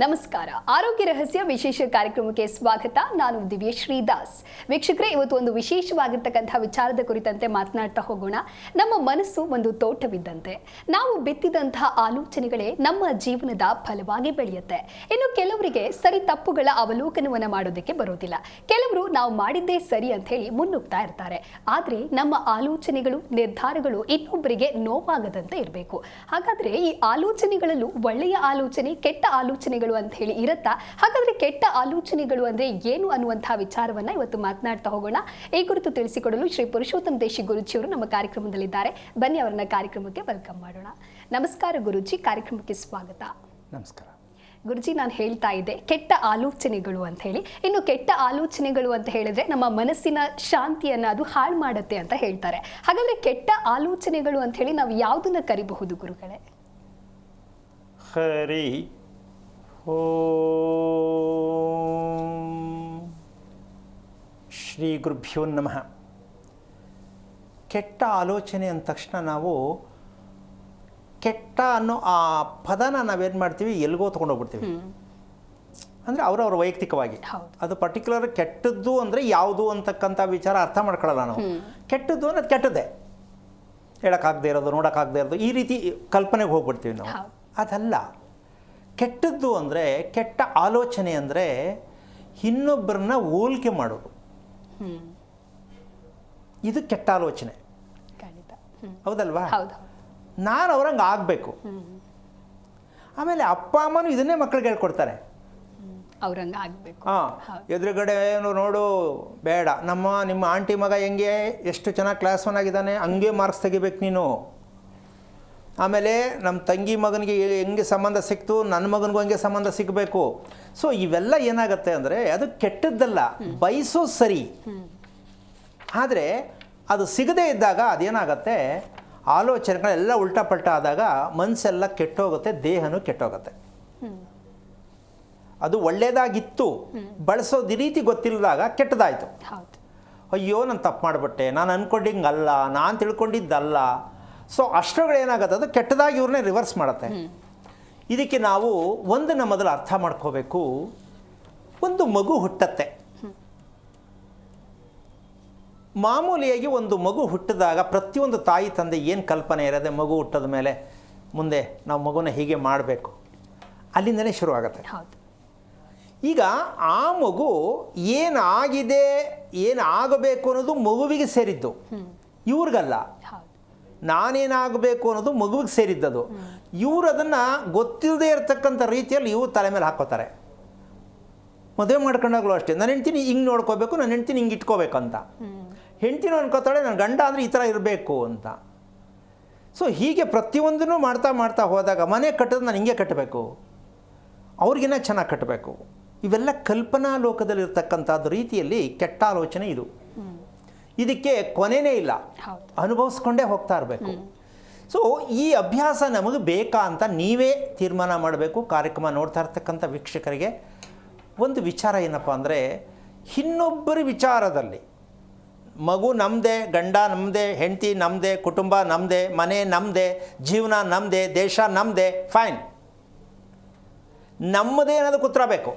ನಮಸ್ಕಾರ. ಆರೋಗ್ಯ ರಹಸ್ಯ ವಿಶೇಷ ಕಾರ್ಯಕ್ರಮಕ್ಕೆ ಸ್ವಾಗತ. ನಾನು ದಿವ್ಯಶ್ರೀ ದಾಸ್. ವೀಕ್ಷಕರೇ, ಇವತ್ತು ಒಂದು ವಿಶೇಷವಾಗಿರ್ತಕ್ಕಂಥ ವಿಚಾರದ ಕುರಿತಂತೆ ಮಾತನಾಡ್ತಾ ಹೋಗೋಣ. ನಮ್ಮ ಮನಸ್ಸು ಒಂದು ತೋಟವಿದ್ದಂತೆ. ನಾವು ಬಿತ್ತಿದಂತಹ ಆಲೋಚನೆಗಳೇ ನಮ್ಮ ಜೀವನದ ಫಲವಾಗಿ ಬೆಳೆಯುತ್ತೆ. ಇನ್ನು ಕೆಲವರಿಗೆ ಸರಿ ತಪ್ಪುಗಳ ಅವಲೋಕನವನ್ನು ಮಾಡೋದಕ್ಕೆ ಬರೋದಿಲ್ಲ. ಕೆಲವರು ನಾವು ಮಾಡಿದ್ದೇ ಸರಿ ಅಂತ ಹೇಳಿ ಮುನ್ನುಗ್ತಾ ಇರ್ತಾರೆ. ಆದರೆ ನಮ್ಮ ಆಲೋಚನೆಗಳು, ನಿರ್ಧಾರಗಳು ಇನ್ನೊಬ್ಬರಿಗೆ ನೋವಾಗದಂತೆ ಇರಬೇಕು. ಹಾಗಾದ್ರೆ ಈ ಆಲೋಚನೆಗಳಲ್ಲೂ ಒಳ್ಳೆಯ ಆಲೋಚನೆ, ಕೆಟ್ಟ ಆಲೋಚನೆಗಳು ಅಂತ ಹೇಳಿ ಇರುತ್ತಾ? ಹಾಗಾದ್ರೆ ಕೆಟ್ಟ ಆಲೋಚನೆಗಳು ಅಂದ್ರೆ ಏನು ಅನ್ನುವಂತಹ ವಿಚಾರವನ್ನ ಇವತ್ತು ಮಾತನಾಡ್ತಾ ಹೋಗೋಣ. ಈ ಕುರಿತು ತಿಳಿಸಿಕೊಡಲು ಶ್ರೀ ಪುರುಷೋತ್ತಮ ದೇಶಿ ಗುರುಜಿಯವರು ನಮ್ಮ ಕಾರ್ಯಕ್ರಮದಲ್ಲಿದ್ದಾರೆ. ಬನ್ನಿ ಅವರನ್ನ ಕಾರ್ಯಕ್ರಮಕ್ಕೆ ವೆಲ್ಕಮ್ ಮಾಡೋಣ. ನಮಸ್ಕಾರ ಗುರುಜಿ, ಕಾರ್ಯಕ್ರಮಕ್ಕೆ ಸ್ವಾಗತ. ನಮಸ್ಕಾರ ಗುರುಜಿ. ನಾನು ಹೇಳ್ತಾ ಇದ್ದೆ ಕೆಟ್ಟ ಆಲೋಚನೆಗಳು ಅಂತ ಹೇಳಿ. ಇನ್ನು ಕೆಟ್ಟ ಆಲೋಚನೆಗಳು ಅಂತ ಹೇಳಿದ್ರೆ ನಮ್ಮ ಮನಸ್ಸಿನ ಶಾಂತಿಯನ್ನ ಅದು ಹಾಳು ಮಾಡುತ್ತೆ ಅಂತ ಹೇಳ್ತಾರೆ. ಹಾಗಾದ್ರೆ ಕೆಟ್ಟ ಆಲೋಚನೆಗಳು ಅಂತ ಹೇಳಿ ನಾವು ಯಾವುದನ್ನ ಕರಿಬಹುದು ಗುರುಗಳೇ? ಹರಿ ಶ್ರೀ ಗುರುಭ್ಯೋ ನಮಃ. ಕೆಟ್ಟ ಆಲೋಚನೆ ಅಂದ ತಕ್ಷಣ ನಾವು ಕೆಟ್ಟ ಅನ್ನೋ ಆ ಪದನ ನಾವೇನು ಮಾಡ್ತೀವಿ, ಎಲ್ಗೋ ತೊಗೊಂಡೋಗ್ಬಿಡ್ತೀವಿ. ಅಂದರೆ ಅವರವ್ರ ವೈಯಕ್ತಿಕವಾಗಿ ಅದು ಪರ್ಟಿಕ್ಯುಲರ್ ಕೆಟ್ಟದ್ದು ಅಂದರೆ ಯಾವುದು ಅಂತಕ್ಕಂಥ ವಿಚಾರ ಅರ್ಥ ಮಾಡ್ಕೊಳ್ಳಲ್ಲ ನಾವು. ಕೆಟ್ಟದ್ದು ಅನ್ನೋದು ಕೆಟ್ಟದ್ದೇ, ಹೇಳೋಕ್ಕಾಗದೇ ಇರೋದು, ನೋಡೋಕ್ಕಾಗದೇ ಇರೋದು, ಈ ರೀತಿ ಕಲ್ಪನೆಗೆ ಹೋಗ್ಬಿಡ್ತೀವಿ ನಾವು. ಅದಲ್ಲ. ಕೆಟ್ಟದ್ದು ಅಂದರೆ, ಕೆಟ್ಟ ಆಲೋಚನೆ ಅಂದರೆ ಇನ್ನೊಬ್ಬರನ್ನ ಹೋಲಿಕೆ ಮಾಡೋದು. ಇದು ಕೆಟ್ಟ ಆಲೋಚನೆ, ಹೌದಲ್ವಾ? ನಾನು ಅವ್ರಂಗೆ ಆಗಬೇಕು. ಆಮೇಲೆ ಅಪ್ಪ ಅಮ್ಮನೂ ಇದನ್ನೇ ಮಕ್ಕಳಿಗೆ ಹೇಳ್ಕೊಡ್ತಾರೆ, ಅವ್ರಂಗೆ ಆಗಬೇಕು. ಎದುರುಗಡೆ ನೋಡು, ಬೇಡ, ನಿಮ್ಮ ಆಂಟಿ ಮಗ ಹೆಂಗೆ, ಎಷ್ಟು ಚೆನ್ನಾಗಿ ಕ್ಲಾಸ್ 1 ಆಗಿದ್ದಾನೆ, ಹಂಗೆ ಮಾರ್ಕ್ಸ್ ತೆಗಿಬೇಕು ನೀನು. ಆಮೇಲೆ ನಮ್ಮ ತಂಗಿ ಮಗನಿಗೆ ಹೆಂಗೆ ಸಂಬಂಧ ಸಿಕ್ತು, ನನ್ನ ಮಗನಿಗೂ ಹಂಗೆ ಸಂಬಂಧ ಸಿಗಬೇಕು. ಸೊ ಇವೆಲ್ಲ ಏನಾಗುತ್ತೆ ಅಂದರೆ ಅದು ಕೆಟ್ಟದ್ದಲ್ಲ, ಬಯಸೋ ಸರಿ. ಆದರೆ ಅದು ಸಿಗದೇ ಇದ್ದಾಗ ಅದೇನಾಗತ್ತೆ, ಆಲೋಚನೆಗಳೆಲ್ಲ ಉಲ್ಟಾ ಪಲ್ಟಾ ಆದಾಗ ಮನಸ್ಸೆಲ್ಲ ಕೆಟ್ಟೋಗುತ್ತೆ, ದೇಹನೂ ಕೆಟ್ಟೋಗುತ್ತೆ. ಅದು ಒಳ್ಳೆಯದಾಗಿತ್ತು, ಬಳಸೋದು ಈ ರೀತಿ ಗೊತ್ತಿಲ್ಲದಾಗ ಕೆಟ್ಟದಾಯಿತು. ಅಯ್ಯೋ, ನಾನು ತಪ್ಪು ಮಾಡಿಬಿಟ್ಟೆ, ನಾನು ಅಂದ್ಕೊಂಡಿಂಗಲ್ಲ, ನಾನು ತಿಳ್ಕೊಂಡಿದ್ದಲ್ಲ. ಸೊ ಅಷ್ಟಗಳೇನಾಗುತ್ತೆ, ಅದು ಕೆಟ್ಟದಾಗಿ ಇವ್ರನ್ನೇ ರಿವರ್ಸ್ ಮಾಡುತ್ತೆ. ಇದಕ್ಕೆ ನಾವು ಒಂದನ್ನು ಮೊದಲು ಅರ್ಥ ಮಾಡ್ಕೋಬೇಕು. ಒಂದು ಮಗು ಹುಟ್ಟತ್ತೆ. ಮಾಮೂಲಿಯಾಗಿ ಒಂದು ಮಗು ಹುಟ್ಟಿದಾಗ ಪ್ರತಿಯೊಂದು ತಾಯಿ ತಂದೆ ಏನು ಕಲ್ಪನೆ ಇರೋದೆ, ಮಗು ಹುಟ್ಟಿದ ಮೇಲೆ ಮುಂದೆ ನಾವು ಮಗುನ ಹೀಗೆ ಮಾಡಬೇಕು, ಅಲ್ಲಿಂದಲೇ ಶುರುವಾಗುತ್ತೆ. ಈಗ ಆ ಮಗು ಏನಾಗಿದೆ, ಏನಾಗಬೇಕು ಅನ್ನೋದು ಮಗುವಿಗೆ ಸೇರಿದ್ದು, ಇವ್ರಿಗಲ್ಲ. ನಾನೇನಾಗಬೇಕು ಅನ್ನೋದು ಮಗುವಿಗೆ ಸೇರಿದ್ದದು. ಇವರು ಅದನ್ನು ಗೊತ್ತಿಲ್ಲದೆ ಇರತಕ್ಕಂಥ ರೀತಿಯಲ್ಲಿ ಇವ್ರು ತಲೆ ಮೇಲೆ ಹಾಕೋತಾರೆ. ಮದುವೆ ಮಾಡ್ಕೊಂಡಾಗಲೂ ಅಷ್ಟೇ, ನಾನು ಹೆಂಡ್ತೀನಿ ಹಿಂಗೆ ನೋಡ್ಕೋಬೇಕು, ನಾನು ಹೆಂಡ್ತೀನಿ ಹಿಂಗೆ ಇಟ್ಕೋಬೇಕು ಅಂತ. ಹೆಂಡ್ತಿನೂ ಅನ್ಕೋತಾಳೆ, ನನ್ನ ಗಂಡ ಅಂದರೆ ಈ ಥರ ಇರಬೇಕು ಅಂತ. ಸೊ ಹೀಗೆ ಪ್ರತಿಯೊಂದನ್ನು ಮಾಡ್ತಾ ಮಾಡ್ತಾ ಹೋದಾಗ ಮನೆ ಕಟ್ಟೋದು ನಾನು ಹಿಂಗೆ ಕಟ್ಟಬೇಕು, ಅವ್ರಿಗಿನ್ನ ಚೆನ್ನಾಗಿ ಕಟ್ಟಬೇಕು. ಇವೆಲ್ಲ ಕಲ್ಪನಾ ಲೋಕದಲ್ಲಿರ್ತಕ್ಕಂಥದ್ದು ರೀತಿಯಲ್ಲಿ ಕೆಟ್ಟ ಆಲೋಚನೆ ಇದು. ಇದಕ್ಕೆ ಕೊನೆಯೇ ಇಲ್ಲ, ಅನುಭವಿಸ್ಕೊಂಡೇ ಹೋಗ್ತಾ ಇರಬೇಕು. ಸೊ ಈ ಅಭ್ಯಾಸ ನಮಗೆ ಬೇಕಾ ಅಂತ ನೀವೇ ತೀರ್ಮಾನ ಮಾಡಬೇಕು. ಕಾರ್ಯಕ್ರಮ ನೋಡ್ತಾ ಇರ್ತಕ್ಕಂಥ ವೀಕ್ಷಕರಿಗೆ ಒಂದು ವಿಚಾರ ಏನಪ್ಪ ಅಂದರೆ, ಇನ್ನೊಬ್ಬರ ವಿಚಾರದಲ್ಲಿ ಮಗು ನಮ್ಮದೇ, ಗಂಡ ನಮ್ಮದೇ, ಹೆಂಡತಿ ನಮ್ಮದೇ, ಕುಟುಂಬ ನಮ್ಮದೇ, ಮನೆ ನಮ್ಮದೇ, ಜೀವನ ನಮ್ಮದೇ, ದೇಶ ನಮ್ಮದೇ, ಫೈನ್. ನಮ್ಮದೇ ಅನ್ನೋದಕ್ಕೆ ಉತ್ತರ ಬೇಕು.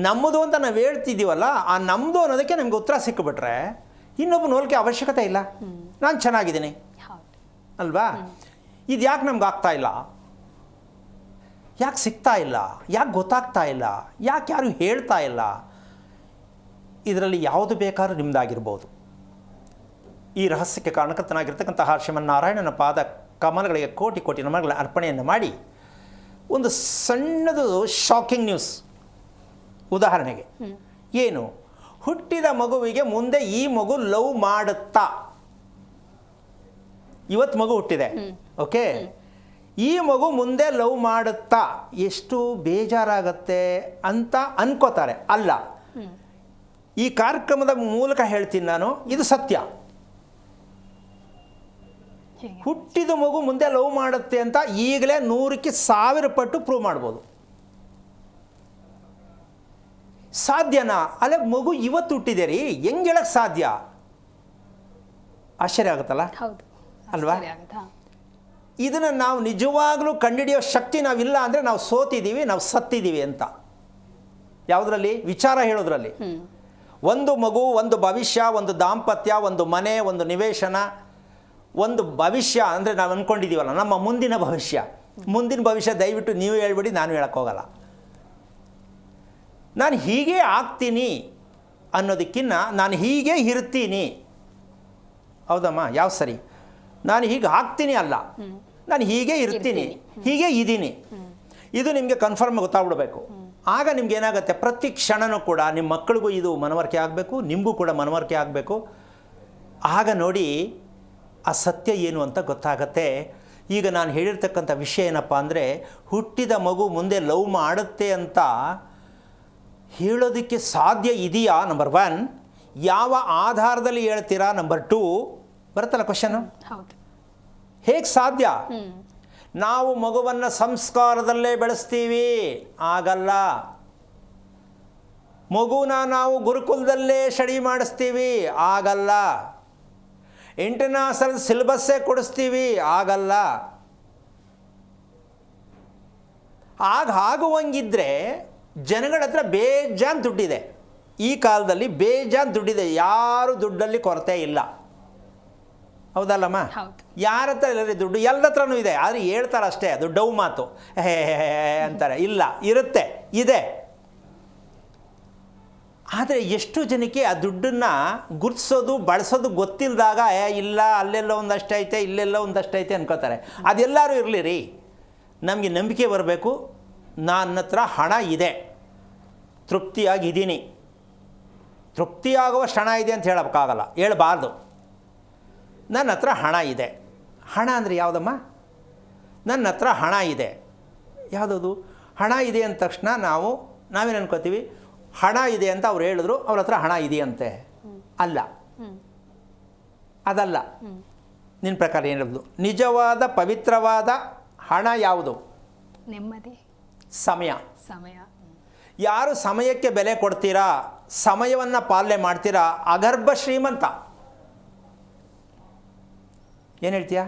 ನಮ್ಮದು ಅಂತ ನಾವು ಹೇಳ್ತಿದ್ದೀವಲ್ಲ, ಆ ನಮ್ಮದು ಅನ್ನೋದಕ್ಕೆ ನಮಗೆ ಉತ್ತರ ಸಿಕ್ಕಿಬಿಟ್ರೆ ಇನ್ನೊಬ್ಬನ ಹೋಲಿಕೆ ಅವಶ್ಯಕತೆ ಇಲ್ಲ. ನಾನು ಚೆನ್ನಾಗಿದ್ದೀನಿ ಅಲ್ವಾ? ಇದು ಯಾಕೆ ನಮ್ಗೆ ಆಗ್ತಾ ಇಲ್ಲ, ಯಾಕೆ ಸಿಗ್ತಾ ಇಲ್ಲ, ಯಾಕೆ ಗೊತ್ತಾಗ್ತಾ ಇಲ್ಲ, ಯಾಕೆ ಯಾರು ಹೇಳ್ತಾ ಇಲ್ಲ? ಇದರಲ್ಲಿ ಯಾವುದು ಬೇಕಾದ್ರೂ ನಿಮ್ಮದಾಗಿರ್ಬೋದು. ಈ ರಹಸ್ಯಕ್ಕೆ ಕಾರಣಕರ್ತನಾಗಿರ್ತಕ್ಕಂತಹ ಶ್ರೀಮನ್ನಾರಾಯಣನ ಪಾದ ಕಮಲಗಳಿಗೆ ಕೋಟಿ ಕೋಟಿ ನಮನಗಳ ಅರ್ಪಣೆಯನ್ನು ಮಾಡಿ ಒಂದು ಸಣ್ಣದು ಶಾಕಿಂಗ್ ನ್ಯೂಸ್. ಉದಾಹರಣೆಗೆ, ಏನು, ಹುಟ್ಟಿದ ಮಗುವಿಗೆ ಮುಂದೆ ಈ ಮಗು ಲವ್ ಮಾಡುತ್ತಾ, ಇವತ್ತು ಮಗು ಹುಟ್ಟಿದೆ, ಓಕೆ, ಈ ಮಗು ಮುಂದೆ ಲವ್ ಮಾಡುತ್ತಾ ಎಷ್ಟು ಬೇಜಾರಾಗತ್ತೆ ಅಂತ ಅನ್ಕೋತಾರೆ. ಅಲ್ಲ, ಈ ಕಾರ್ಯಕ್ರಮದ ಮೂಲಕ ಹೇಳ್ತೀನಿ ನಾನು, ಇದು ಸತ್ಯ. ಹುಟ್ಟಿದ ಮಗು ಮುಂದೆ ಲವ್ ಮಾಡುತ್ತೆ ಅಂತ ಈಗಲೇ 100ಕ್ಕೆ 1000 ಪಟ್ಟು ಪ್ರೂವ್ ಮಾಡ್ಬೋದು. ಸಾಧ್ಯನಾ? ಅಲ್ಲ, ಮಗು ಇವತ್ತು ಹುಟ್ಟಿದೆ ರೀ, ಹೆಂಗೆ ಹೇಳಕ್ಕೆ ಸಾಧ್ಯ? ಆಶ್ಚರ್ಯ ಆಗುತ್ತಲ್ಲ, ಅಲ್ವಾ? ಇದನ್ನು ನಾವು ನಿಜವಾಗ್ಲೂ ಕಂಡುಹಿಡಿಯೋ ಶಕ್ತಿ ನಾವಿಲ್ಲ ಅಂದರೆ ನಾವು ಸೋತಿದ್ದೀವಿ, ನಾವು ಸತ್ತಿದ್ದೀವಿ ಅಂತ. ಯಾವುದರಲ್ಲಿ? ವಿಚಾರ ಹೇಳೋದ್ರಲ್ಲಿ. ಒಂದು ಮಗು, ಒಂದು ಭವಿಷ್ಯ, ಒಂದು ದಾಂಪತ್ಯ, ಒಂದು ಮನೆ, ಒಂದು ನಿವೇಶನ, ಒಂದು ಭವಿಷ್ಯ ಅಂದರೆ ನಾವು ಅಂದ್ಕೊಂಡಿದ್ದೀವಲ್ಲ ನಮ್ಮ ಮುಂದಿನ ಭವಿಷ್ಯ ದಯವಿಟ್ಟು ನೀವು ಹೇಳ್ಬಿಡಿ, ನಾನು ಹೇಳೋಕ್ಕೋಗಲ್ಲ. ನಾನು ಹೀಗೆ ಆಗ್ತೀನಿ ಅನ್ನೋದಕ್ಕಿಂತ ನಾನು ಹೀಗೆ ಇರ್ತೀನಿ. ಹೌದಮ್ಮ? ಯಾವ ಸರಿ? ನಾನು ಹೀಗೆ ಆಗ್ತೀನಿ ಅಲ್ಲ, ನಾನು ಹೀಗೆ ಇರ್ತೀನಿ, ಹೀಗೆ ಇದ್ದೀನಿ. ಇದು ನಿಮಗೆ ಕನ್ಫರ್ಮ್ ಗೊತ್ತಾಗ್ಬಿಡ್ಬೇಕು. ಆಗ ನಿಮ್ಗೆ ಏನಾಗುತ್ತೆ, ಪ್ರತಿ ಕ್ಷಣನೂ ಕೂಡ ನಿಮ್ಮ ಮಕ್ಕಳಿಗೂ ಇದು ಮನವರಿಕೆ ಆಗಬೇಕು, ನಿಮಗೂ ಕೂಡ ಮನವರಿಕೆ ಆಗಬೇಕು. ಆಗ ನೋಡಿ ಆ ಸತ್ಯ ಏನು ಅಂತ ಗೊತ್ತಾಗತ್ತೆ. ಈಗ ನಾನು ಹೇಳಿರ್ತಕ್ಕಂಥ ವಿಷಯ ಏನಪ್ಪ ಅಂದರೆ, ಹುಟ್ಟಿದ ಮಗು ಮುಂದೆ ಲವ್ ಮಾಡುತ್ತೆ ಅಂತ ಹೇಳೋದಕ್ಕೆ ಸಾಧ್ಯ ಇದೆಯಾ? ನಂಬರ್ 1. ಯಾವ ಆಧಾರದಲ್ಲಿ ಹೇಳ್ತೀರಾ? ನಂಬರ್ 2. ಬರುತ್ತಲ್ಲ ಕ್ವಶನು, ಹೇಗೆ ಸಾಧ್ಯ? ನಾವು ಮಗುವನ್ನು ಸಂಸ್ಕಾರದಲ್ಲೇ ಬೆಳೆಸ್ತೀವಿ, ಆಗಲ್ಲ. ಮಗುನ ನಾವು ಗುರುಕುಲದಲ್ಲೇ ಸ್ಟಡಿ ಮಾಡಿಸ್ತೀವಿ, ಆಗಲ್ಲ. ಇಂಟರ್ನ್ಯಾಷನಲ್ ಸಿಲೆಬಸ್ಸೇ ಕೊಡಿಸ್ತೀವಿ, ಆಗಲ್ಲ. ಆಗುವಂಗಿದ್ರೆ ಜನಗಳ ಹತ್ರ ಬೇಜಾನ್ ದುಡ್ಡಿದೆ. ಈ ಕಾಲದಲ್ಲಿ ಬೇಜಾನ್ ದುಡ್ಡಿದೆ, ಯಾರು ದುಡ್ಡಲ್ಲಿ ಕೊರತೆ ಇಲ್ಲ. ಹೌದಲ್ಲಮ್ಮ? ಯಾರ ಹತ್ರ ಇಲ್ಲ ದುಡ್ಡು, ಎಲ್ಲರ ಹತ್ರನೂ ಇದೆ. ಆದರೆ ಹೇಳ್ತಾರೆ ಅಷ್ಟೇ, ಅದು ಡವ್ ಮಾತು, ಹೇ ಅಂತಾರೆ. ಇಲ್ಲ, ಇರುತ್ತೆ, ಇದೆ. ಆದರೆ ಎಷ್ಟು ಜನಕ್ಕೆ ಆ ದುಡ್ಡನ್ನು ಗುರ್ತಿಸೋದು ಬಳಸೋದು ಗೊತ್ತಿಲ್ಲದಾಗ ಇಲ್ಲ, ಅಲ್ಲೆಲ್ಲ ಒಂದಷ್ಟೈತೆ, ಇಲ್ಲೆಲ್ಲ ಒಂದಷ್ಟೈತೆ ಅನ್ಕೋತಾರೆ. ಅದೆಲ್ಲರೂ ಇರಲಿ ರೀ, ನಮಗೆ ನಂಬಿಕೆ ಬರಬೇಕು. ನನ್ನ ಹತ್ರ ಹಣ ಇದೆ, ತೃಪ್ತಿಯಾಗಿದ್ದೀನಿ. ತೃಪ್ತಿಯಾಗುವಷ್ಟು ಹಣ ಇದೆ ಅಂತ ಹೇಳೋಕ್ಕಾಗಲ್ಲ, ಹೇಳಬಾರ್ದು. ನನ್ನ ಹತ್ರ ಹಣ ಇದೆ. ಹಣ ಅಂದರೆ ಯಾವುದಮ್ಮ? ನನ್ನ ಹತ್ರ ಹಣ ಇದೆ. ಯಾವುದದು? ಹಣ ಇದೆ ಅಂದ ತಕ್ಷಣ ನಾವೇನು ಅನ್ಕೋತೀವಿ, ಹಣ ಇದೆ ಅಂತ ಅವ್ರು ಹೇಳಿದ್ರು, ಅವ್ರ ಹತ್ರ ಹಣ ಇದೆಯಂತೆ. ಅಲ್ಲ, ಅದಲ್ಲ. ನಿನ್ನ ಪ್ರಕಾರ ಏನಿರೋದು? ನಿಜವಾದ ಪವಿತ್ರವಾದ ಹಣ ಯಾವುದು? ನೆಮ್ಮದಿ, ಸಮಯ. ಯಾರು ಸಮಯಕ್ಕೆ ಬೆಲೆ ಕೊಡ್ತೀರಾ, ಸಮಯವನ್ನು ಪಾಲನೆ ಮಾಡ್ತೀರಾ, ಅಗರ್ಭ ಶ್ರೀಮಂತ. ಏನು ಹೇಳ್ತೀಯಾ?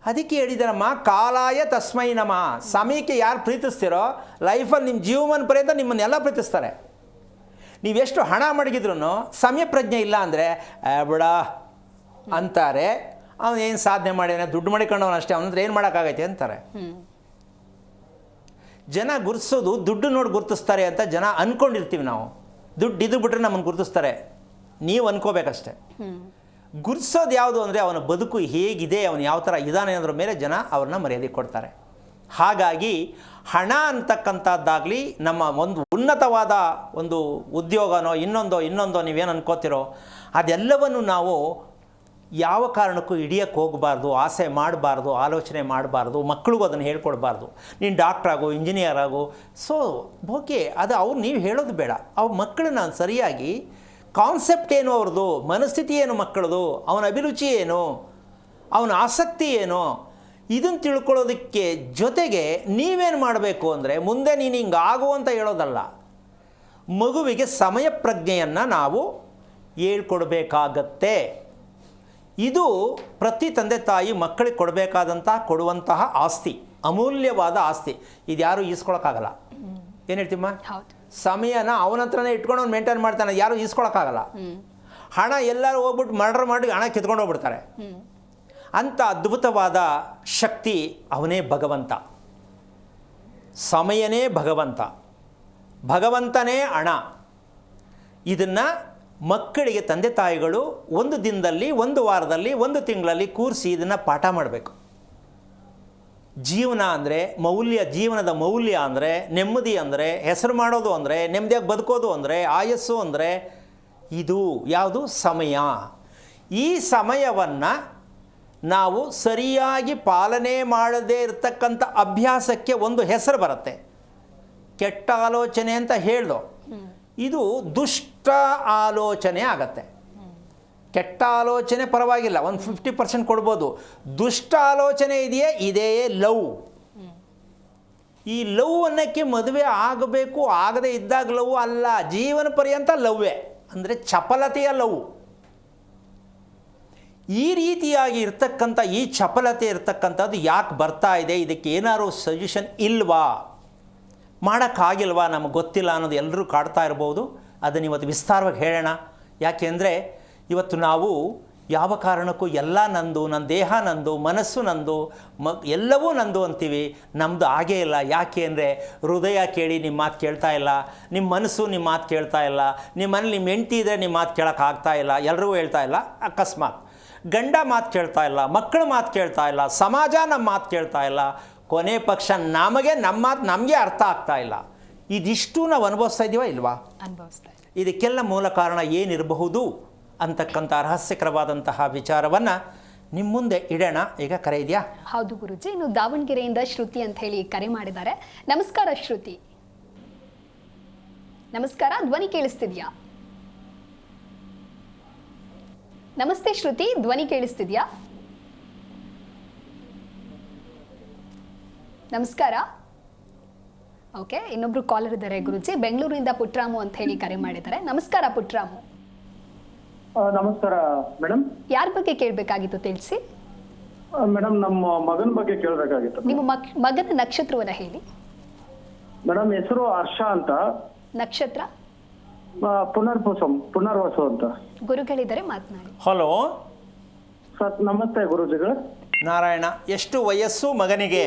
ಅದಕ್ಕೆ ಹೇಳಿದಾರಮ್ಮ, ಕಾಲಾಯ ತಸ್ಮೈ ನಮಃ. ಸಮಯಕ್ಕೆ ಯಾರು ಪ್ರೀತಿಸ್ತೀರೋ ಲೈಫಲ್ಲಿ ನಿಮ್ಮ ಜೀವನ ಪರ್ಯಂತ ನಿಮ್ಮನ್ನೆಲ್ಲ ಪ್ರೀತಿಸ್ತಾರೆ. ನೀವೆಷ್ಟು ಹಣ ಮಡಗಿದ್ರು ಸಮಯ ಪ್ರಜ್ಞೆ ಇಲ್ಲ ಅಂದರೆ ಬಿಡ ಅಂತಾರೆ. ಅವನು ಏನು ಸಾಧನೆ ಮಾಡಿದಾನೆ, ದುಡ್ಡು ಮಾಡಿಕೊಂಡವನು ಅಷ್ಟೇ, ಅವನಂದ್ರೆ ಏನು ಮಾಡೋಕ್ಕಾಗೈತೆ ಅಂತಾರೆ. ಜನ ಗುರ್ತಿಸೋದು ದುಡ್ಡು ನೋಡಿ ಗುರ್ತಿಸ್ತಾರೆ ಅಂತ ಜನ ಅಂದ್ಕೊಂಡಿರ್ತೀವಿ ನಾವು. ದುಡ್ಡು ಇದು ಬಿಟ್ಟರೆ ನಮ್ಮನ್ನು ಗುರ್ತಿಸ್ತಾರೆ, ನೀವು ಅಂದ್ಕೋಬೇಕಷ್ಟೆ. ಗುರ್ತಿಸೋದು ಯಾವುದು ಅಂದರೆ ಅವನ ಬದುಕು ಹೇಗಿದೆ, ಅವನು ಯಾವ ಥರ ಇದ್ದಾನೆ ಅನ್ನೋದ್ರ ಮೇಲೆ ಜನ ಅವ್ರನ್ನ ಮರ್ಯಾದೆ ಕೊಡ್ತಾರೆ. ಹಾಗಾಗಿ ಹಣ ಅಂತಕ್ಕಂಥದ್ದಾಗಲಿ, ನಮ್ಮ ಒಂದು ಉನ್ನತವಾದ ಒಂದು ಉದ್ಯೋಗನೋ ಇನ್ನೊಂದೋ ನೀವೇನು ಅನ್ಕೋತಿರೋ ಅದೆಲ್ಲವನ್ನು ನಾವು ಯಾವ ಕಾರಣಕ್ಕೂ ಹಿಡಿಯೋಕ್ಕೆ ಹೋಗಬಾರ್ದು, ಆಸೆ ಮಾಡಬಾರ್ದು, ಆಲೋಚನೆ ಮಾಡಬಾರ್ದು. ಮಕ್ಕಳಿಗೂ ಅದನ್ನು ಹೇಳ್ಕೊಡ್ಬಾರ್ದು. ನೀನು ಡಾಕ್ಟ್ರಾಗು, ಇಂಜಿನಿಯರ್ ಆಗು. ಸೊ ಓಕೆ, ಅದು ಅವ್ರು ನೀವು ಹೇಳೋದು ಬೇಡ. ಅವ್ರ ಮಕ್ಕಳನ್ನ ಸರಿಯಾಗಿ ಕಾನ್ಸೆಪ್ಟ್ ಏನು, ಅವ್ರದ್ದು ಮನಸ್ಥಿತಿ ಏನು, ಮಕ್ಕಳದು ಅವನ ಅಭಿರುಚಿ ಏನು, ಅವನ ಆಸಕ್ತಿ ಏನು, ಇದನ್ನು ತಿಳ್ಕೊಳ್ಳೋದಕ್ಕೆ ಜೊತೆಗೆ ನೀವೇನು ಮಾಡಬೇಕು ಅಂದರೆ, ಮುಂದೆ ನೀನು ಹಿಂಗೆ ಆಗು ಅಂತ ಹೇಳೋದಲ್ಲ, ಮಗುವಿಗೆ ಸಮಯ ಪ್ರಜ್ಞೆಯನ್ನು ನಾವು ಹೇಳ್ಕೊಡ್ಬೇಕಾಗತ್ತೆ. ಇದು ಪ್ರತಿ ತಂದೆ ತಾಯಿ ಮಕ್ಕಳಿಗೆ ಕೊಡುವಂತಹ ಆಸ್ತಿ, ಅಮೂಲ್ಯವಾದ ಆಸ್ತಿ. ಇದು ಯಾರೂ ಈಸ್ಕೊಳಕ್ಕಾಗಲ್ಲ. ಏನು ಹೇಳ್ತೀಮ್ಮ? ಸಮಯನ ಅವನ ಹತ್ರನೇ ಇಟ್ಕೊಂಡು ಅವ್ನು ಮೇಂಟೈನ್ ಮಾಡ್ತಾನೆ, ಯಾರೂ ಈಸ್ಕೊಳಕ್ಕಾಗಲ್ಲ. ಹಣ ಎಲ್ಲರೂ ಹೋಗ್ಬಿಟ್ಟು ಮರ್ಡರ್ ಮಾಡಿ ಹಣ ಕಿತ್ಕೊಂಡು ಹೋಗ್ಬಿಡ್ತಾರೆ. ಅಂಥ ಅದ್ಭುತವಾದ ಶಕ್ತಿ ಅವನೇ ಭಗವಂತ. ಸಮಯನೇ ಭಗವಂತ, ಭಗವಂತನೇ ಹಣ. ಇದನ್ನು ಮಕ್ಕಳಿಗೆ ತಂದೆ ತಾಯಿಗಳು ಒಂದು ದಿನದಲ್ಲಿ, ಒಂದು ವಾರದಲ್ಲಿ, ಒಂದು ತಿಂಗಳಲ್ಲಿ ಕೂರಿಸಿ ಇದನ್ನು ಪಾಠ ಮಾಡಬೇಕು. ಜೀವನ ಅಂದರೆ ಮೌಲ್ಯ, ಜೀವನದ ಮೌಲ್ಯ ಅಂದರೆ ನೆಮ್ಮದಿ, ಅಂದರೆ ಹೆಸರು ಮಾಡೋದು, ಅಂದರೆ ನೆಮ್ಮದಿಯಾಗಿ ಬದುಕೋದು, ಅಂದರೆ ಆಯಸ್ಸು, ಅಂದರೆ ಇದು ಯಾವುದು? ಸಮಯ. ಈ ಸಮಯವನ್ನು ನಾವು ಸರಿಯಾಗಿ ಪಾಲನೆ ಮಾಡದೇ ಇರತಕ್ಕಂಥ ಅಭ್ಯಾಸಕ್ಕೆ ಒಂದು ಹೆಸರು ಬರುತ್ತೆ, ಕೆಟ್ಟ ಆಲೋಚನೆ ಅಂತ ಹೇಳ್ದು. ಇದು ದುಷ್ಟ ಆಲೋಚನೆ ಆಗತ್ತೆ. ಕೆಟ್ಟ ಆಲೋಚನೆ ಪರವಾಗಿಲ್ಲ, ಒಂದು 50% ಕೊಡ್ಬೋದು. ದುಷ್ಟ ಆಲೋಚನೆ ಇದೆಯೇ, ಇದೇ ಲವ್. ಈ ಲವ್ ಅನ್ನೋಕ್ಕೆ ಮದುವೆ ಆಗಬೇಕು, ಆಗದೆ ಇದ್ದಾಗ ಲವ್ ಅಲ್ಲ, ಜೀವನ ಪರ್ಯಂತ ಲವ್ವೇ. ಅಂದರೆ ಚಪಲತೆಯ ಲವ್. ಈ ರೀತಿಯಾಗಿ ಇರ್ತಕ್ಕಂಥ ಈ ಚಪಲತೆ ಇರ್ತಕ್ಕಂಥದ್ದು ಯಾಕೆ ಬರ್ತಾ ಇದೆ, ಇದಕ್ಕೆ ಏನಾದ್ರು ಸಜೆಷನ್ ಇಲ್ವಾ, ಮಾಡೋಕ್ಕಾಗಿಲ್ವಾ, ನಮಗೆ ಗೊತ್ತಿಲ್ಲ ಅನ್ನೋದು ಎಲ್ಲರೂ ಕಾಡ್ತಾ ಇರ್ಬೋದು. ಅದನ್ನು ಇವತ್ತು ವಿಸ್ತಾರವಾಗಿ ಹೇಳೋಣ. ಯಾಕೆಂದರೆ ಇವತ್ತು ನಾವು ಯಾವ ಕಾರಣಕ್ಕೂ ಎಲ್ಲ ನಂದು, ನನ್ನ ದೇಹ ನಂದು, ಮನಸ್ಸು ನಂದು, ಎಲ್ಲವೂ ನಂದು ಅಂತೀವಿ. ನಮ್ಮದು ಆಗೇ ಇಲ್ಲ. ಯಾಕೆ ಅಂದರೆ ಹೃದಯ ಕೇಳಿ ನಿಮ್ಮ ಮಾತು ಕೇಳ್ತಾ ಇಲ್ಲ, ನಿಮ್ಮ ಮನಸ್ಸು ನಿಮ್ಮ ಮಾತು ಕೇಳ್ತಾ ಇಲ್ಲ, ನಿಮ್ಮ ಮನೇಲಿ ನಿಮ್ಮ ಹೆಂಡತಿ ಇದ್ದರೆ ನಿಮ್ಮ ಮಾತು ಕೇಳೋಕ್ಕಾಗ್ತಾ ಇಲ್ಲ, ಎಲ್ಲರಿಗೂ ಹೇಳ್ತಾ ಇಲ್ಲ. ಅಕಸ್ಮಾತ್ ಗಂಡ ಮಾತು ಕೇಳ್ತಾ ಇಲ್ಲ, ಮಕ್ಕಳ ಮಾತು ಕೇಳ್ತಾ ಇಲ್ಲ, ಸಮಾಜ ನಮ್ಮ ಮಾತು ಕೇಳ್ತಾ ಇಲ್ಲ, ಕೊನೆ ಪಕ್ಷ ನಮಗೆ ನಮ್ಮ ಮಾತು ನಮಗೆ ಅರ್ಥ ಆಗ್ತಾ ಇಲ್ಲ. ಇದಿಷ್ಟು ನಾವು ಅನುಭವಿಸ್ತಾ ಇದ್ದೀವಾ ಇಲ್ವಾ? ಅನುಭವಿಸ್ತಾ ಇದ್ದೀವಿ. ಇದಕ್ಕೆಲ್ಲ ಮೂಲ ಕಾರಣ ಏನಿರಬಹುದು ಅಂತಕ್ಕಂಥ ರಹಸ್ಯಕರವಾದಂತಹ ವಿಚಾರವನ್ನು ನಿಮ್ಮ ಮುಂದೆ ಇಡೋಣ. ಈಗ ಕರೆ ಇದೆಯಾ? ಹೌದು ಗುರುಜಿ. ಇನ್ನು ದಾವಣಗೆರೆಯಿಂದ ಶ್ರುತಿ ಅಂತ ಹೇಳಿ ಕರೆ ಮಾಡಿದ್ದಾರೆ. ನಮಸ್ಕಾರ ಶ್ರುತಿ. ನಮಸ್ಕಾರ, ಧ್ವನಿ ಕೇಳಿಸ್ತಿದ್ಯಾ? ನಮಸ್ತೆ ಶ್ರುತಿ, ಧ್ವನಿ ಕೇಳಿಸ್ತಿದ್ಯಾ? ನಮಸ್ಕಾರ. ಓಕೆ, ಇನ್ನೊಬ್ರು ಕಾಲರ್ ಇದ್ದಾರೆ ಗುರುಜಿ. ಬೆಂಗಳೂರಿನಿಂದ ಪುಟ್ರಾಮು ಅಂತ ಹೇಳಿ ಕರೆ ಮಾಡಿದ್ದಾರೆ. ನಮಸ್ಕಾರ ಪುಟ್ರಾಮು. ನಮಸ್ಕಾರ ಮೇಡಮ್. ಯಾರ ಬಗ್ಗೆ ಕೇಳಬೇಕಾಗಿತ್ತು ತಿಳಿಸಿ. ಮೇಡಮ್, ನಮ್ಮ ಮಗನ ಬಗ್ಗೆ ಕೇಳಬೇಕಾಗಿತ್ತು. ನಿಮ್ಮ ಮಗನ ನಕ್ಷತ್ರವನ್ನ ಹೇಳಿ. ಮೇಡಮ್, ಹೆಸರು ಹರ್ಷ ಅಂತ. ನಕ್ಷತ್ರ ಪುನರ್ವಸು ಅಂತ. ಗುರುಗಳಿದ್ದಾರೆ, ಮಾತನಾಡಿ. ಹಲೋ ಸರ್, ನಮಸ್ತೆ ಗುರುಜಿಗಳು. ನಾರಾಯಣ. ಎಷ್ಟು ವಯಸ್ಸು ಮಗನಿಗೆ?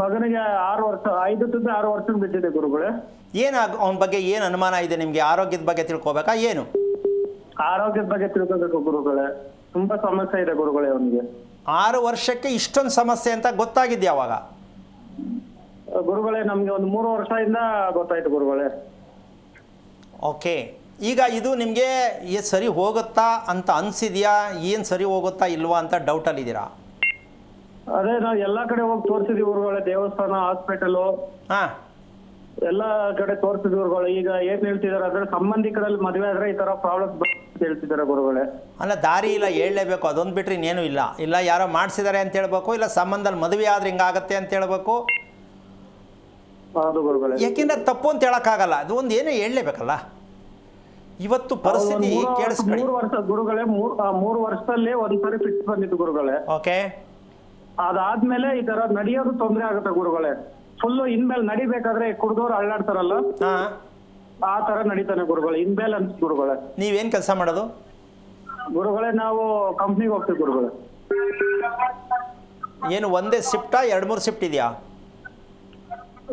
ಮಗನಿಗೆ 6 ವರ್ಷ, 5 ವರ್ಷ ಬಿದ್ದಿದೆ ಗುರುಗಳೇ. ಏನು ಅವನ ಬಗ್ಗೆ ಏನು ಅನುಮಾನ ಇದೆ ನಿಮಗೆ? ಆರೋಗ್ಯದ ಬಗ್ಗೆ ತಿಳ್ಕೊಬೇಕಾ ಏನು? ಆರೋಗ್ಯದ ಬಗ್ಗೆ ತಿಳ್ಕೋಬೇಕು ಗುರುಗಳೇ. ತುಂಬಾ ಸಮಸ್ಯೆ ಇದೆ ಗುರುಗಳೇ ಅವನಿಗೆ. 6 ವರ್ಷಕ್ಕೆ ಇಷ್ಟೊಂದು ಸಮಸ್ಯೆ ಅಂತ ಗೊತ್ತಾಗಿದ್ದು ಯಾವಾಗ? ಗುರುಗಳೇ, ನಮ್ಗೆ ಒಂದು 3 ವರ್ಷದಿಂದ ಗೊತ್ತಾಯ್ತು ಗುರುಗಳೇ. ಓಕೆ, ಈಗ ಇದು ನಿಮಗೆ ಸರಿ ಹೋಗುತ್ತಾ ಅಂತ ಅನಿಸಿದೆಯಾ? ಏನು ಸರಿ ಹೋಗುತ್ತಾ ಇಲ್ವಾ ಅಂತ ಡೌಟಲ್ಲಿದ್ದೀರಾ? ಅದೇ ನಾವು ಎಲ್ಲಾ ಕಡೆ ಹೋಗಿ ತೋರಿಸಿದ್ವಿ ಗುರುಗಳೇ. ದೇವಸ್ಥಾನ, ಹಾಸ್ಪಿಟಲು, ಹಾಂ, ಎಲ್ಲಾ ಕಡೆ ತೋರಿಸಿದ್ವಿ ಗುರುಗಳು. ಈಗ ಏನ್ ಹೇಳ್ತಿದಾರೆ ಅಂದ್ರೆ ಸಂಬಂಧಿಕರಲ್ಲಿ ಮದುವೆ ಆದ್ರೆ ಈ ತರ ಪ್ರಾಬ್ಲಮ್ ಹೇಳ್ತಿದ್ದಾರೆ ಗುರುಗಳೇ. ಅಲ್ಲ, ದಾರಿ ಇಲ್ಲ, ಹೇಳಲೇಬೇಕು. ಅದೊಂದು ಬಿಟ್ಟರೆ ಇನ್ನೇನು ಇಲ್ಲ. ಇಲ್ಲ ಯಾರೋ ಮಾಡಿಸಿದ್ದಾರೆ ಅಂತ ಹೇಳ್ಬೇಕು, ಇಲ್ಲ ಸಂಬಂಧದಲ್ಲಿ ಮದುವೆ ಆದ್ರೆ ಹಿಂಗಾಗತ್ತೆ ಅಂತ ಹೇಳ್ಬೇಕು. ಹೌದು ಗುರುಗಳೇ. ಯಾಕೆಂದ್ರೆ ತಪ್ಪು ಅಂತ ಹೇಳೋಕ್ಕಾಗಲ್ಲ. ಅದು ಒಂದು ಏನೋ ಹೇಳಲೇಬೇಕಲ್ಲ. ಇವತ್ತು ಪರಿಸ್ಥಿತಿ ಕೇಳಿಸ್ಕೊಳ್ಳಿ. 3 ವರ್ಷ ಗುರುಗಳೇ, 3 ವರ್ಷದಲ್ಲಿ ಒಂದ್ಸರಿ ಫಿಕ್ಸ್ ಬಂದಿತ್ತು ಗುರುಗಳೇ. ಓಕೆ, ಅದಾದ್ಮೇಲೆ ಈ ತರ ನಡೆಯೋದು ತೊಂದರೆ ಆಗುತ್ತೆ ಗುರುಗಳೇ. ಫುಲ್ಲು ಇನ್ಮೇಲೆ ನಡಿಬೇಕಾದ್ರೆ ಕುಡ್ದವ್ರು ಅಳ್ಳಾಡ್ತಾರಲ್ಲ, ಹಾಂ, ಆ ತರ ನಡೀತಾನೆ ಗುರುಗಳೇ. ಇನ್ಬ್ಯಾಲೆನ್ಸ್ ಗುರುಗಳೇ. ನೀವೇನು ಕೆಲಸ ಮಾಡೋದು ಗುರುಗಳೇ? ನಾವು ಕಂಪ್ನಿಗೆ ಹೋಗ್ತೀವಿ ಗುರುಗಳೇ. ಏನು ಒಂದೇ ಶಿಫ್ಟಾ 2-3 ಶಿಫ್ಟ್ ಇದೆಯಾ?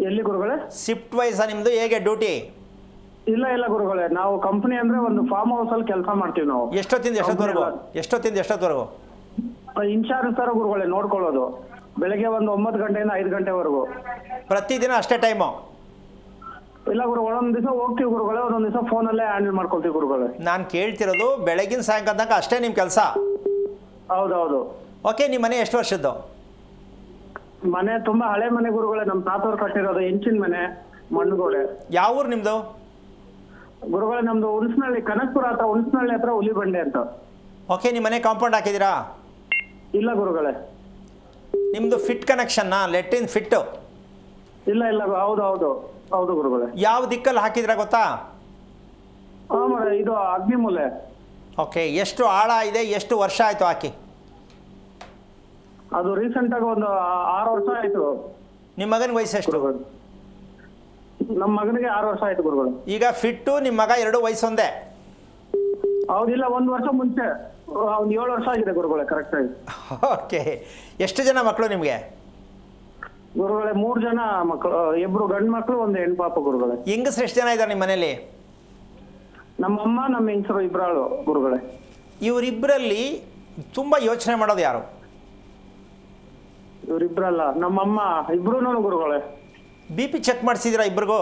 ಎಲ್ಲಿ ಗುರುಗಳೇ? ಶಿಫ್ಟ್ ವೈಸಾ ನಿಮ್ಮದು? ಹೇಗೆ ಡ್ಯೂಟಿ? ಇಲ್ಲ ಗುರುಗಳೇ, ನಾವು ಕಂಪ್ನಿ ಅಂದ್ರೆ ಒಂದು ಫಾರ್ಮ್ ಹೌಸ್ ಅಲ್ಲಿ ಕೆಲಸ ಮಾಡ್ತೀವಿ ನಾವು. ಎಷ್ಟೊತ್ತಿಂದ ಎಷ್ಟೊತ್ತವರೆಗೂ? ಇನ್ಶೂರೆನ್ಸ್ ತರ ಗುರುಗಳೇ ನೋಡ್ಕೊಳ್ಳೋದು. ಬೆಳಗ್ಗೆ ಒಂದು 9 ಗಂಟೆಯಿಂದ 5 ಗಂಟೆವರೆಗೂ. ಪ್ರತಿದಿನ ಅಷ್ಟೇ ಟೈಮು? ಇಲ್ಲ ಗುರು, ಒಂದೊಂದು ದಿವಸ ಹೋಗ್ತೀವಿ ಗುರುಗಳೇ, ಒಂದೊಂದು ದಿವಸ ಫೋನಲ್ಲೇ ಹ್ಯಾಂಡಲ್ ಮಾಡ್ಕೊಳ್ತೀವಿ ಗುರುಗಳೇ. ನಾನು ಕೇಳ್ತಿರೋದು ಬೆಳಗಿನ ಸಾಯಂಕಾಲ ತನಕ ಅಷ್ಟೇ ನಿಮ್ಮ ಕೆಲಸ? ಹೌದೌದು. ಓಕೆ, ನಿಮ್ಮ ಮನೆ ಎಷ್ಟು ವರ್ಷದ್ದು? ಮನೆ ತುಂಬಾ ಹಳೆ ಮನೆ ಗುರುಗಳೇ. ನಮ್ಮ ತಾತವ್ರು ಕಟ್ಟಿರೋದು ಹೆಂಚಿನ ಮನೆ, ಮಣ್ಣುಗೋಡೆ. ಯಾವ ಊರು ನಿಮ್ಮದು? ಗುರುಗಳೇ, ನಮ್ದು ಹುಣಸನಹಳ್ಳಿ, ಕನಕಪುರ ಹತ್ರ, ಹುಣಸನಹಳ್ಳಿ ಹತ್ರ ಹುಲಿಬಂಡೆ ಅಂತ. ಓಕೆ, ನಿಮ್ಮ ಮನೆ ಕಾಂಪೌಂಡ್ ಹಾಕಿದ್ದೀರಾ? ಇಲ್ಲ ಗುರುಗಳೇ. ನಿಮ್ಮದು ಫಿಟ್ ಕನೆಕ್ಷನ್ನಾ? Latrine fit? ಇಲ್ಲ ಹೌದು ಗುರುಗಳೇ. ಯಾವ ದಿಕ್ಕಲ್ಲಿ ಹಾಕಿದ್ದೀರಾ ಗೊತ್ತಾ? ಇದು ಅಗ್ನಿಮೂಲೆ. ಓಕೆ, ಎಷ್ಟು ಆಳ ಇದೆ? ಎಷ್ಟು ವರ್ಷ ಆಯಿತು ಹಾಕಿ? ಅದು ರೀಸೆಂಟ್ ಆಗಿ ಒಂದು 6 ವರ್ಷ ಆಯ್ತು. ನಿಮ್ಮ ಮಗನ ವಯಸ್ಸು ಎಷ್ಟು? ನಮ್ಮ ಮಗನಿಗೆ 6 ವರ್ಷ ಆಯ್ತು ಗುರುಗಳು. ಈಗ ಫಿಟ್ಟು ನಿಮ್ಮ ಮಗ 2 ವಯಸ್ಸು ಒಂದೇ? ಹೌದಿಲ್ಲ, 1 ವರ್ಷ ಮುಂಚೆ ಒಂದು 7 ವರ್ಷ ಆಗಿದೆ ಗುರುಗಳೇ, ಕರೆಕ್ಟ್ ಆಗಿ. ಓಕೆ, ಎಷ್ಟು ಜನ ಮಕ್ಕಳು ನಿಮಗೆ? ಗುರುಗಳೇ 3 ಜನ ಮಕ್ಕಳು, 2 ಗಂಡು ಮಕ್ಕಳು, 1 ಹೆಣ್ಣು ಪಾಪ ಗುರುಗಳೇ. ಹೆಂಗಸ್ರು ಎಷ್ಟು ಜನ ಇದ್ದಾರೆ ನಿಮ್ಮ ಮನೇಲಿ? ನಮ್ಮಮ್ಮ, ನಮ್ಮ ಹೆಂಗಸರು ಇಬ್ಬರಾಳು ಗುರುಗಳೇ. ಇವರಿಬ್ಬರಲ್ಲಿ ತುಂಬ ಯೋಚನೆ ಮಾಡೋದು ಯಾರು? ಇವರಿಬ್ರಲ್ಲ, ನಮ್ಮಮ್ಮ ಇಬ್ರು ಗುರುಗಳೇ. BP ಚೆಕ್ ಮಾಡಿಸಿದ್ದೀರಾ ಇಬ್ಬರಿಗೂ?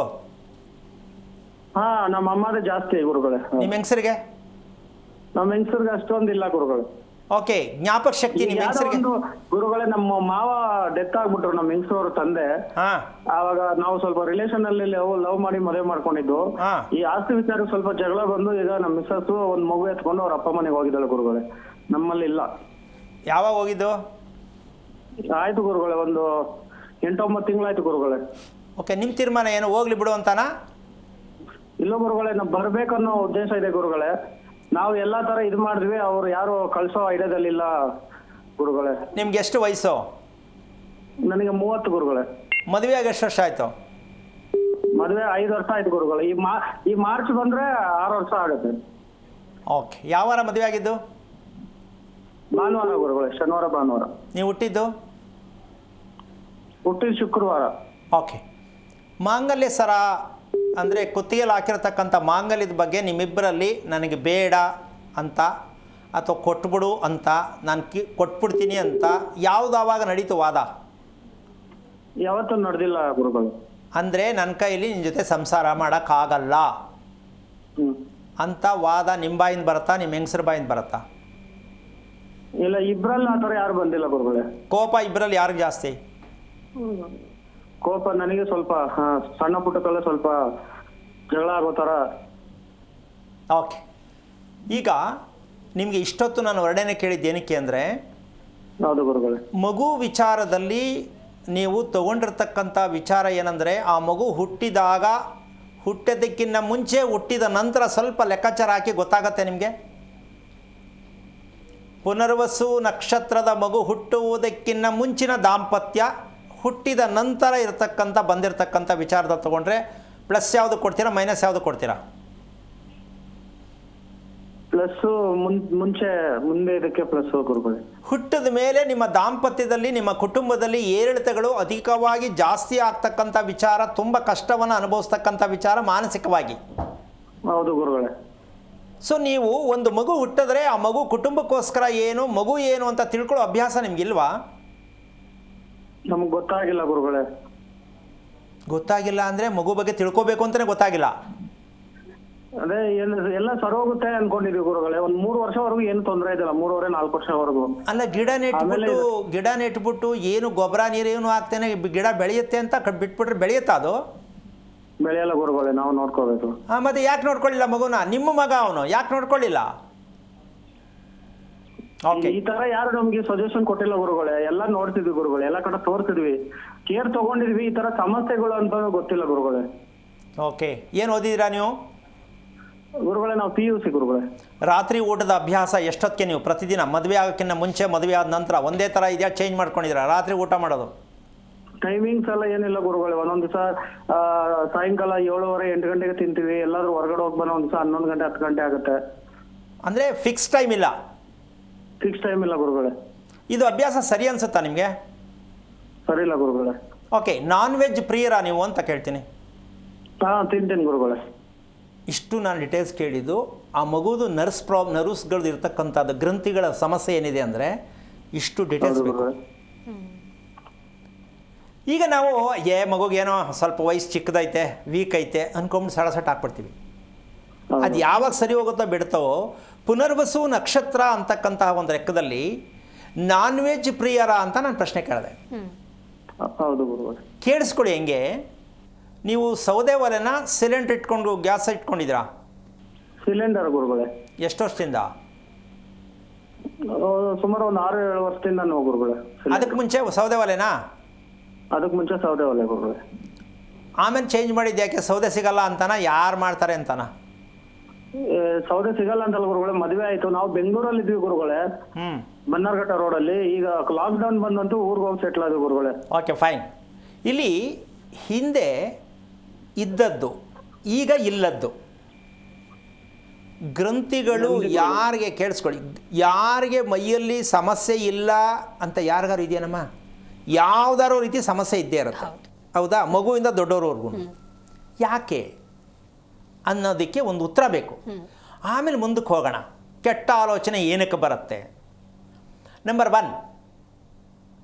ಹಾ, ನಮ್ಮ ಅಮ್ಮದೇ ಜಾಸ್ತಿ ಗುರುಗಳೇ. ನಿಮ್ಮ ಹೆಂಗಸರಿಗೆ? ನಮ್ಮ ಹೆಂಗಸರಿಗೆ ಅಷ್ಟೊಂದಿಲ್ಲ ಗುರುಗಳು. ಓಕೆ, ಜ್ಞಾಪಕ ಶಕ್ತಿ ನಿಮ್ಮ ಹೆಂಗಸರಿಗೆ? ಗುರುಗಳೇ, ನಮ್ಮ ಮಾವ ಡೆತ್ ಆಗ್ಬಿಟ್ರು, ನಮ್ಮ ಹೆಂಗಸರು ತಂದೆ. ಆವಾಗ ನಾವು ಸ್ವಲ್ಪ ರಿಲೇಷನ್ ಅಲ್ಲಿ ಲವ್ ಮಾಡಿ ಮದುವೆ ಮಾಡ್ಕೊಂಡಿದ್ದು. ಈ ಆಸ್ತಿ ವಿಚಾರ ಸ್ವಲ್ಪ ಜಗಳ ಬಂದು ಈಗ ನಮ್ಮ ಮಿಸ್ಸಸ್ ಒಂದ್ ಮಗು ಎತ್ಕೊಂಡು ಅವ್ರ ಅಪ್ಪ ಮನೆಗೆ ಹೋಗಿದ್ದಾಳೆ ಗುರುಗಳೇ. ನಮ್ಮಲ್ಲಿ ಇಲ್ಲ. ಯಾವಾಗ ಹೋಗಿದ್ದು? ಆಯ್ತು ಗುರುಗಳೇ, ಒಂದು 8-9 ತಿಂಗಳಾಯ್ತು ಗುರುಗಳೇ. ಓಕೆ, ನಿಮ್ಮ ತೀರ್ಮಾನ ಏನು? ಹೋಗ್ಲಿ ಬಿಡು ಅಂತಾನಾ? ಇಲ್ಲ ಗುರುಗಳೇ, ನಾವು ಬರ್ಬೇಕನ್ನೋ ಉದ್ದೇಶ ಇದೆ ಗುರುಗಳೇ. ನಾವು ಎಲ್ಲಾ ತರ ಇದು ಮಾಡಿದ್ವಿ, ಅವ್ರು ಯಾರು ಕಳ್ಸೋ ಐಡಿಯಾದಲ್ಲಿಲ್ಲ ಗುರುಗಳೇ. ನಿಮ್ಗೆ ಎಷ್ಟು ವಯಸ್ಸು? ನನಗೆ 30 ಗುರುಗಳೇ. ಮದುವೆ ಆಗಿ ಎಷ್ಟು ವರ್ಷ ಆಯಿತು? ಮದುವೆ 5 ವರ್ಷ ಆಯ್ತು ಗುರುಗಳೇ. ಈ ಮಾರ್ಚ್ ಬಂದ್ರೆ 6 ವರ್ಷ ಆಗುತ್ತೆ. ಓಕೆ. ಯಾವ ವಾರ ಮದುವೆ ಆಗಿದ್ದು? ಭಾನುವಾರ ಗುರುಗಳೇ, ಶನಿವಾರ ಭಾನುವಾರ. ನೀವು ಹುಟ್ಟಿದ್ದು? ಹುಟ್ಟಿದ ಶುಕ್ರವಾರ. ಓಕೆ. ಮಾಂಗಲ್ಯ ಸರ ಅಂದರೆ ಕುತ್ತಿಗೆಯಲ್ಲಿ ಹಾಕಿರತಕ್ಕಂಥ ಮಾಂಗಲ್ಯದ ಬಗ್ಗೆ ನಿಮ್ಮಿಬ್ಬರಲ್ಲಿ ನನಗೆ ಬೇಡ ಅಂತ ಅಥವಾ ಕೊಟ್ಬಿಡು ಅಂತ, ನಾನು ಕೊಟ್ಬಿಡ್ತೀನಿ ಅಂತ ಯಾವುದಾವಾಗ ನಡೀತು ವಾದ? ಯಾವತ್ತೂ ನಡೆದಿಲ್ಲ ಗುರುಗಳು. ಅಂದರೆ ನನ್ನ ಕೈಯಲ್ಲಿ ನಿನ್ನ ಜೊತೆ ಸಂಸಾರ ಮಾಡೋಕ್ಕಾಗಲ್ಲ ಅಂತ ವಾದ ನಿಮ್ಮ ಬಾಯಿಂದ ಬರುತ್ತಾ, ನಿಮ್ಮ ಹೆಂಗಸರ ಬಾಯಿಂದ ಬರುತ್ತಾ? ಇಲ್ಲ, ಇಬ್ರಲ್ಲಿ ಆ ಥರ ಯಾರು ಬಂದಿಲ್ಲ ಗುರುಗಳೇ. ಕೋಪ ಇಬ್ಬರಲ್ಲಿ ಯಾರಿಗೆ ಜಾಸ್ತಿ? ಕೋಪ ನನಗೆ ಸ್ವಲ್ಪ, ಸಣ್ಣ ಪುಟ್ಟಕ್ಕೆಲ್ಲ ಸ್ವಲ್ಪ ಜಗಳ ಆಗೋ ಥರ. ಓಕೆ. ಈಗ ನಿಮಗೆ ಇಷ್ಟೊತ್ತು ನಾನು ವರ್ಣನೆ ಕೇಳಿದ್ದೇನಕ್ಕೆ ಅಂದರೆ, ಹೌದು ಗುರುಗಳೇ, ಮಗು ವಿಚಾರದಲ್ಲಿ ನೀವು ತಗೊಂಡಿರ್ತಕ್ಕಂಥ ವಿಚಾರ ಏನಂದರೆ, ಆ ಮಗು ಹುಟ್ಟಿದ್ದಕ್ಕಿಂತ ಮುಂಚೆ, ಹುಟ್ಟಿದ ನಂತರ ಸ್ವಲ್ಪ ಲೆಕ್ಕಾಚಾರ ಹಾಕಿ ಗೊತ್ತಾಗತ್ತೆ ನಿಮಗೆ. ಪುನರ್ವಸು ನಕ್ಷತ್ರದ ಮಗು ಹುಟ್ಟುವುದಕ್ಕಿಂತ ಮುಂಚಿನ ದಾಂಪತ್ಯ, ಹುಟ್ಟಿದ ನಂತರ ಬಂದಿರತಕ್ಕಂಥ ವಿಚಾರದ ತೊಗೊಂಡ್ರೆ ಪ್ಲಸ್ ಯಾವುದು ಕೊಡ್ತೀರಾ, ಮೈನಸ್ ಯಾವುದು ಕೊಡ್ತೀರಾ? ಪ್ಲಸ್ಸು ಮುಂದೆ ಇದಕ್ಕೆ ಪ್ಲಸ್ ಗುರುಗಳೇ. ಹುಟ್ಟಿದ ಮೇಲೆ ನಿಮ್ಮ ದಾಂಪತ್ಯದಲ್ಲಿ, ನಿಮ್ಮ ಕುಟುಂಬದಲ್ಲಿ ಏರಿಳಿತಗಳು ಅಧಿಕವಾಗಿ ಜಾಸ್ತಿ ಆಗ್ತಕ್ಕಂಥ ವಿಚಾರ, ತುಂಬ ಕಷ್ಟವನ್ನು ಅನುಭವಿಸ್ತಕ್ಕಂಥ ವಿಚಾರ ಮಾನಸಿಕವಾಗಿ. ಹೌದು ಗುರುಗಳೇ. ಸೊ ನೀವು ಒಂದು ಮಗು ಹುಟ್ಟಿದ್ರೆ ಆ ಮಗು ಕುಟುಂಬಕ್ಕೋಸ್ಕರ ಏನು, ಮಗು ಏನು ಅಂತ ತಿಳ್ಕೊಳ್ಳೋ ಅಭ್ಯಾಸ ನಿಮಗಿಲ್ವಾ? ನಮ್ಗೆ ಗೊತ್ತಾಗಿಲ್ಲ ಗುರುಗಳೇ. ಗೊತ್ತಾಗಿಲ್ಲ ಅಂದರೆ ಮಗು ಬಗ್ಗೆ ತಿಳ್ಕೋಬೇಕು ಅಂತಲೇ ಗೊತ್ತಾಗಿಲ್ಲ. ಅದೇ ಎಲ್ಲ ಸರೋಗುತ್ತೆ ಅನ್ಕೊಂಡಿದ್ವಿ ಗುರುಗಳೇ. ಒಂದು 3 ವರ್ಷವರೆಗೂ ಏನು ತೊಂದರೆ ಇದಿಲ್ಲ, 3-4 ವರ್ಷವರೆಗೂ. ಅಲ್ಲ, ಗಿಡ ನೆಟ್ಬಿಟ್ಟು ಏನು ಗೊಬ್ಬರ ನೀರು ಏನು ಹಾಕ್ತೇನೆ, ಗಿಡ ಬೆಳೆಯುತ್ತೆ ಅಂತ ಬಿಟ್ಬಿಟ್ರೆ ಬೆಳೆಯುತ್ತಾ ಅದು? ಬೆಳೆಯಲ್ಲ ಗುರುಗಳೇ, ನಾವು ನೋಡ್ಕೋಬೇಕು. ಮತ್ತೆ ಯಾಕೆ ನೋಡ್ಕೊಳ್ಳಿಲ್ಲ ಮಗುನ? ನಿಮ್ಮ ಮಗ ಅವನು, ಯಾಕೆ ನೋಡ್ಕೊಳ್ಳಿಲ್ಲ? ಓಕೆ. ಈ ತರ ಯಾರು ನಮ್ಗೆ ಸಜೆಷನ್ ಕೊಟ್ಟಿಲ್ಲ ಗುರುಗಳೇ. ಎಲ್ಲ ನೋಡ್ತಿದ್ವಿ ಗುರುಗಳೇ, ಎಲ್ಲ ಕಡೆ ತೋರ್ತಿದ್ವಿ, ಕೇರ್ ತಗೊಂಡಿದ್ವಿ. ಈ ತರ ಸಮಸ್ಯೆಗಳು ಅಂತ ಗೊತ್ತಿಲ್ಲ ಗುರುಗಳೇ. ಓಕೆ. ಏನು ಓದಿದ್ದೀರಾ ನೀವು? ಗುರುಗಳೇ ನಾವು PUC ಗುರುಗಳೇ. ರಾತ್ರಿ ಊಟದ ಅಭ್ಯಾಸ ಎಷ್ಟೊತ್ತಿಗೆ ನೀವು ಪ್ರತಿದಿನ? ಮದುವೆ ಆಗೋಕ್ಕಿಂತ ಮುಂಚೆ, ಮದುವೆ ಆದ ನಂತರ ಒಂದೇ ಥರ ಇದೆಯಾ, ಚೇಂಜ್ ಮಾಡ್ಕೊಂಡಿದ್ದೀರಾ ರಾತ್ರಿ ಊಟ ಮಾಡೋದು? ಟೈಮಿಂಗ್ಸ್ ಎಲ್ಲ ಏನಿಲ್ಲ ಗುರುಗಳೇ. ಒಂದೊಂದು ದಿವಸ ಸಾಯಂಕಾಲ 7:30-8 ಗಂಟೆಗೆ ತಿಂತೀವಿ. ಎಲ್ಲಾದ್ರೂ ಹೊರಗಡೆ ಹೋಗಿ ಬರೋ ಒಂದು ದಿವಸ 11 ಗಂಟೆ 10 ಗಂಟೆ ಆಗುತ್ತೆ. ಅಂದರೆ ಫಿಕ್ಸ್ ಟೈಮ್ ಇಲ್ಲ? ಫಿಕ್ಸ್ ಟೈಮ್ ಇಲ್ಲ ಗುರುಗಳೇ. ಇದು ಅಭ್ಯಾಸ ಸರಿ ಅನ್ಸುತ್ತಾ ನಿಮಗೆ? ಸರಿ ಇಲ್ಲ ಗುರುಗಳೇ. ಓಕೆ. ನಾನ್ ವೆಜ್ ಪ್ರಿಯರಾ ನೀವು ಅಂತ ಕೇಳ್ತೀನಿ. ತಿಂತೀನಿ ಗುರುಗಳೇ. ಇಷ್ಟು ನಾನು ಡೀಟೇಲ್ಸ್ ಕೇಳಿದ್ದು. ಆ ಮಗುದು ನರ್ವ್ಸ್ಗಳದ್ದು ಇರ್ತಕ್ಕಂಥದ್ದು ಗ್ರಂಥಿಗಳ ಸಮಸ್ಯೆ ಏನಿದೆ ಅಂದರೆ ಇಷ್ಟು ಡೀಟೇಲ್ಸ್ ಬೇಕು. ಈಗ ನಾವು ಮಗುಗೇನೋ ಸ್ವಲ್ಪ ವಯಸ್ಸು ಚಿಕ್ಕದೈತೆ, ವೀಕ್ ಐತೆ ಅಂದ್ಕೊಂಡು ಸಡಸಟ್ ಹಾಕ್ಬಿಡ್ತೀವಿ. ಅದು ಯಾವಾಗ ಸರಿ ಹೋಗುತ್ತೋ ಬಿಡ್ತಾವೋ, ಪುನರ್ವಸು ನಕ್ಷತ್ರ ಅಂತಕ್ಕಂತಹ ಒಂದು ಲೆಕ್ಕದಲ್ಲಿ ನಾನ್ ವೆಜ್ ಪ್ರಿಯರ ಅಂತ ನಾನು ಪ್ರಶ್ನೆ ಕೇಳಿದೆ. ಹೌದು ಗುರುಗಳೇ. ಕೇಳಿಸ್ಕೊಳ್ಳಿ. ಹೆಂಗೆ ನೀವು ಸೌದೆ ಒಲೆನ ಸಿಲಿಂಡರ್ ಇಟ್ಕೊಂಡು ಗ್ಯಾಸ್ ಇಟ್ಕೊಂಡಿದ್ದೀರಾ? ಸಿಲಿಂಡರ್ ಗುರುಗಳೇ. ಎಷ್ಟು ವರ್ಷದಿಂದ? ಸುಮಾರು ಒಂದು 6-7 ವರ್ಷದಿಂದ ನಾವು ಗುರುಗಳೇ. ಅದಕ್ಕೆ ಮುಂಚೆ ಸೌದೆ ಒಲೆನಾ? ಅದಕ್ಕೆ ಮುಂಚೆ ಸೌದೆ ಒಲೆ ಗುರುಗಳೇ. ಆಮೇಲೆ ಚೇಂಜ್ ಮಾಡಿದ್ದು ಯಾಕೆ? ಸೌದೆ ಸಿಗಲ್ಲ ಅಂತಾನ, ಯಾರು ಮಾಡ್ತಾರೆ ಅಂತಾನ? ಸೌದೆ ಸಿಗಲ್ಲ ಅಂತಲ್ಲ ಗುರುಗಳೇ, ಮದುವೆ ಆಯ್ತು. ನಾವು ಬೆಂಗಳೂರಲ್ಲಿ ಇದ್ವಿ ಗುರುಗಳೇ, ಬನ್ನರ್ಘಟ್ಟ ರೋಡಲ್ಲಿ. ಈಗ ಲಾಕ್ಡೌನ್ ಬಂದಂತೂ ಊರಿಗೆ ಹೋಗಿ ಸೆಟ್ಲ್ ಆದ್ವಿ ಗುರುಗಳೇ. Okay, fine. ಇಲ್ಲಿ ಹಿಂದೆ ಇದ್ದದ್ದು, ಈಗ ಇಲ್ಲದ್ದು ಗ್ರಂಥಿಗಳು ಯಾರಿಗೆ, ಕೇಳಿಸ್ಕೊಳ್ಳಿ, ಯಾರಿಗೆ ಮೈಯಲ್ಲಿ ಸಮಸ್ಯೆ ಇಲ್ಲ ಅಂತ ಯಾರಿಗಾರು ಇದೆಯೇನಮ್ಮ? ಯಾವುದಾರೋ ರೀತಿ ಸಮಸ್ಯೆ ಇದ್ದೇ ಇರುತ್ತೆ, ಹೌದಾ? ಮಗುವಿಂದ ದೊಡ್ಡವ್ರವರೆಗೂ. ಯಾಕೆ ಅನ್ನೋದಕ್ಕೆ ಒಂದು ಉತ್ತರ ಬೇಕು. ಆಮೇಲೆ ಮುಂದಕ್ಕೆ ಹೋಗೋಣ. ಕೆಟ್ಟ ಆಲೋಚನೆ ಏನಕ್ಕೆ ಬರುತ್ತೆ? ನಂಬರ್ 1,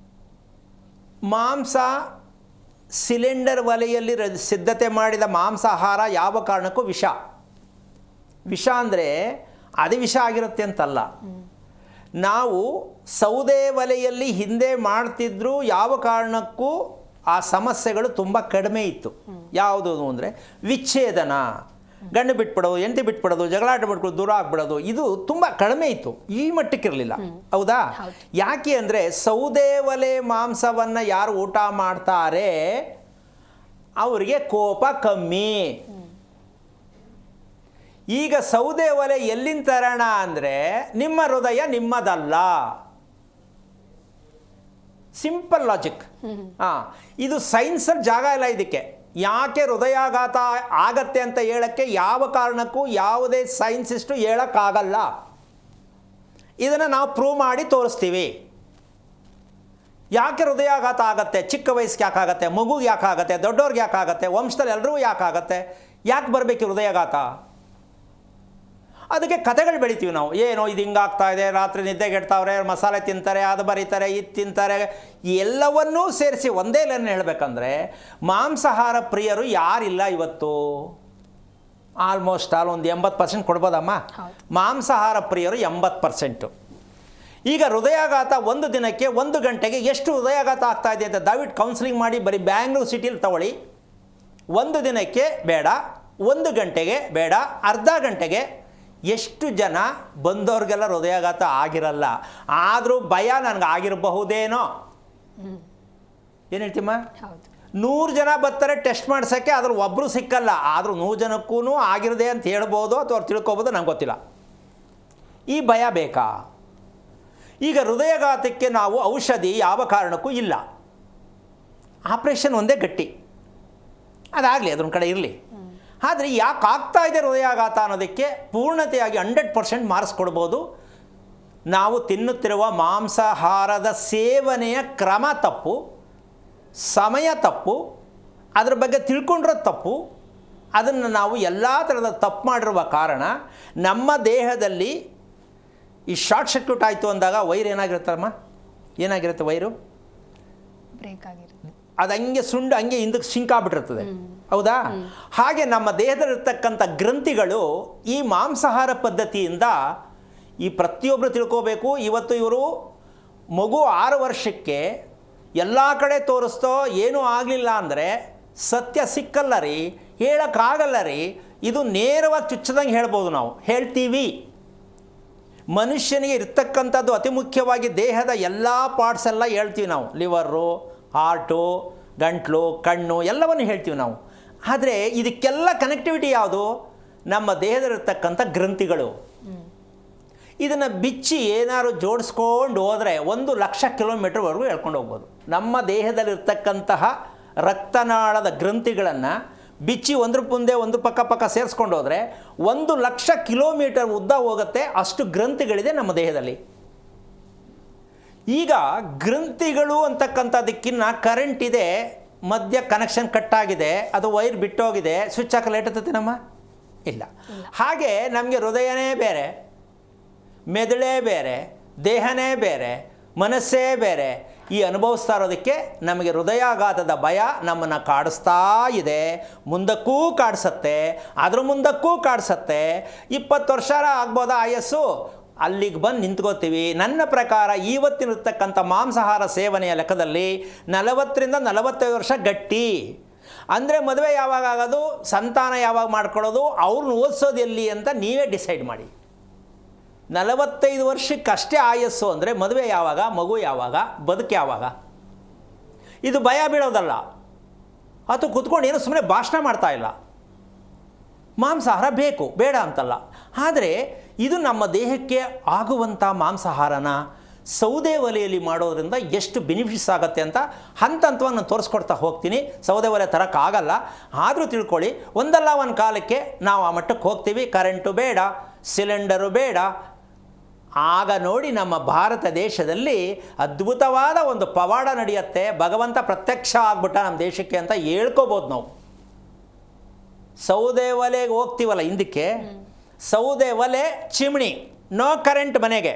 ಮಾಂಸ ಸಿಲಿಂಡರ್ ಒಲೆಯಲ್ಲಿ ಸಿದ್ಧತೆ ಮಾಡಿದ ಮಾಂಸಾಹಾರ ಯಾವ ಕಾರಣಕ್ಕೂ ವಿಷ. ವಿಷ ಅಂದರೆ ಅದು ವಿಷ ಆಗಿರುತ್ತೆ ಅಂತಲ್ಲ. ನಾವು ಸೌದೆ ಒಲೆಯಲ್ಲಿ ಹಿಂದೆ ಮಾಡ್ತಿದ್ರು, ಯಾವ ಕಾರಣಕ್ಕೂ ಆ ಸಮಸ್ಯೆಗಳು ತುಂಬ ಕಡಿಮೆ ಇತ್ತು. ಯಾವುದು ಅಂದರೆ ವಿಚ್ಛೇದನ, ಗಂಡು ಬಿಟ್ಬಿಡೋದು, ಹೆಂಡತಿ ಬಿಟ್ಬಿಡೋದು, ಜಗಳಾಟ ಬಿಟ್ಬಿಡೋದು, ದೂರ ಆಗ್ಬಿಡೋದು, ಇದು ತುಂಬ ಕಡಿಮೆ ಇತ್ತು, ಈ ಮಟ್ಟಕ್ಕಿರಲಿಲ್ಲ, ಹೌದಾ? ಯಾಕೆ ಅಂದರೆ ಸೌದೆ ಒಲೆ ಮಾಂಸವನ್ನು ಯಾರು ಊಟ ಮಾಡ್ತಾರೆ ಅವರಿಗೆ ಕೋಪ ಕಮ್ಮಿ. ಈಗ ಸೌದೆ ಒಲೆ ಎಲ್ಲಿಂದ ತರೋಣ ಅಂದರೆ ನಿಮ್ಮ ಹೃದಯ ನಿಮ್ಮದಲ್ಲ. Simple logic. ಇದು ಸೈನ್ಸಲ್ಲಿ ಜಾಗ ಇಲ್ಲ ಇದಕ್ಕೆ. ಯಾಕೆ ಹೃದಯಾಘಾತ ಆಗತ್ತೆ ಅಂತ ಹೇಳೋಕ್ಕೆ ಯಾವ ಕಾರಣಕ್ಕೂ ಯಾವುದೇ ಸೈನ್ಸಿಸ್ಟು ಹೇಳೋಕ್ಕಾಗಲ್ಲ. ಇದನ್ನು ನಾವು ಪ್ರೂವ್ ಮಾಡಿ ತೋರಿಸ್ತೀವಿ. ಯಾಕೆ ಹೃದಯಾಘಾತ ಆಗತ್ತೆ, ಚಿಕ್ಕ ವಯಸ್ಸಿಗೆ ಯಾಕಾಗತ್ತೆ, ಮಗುಗೆ ಯಾಕಾಗತ್ತೆ, ದೊಡ್ಡವ್ರಿಗೆ ಯಾಕಾಗತ್ತೆ, ವಂಶದಲ್ಲಿ ಎಲ್ರಿಗೂ ಯಾಕಾಗತ್ತೆ, ಯಾಕೆ ಬರಬೇಕು ಹೃದಯಾಘಾತ? ಅದಕ್ಕೆ ಕಥೆಗಳು ಬೆಳಿತೀವಿ ನಾವು. ಏನೋ ಇದು ಹಿಂಗಾಗ್ತಾ ಇದೆ, ರಾತ್ರಿ ನಿದ್ದೆಗೆಡ್ತಾವ್ರೆ, ಮಸಾಲೆ ತಿಂತಾರೆ, ಅದು ಬರೀತಾರೆ, ಇದು ತಿಂತಾರೆ, ಎಲ್ಲವನ್ನೂ ಸೇರಿಸಿ ಒಂದೇ ಲೈನ್ ಹೇಳಬೇಕಂದ್ರೆ ಮಾಂಸಾಹಾರ ಪ್ರಿಯರು ಯಾರಿಲ್ಲ ಇವತ್ತು. ಆಲ್ಮೋಸ್ಟ್ ಒಂದು 80% ಕೊಡ್ಬೋದಮ್ಮ. ಮಾಂಸಾಹಾರ ಪ್ರಿಯರು 80%. ಈಗ ಹೃದಯಾಘಾತ ಒಂದು ದಿನಕ್ಕೆ 1 ಗಂಟೆಗೆ ಎಷ್ಟು ಹೃದಯಾಘಾತ ಆಗ್ತಾ ಇದೆ ಅಂತ ದಯವಿಟ್ಟು ಕೌನ್ಸಿಲಿಂಗ್ ಮಾಡಿ ಬರೀ ಬ್ಯಾಂಗ್ಳೂರು ಸಿಟಿಲಿ ತಗೊಳ್ಳಿ. 1 ದಿನಕ್ಕೆ ಬೇಡ, 1 ಗಂಟೆಗೆ ಬೇಡ, ಅರ್ಧ ಗಂಟೆಗೆ ಎಷ್ಟು ಜನ ಬಂದವ್ರಿಗೆಲ್ಲ ಹೃದಯಾಘಾತ ಆಗಿರಲ್ಲ. ಆದರೂ ಭಯ ನನಗೆ ಆಗಿರಬಹುದೇನೋ. ಏನು ಹೇಳ್ತೀಮ್ಮ? 100 ಜನ ಬರ್ತಾರೆ ಟೆಸ್ಟ್ ಮಾಡ್ಸೋಕ್ಕೆ, ಅದ್ರಲ್ಲಿ ಒಬ್ಬರು ಸಿಕ್ಕಲ್ಲ. ಆದರೂ 100 ಜನಕ್ಕೂ ಆಗಿರದೆ ಅಂತ ಹೇಳ್ಬೋದು ಅಥವಾ ಅವ್ರು ತಿಳ್ಕೊಬೋದು, ನಂಗೆ ಗೊತ್ತಿಲ್ಲ. ಈ ಭಯ ಬೇಕಾ? ಈಗ ಹೃದಯಾಘಾತಕ್ಕೆ ನಾವು ಔಷಧಿ ಯಾವ ಕಾರಣಕ್ಕೂ ಇಲ್ಲ. ಆಪ್ರೇಷನ್ ಒಂದೇ ಗಟ್ಟಿ, ಅದಾಗಲಿ, ಅದೊಂದು ಕಡೆ ಇರಲಿ. ಆದರೆ ಯಾಕೆ ಆಗ್ತಾ ಇದೆ ಹೃದಯಾಘಾತ ಅನ್ನೋದಕ್ಕೆ ಪೂರ್ಣತೆಯಾಗಿ 100% ಮಾರ್ಕ್ಸ್ ಕೊಡ್ಬೋದು. ನಾವು ತಿನ್ನುತ್ತಿರುವ ಮಾಂಸಾಹಾರದ ಸೇವನೆಯ ಕ್ರಮ ತಪ್ಪು, ಸಮಯ ತಪ್ಪು, ಅದ್ರ ಬಗ್ಗೆ ತಿಳ್ಕೊಂಡಿರೋದು ತಪ್ಪು. ಅದನ್ನು ನಾವು ಎಲ್ಲ ಥರದ ತಪ್ಪು ಮಾಡಿರುವ ಕಾರಣ ನಮ್ಮ ದೇಹದಲ್ಲಿ ಈ ಶಾರ್ಟ್ ಸರ್ಕ್ಯೂಟ್ ಆಯಿತು ಅಂದಾಗ ವೈರ್ ಏನಾಗಿರುತ್ತಮ್ಮ? ಏನಾಗಿರುತ್ತೆ ವೈರು? ಬ್ರೇಕ್ ಆಗಿರುತ್ತೆ. ಅದು ಹಂಗೆ ಸುಂಡು ಹಂಗೆ ಹಿಂದಕ್ಕೆ ಸಿಂಕಾಗ್ಬಿಟ್ಟಿರ್ತದೆ, ಹೌದಾ? ಹಾಗೆ ನಮ್ಮ ದೇಹದಲ್ಲಿರ್ತಕ್ಕಂಥ ಗ್ರಂಥಿಗಳು ಈ ಮಾಂಸಾಹಾರ ಪದ್ಧತಿಯಿಂದ ಈ ಪ್ರತಿಯೊಬ್ಬರು ತಿಳ್ಕೋಬೇಕು. ಇವತ್ತು ಇವರು ಮಗು 6 ವರ್ಷಕ್ಕೆ ಎಲ್ಲ ಕಡೆ ತೋರಿಸ್ತೋ ಏನೂ ಆಗಲಿಲ್ಲ ಅಂದರೆ ಸತ್ಯ ಸಿಕ್ಕಲ್ಲ ರೀ, ಹೇಳೋಕ್ಕಾಗಲ್ಲ ರೀ. ಇದು ನೇರವಾಗಿ ಚುಚ್ಚದಂಗೆ ಹೇಳ್ಬೋದು, ನಾವು ಹೇಳ್ತೀವಿ. ಮನುಷ್ಯನಿಗೆ ಇರ್ತಕ್ಕಂಥದ್ದು ಅತಿ ಮುಖ್ಯವಾಗಿ ದೇಹದ ಎಲ್ಲ ಪಾರ್ಟ್ಸ್ ಎಲ್ಲ ಹೇಳ್ತೀವಿ ನಾವು. ಲಿವರು, ಹಾರ್ಟು, ಗಂಟ್ಲು, ಕಣ್ಣು ಎಲ್ಲವನ್ನು ಹೇಳ್ತೀವಿ ನಾವು. ಆದರೆ ಇದಕ್ಕೆಲ್ಲ ಕನೆಕ್ಟಿವಿಟಿ ಯಾವುದು? ನಮ್ಮ ದೇಹದಲ್ಲಿರ್ತಕ್ಕಂಥ ಗ್ರಂಥಿಗಳು. ಇದನ್ನು ಬಿಚ್ಚಿ ಏನಾದ್ರು ಜೋಡಿಸ್ಕೊಂಡು ಹೋದರೆ 1,00,000 ಕಿಲೋಮೀಟರ್ವರೆಗೂ ಹೇಳ್ಕೊಂಡು ಹೋಗ್ಬೋದು. ನಮ್ಮ ದೇಹದಲ್ಲಿರ್ತಕ್ಕಂತಹ ರಕ್ತನಾಳದ ಗ್ರಂಥಿಗಳನ್ನು ಬಿಚ್ಚಿ ಒಂದ್ರ ಮುಂದೆ ಒಂದು ಪಕ್ಕ ಸೇರಿಸ್ಕೊಂಡು ಹೋದರೆ 1,00,000 ಕಿಲೋಮೀಟರ್ ಉದ್ದ ಹೋಗುತ್ತೆ. ಅಷ್ಟು ಗ್ರಂಥಿಗಳಿದೆ ನಮ್ಮ ದೇಹದಲ್ಲಿ. ಈಗ ಗ್ರಂಥಿಗಳು ಅಂತಕ್ಕಂಥದಕ್ಕಿನ್ನ ಕರೆಂಟ್ ಇದೆ, ಮಧ್ಯ ಕನೆಕ್ಷನ್ ಕಟ್ಟಾಗಿದೆ, ಅದು ವೈರ್ ಬಿಟ್ಟೋಗಿದೆ, ಸ್ವಿಚ್ ಹಾಕಲು ಲೇಟ್ ನಮ್ಮ ಇಲ್ಲ. ಹಾಗೆ ನಮಗೆ ಹೃದಯನೇ ಬೇರೆ, ಮೆದುಳೇ ಬೇರೆ, ದೇಹನೇ ಬೇರೆ, ಮನಸ್ಸೇ ಬೇರೆ. ಈ ಅನುಭವಿಸ್ತಾ ಇರೋದಕ್ಕೆ ನಮಗೆ ಹೃದಯಾಘಾತದ ಭಯ ನಮ್ಮನ್ನು ಕಾಡಿಸ್ತಾ ಇದೆ. ಮುಂದಕ್ಕೂ ಕಾಡಿಸತ್ತೆ, ಅದ್ರ ಮುಂದಕ್ಕೂ ಕಾಡಿಸತ್ತೆ. 20 ವರ್ಷ ಆಗ್ಬೋದಾ ಆಯಸ್ಸು? ಅಲ್ಲಿಗೆ ಬಂದು ನಿಂತ್ಕೋತೀವಿ. ನನ್ನ ಪ್ರಕಾರ ಇವತ್ತಿನಿರ್ತಕ್ಕಂಥ ಮಾಂಸಾಹಾರ ಸೇವನೆಯ ಲೆಕ್ಕದಲ್ಲಿ 40ರಿಂದ 45 ವರ್ಷ ಗಟ್ಟಿ. ಅಂದರೆ ಮದುವೆ ಯಾವಾಗ ಆಗೋದು, ಸಂತಾನ ಯಾವಾಗ ಮಾಡ್ಕೊಳ್ಳೋದು, ಅವ್ರನ್ನ ಓದಿಸೋದು ಎಲ್ಲಿ ಅಂತ ನೀವೇ ಡಿಸೈಡ್ ಮಾಡಿ. 45 ವರ್ಷಕ್ಕಷ್ಟೇ ಆಯಸ್ಸು ಅಂದರೆ ಮದುವೆ ಯಾವಾಗ, ಮಗು ಯಾವಾಗ, ಬದುಕು ಯಾವಾಗ? ಇದು ಭಯ ಬೀಳೋದಲ್ಲ. ಅದು ಕೂತ್ಕೊಂಡು ಏನೋ ಸುಮ್ಮನೆ ಭಾಷಣ ಮಾಡ್ತಾ ಇಲ್ಲ. ಮಾಂಸಾಹಾರ ಬೇಕು, ಬೇಡ ಅಂತಲ್ಲ. ಆದರೆ ಇದು ನಮ್ಮ ದೇಹಕ್ಕೆ ಆಗುವಂಥ ಮಾಂಸಾಹಾರನ ಸೌದೆ ಒಲೆಯಲ್ಲಿ ಮಾಡೋದ್ರಿಂದ ಎಷ್ಟು ಬೆನಿಫಿಟ್ಸ್ ಆಗುತ್ತೆ ಅಂತ ಹಂತವಾಗಿ ನಾನು ತೋರಿಸ್ಕೊಡ್ತಾ ಹೋಗ್ತೀನಿ. ಸೌದೆ ಒಲೆ ತರೋಕ್ಕಾಗಲ್ಲ, ಆದರೂ ತಿಳ್ಕೊಳ್ಳಿ. ಒಂದಲ್ಲ ಒಂದು ಕಾಲಕ್ಕೆ ನಾವು ಆ ಮಟ್ಟಕ್ಕೆ ಹೋಗ್ತೀವಿ. ಕರೆಂಟು ಬೇಡ, ಸಿಲಿಂಡರು ಬೇಡ. ಆಗ ನೋಡಿ ನಮ್ಮ ಭಾರತ ದೇಶದಲ್ಲಿ ಅದ್ಭುತವಾದ ಒಂದು ಪವಾಡ ನಡೆಯುತ್ತೆ. ಭಗವಂತ ಪ್ರತ್ಯಕ್ಷ ಆಗ್ಬಿಟ್ಟ ನಮ್ಮ ದೇಶಕ್ಕೆ ಅಂತ ಹೇಳ್ಕೋಬೋದು ನಾವು. ಸೌದೆ ಒಲೆಗೆ ಹೋಗ್ತೀವಲ್ಲ ಹಿಂದಕ್ಕೆ, ಸೌದೆ ಒಲೆ, ಚಿಮಣಿ, ನೋ ಕರೆಂಟ್ ಮನೆಗೆ.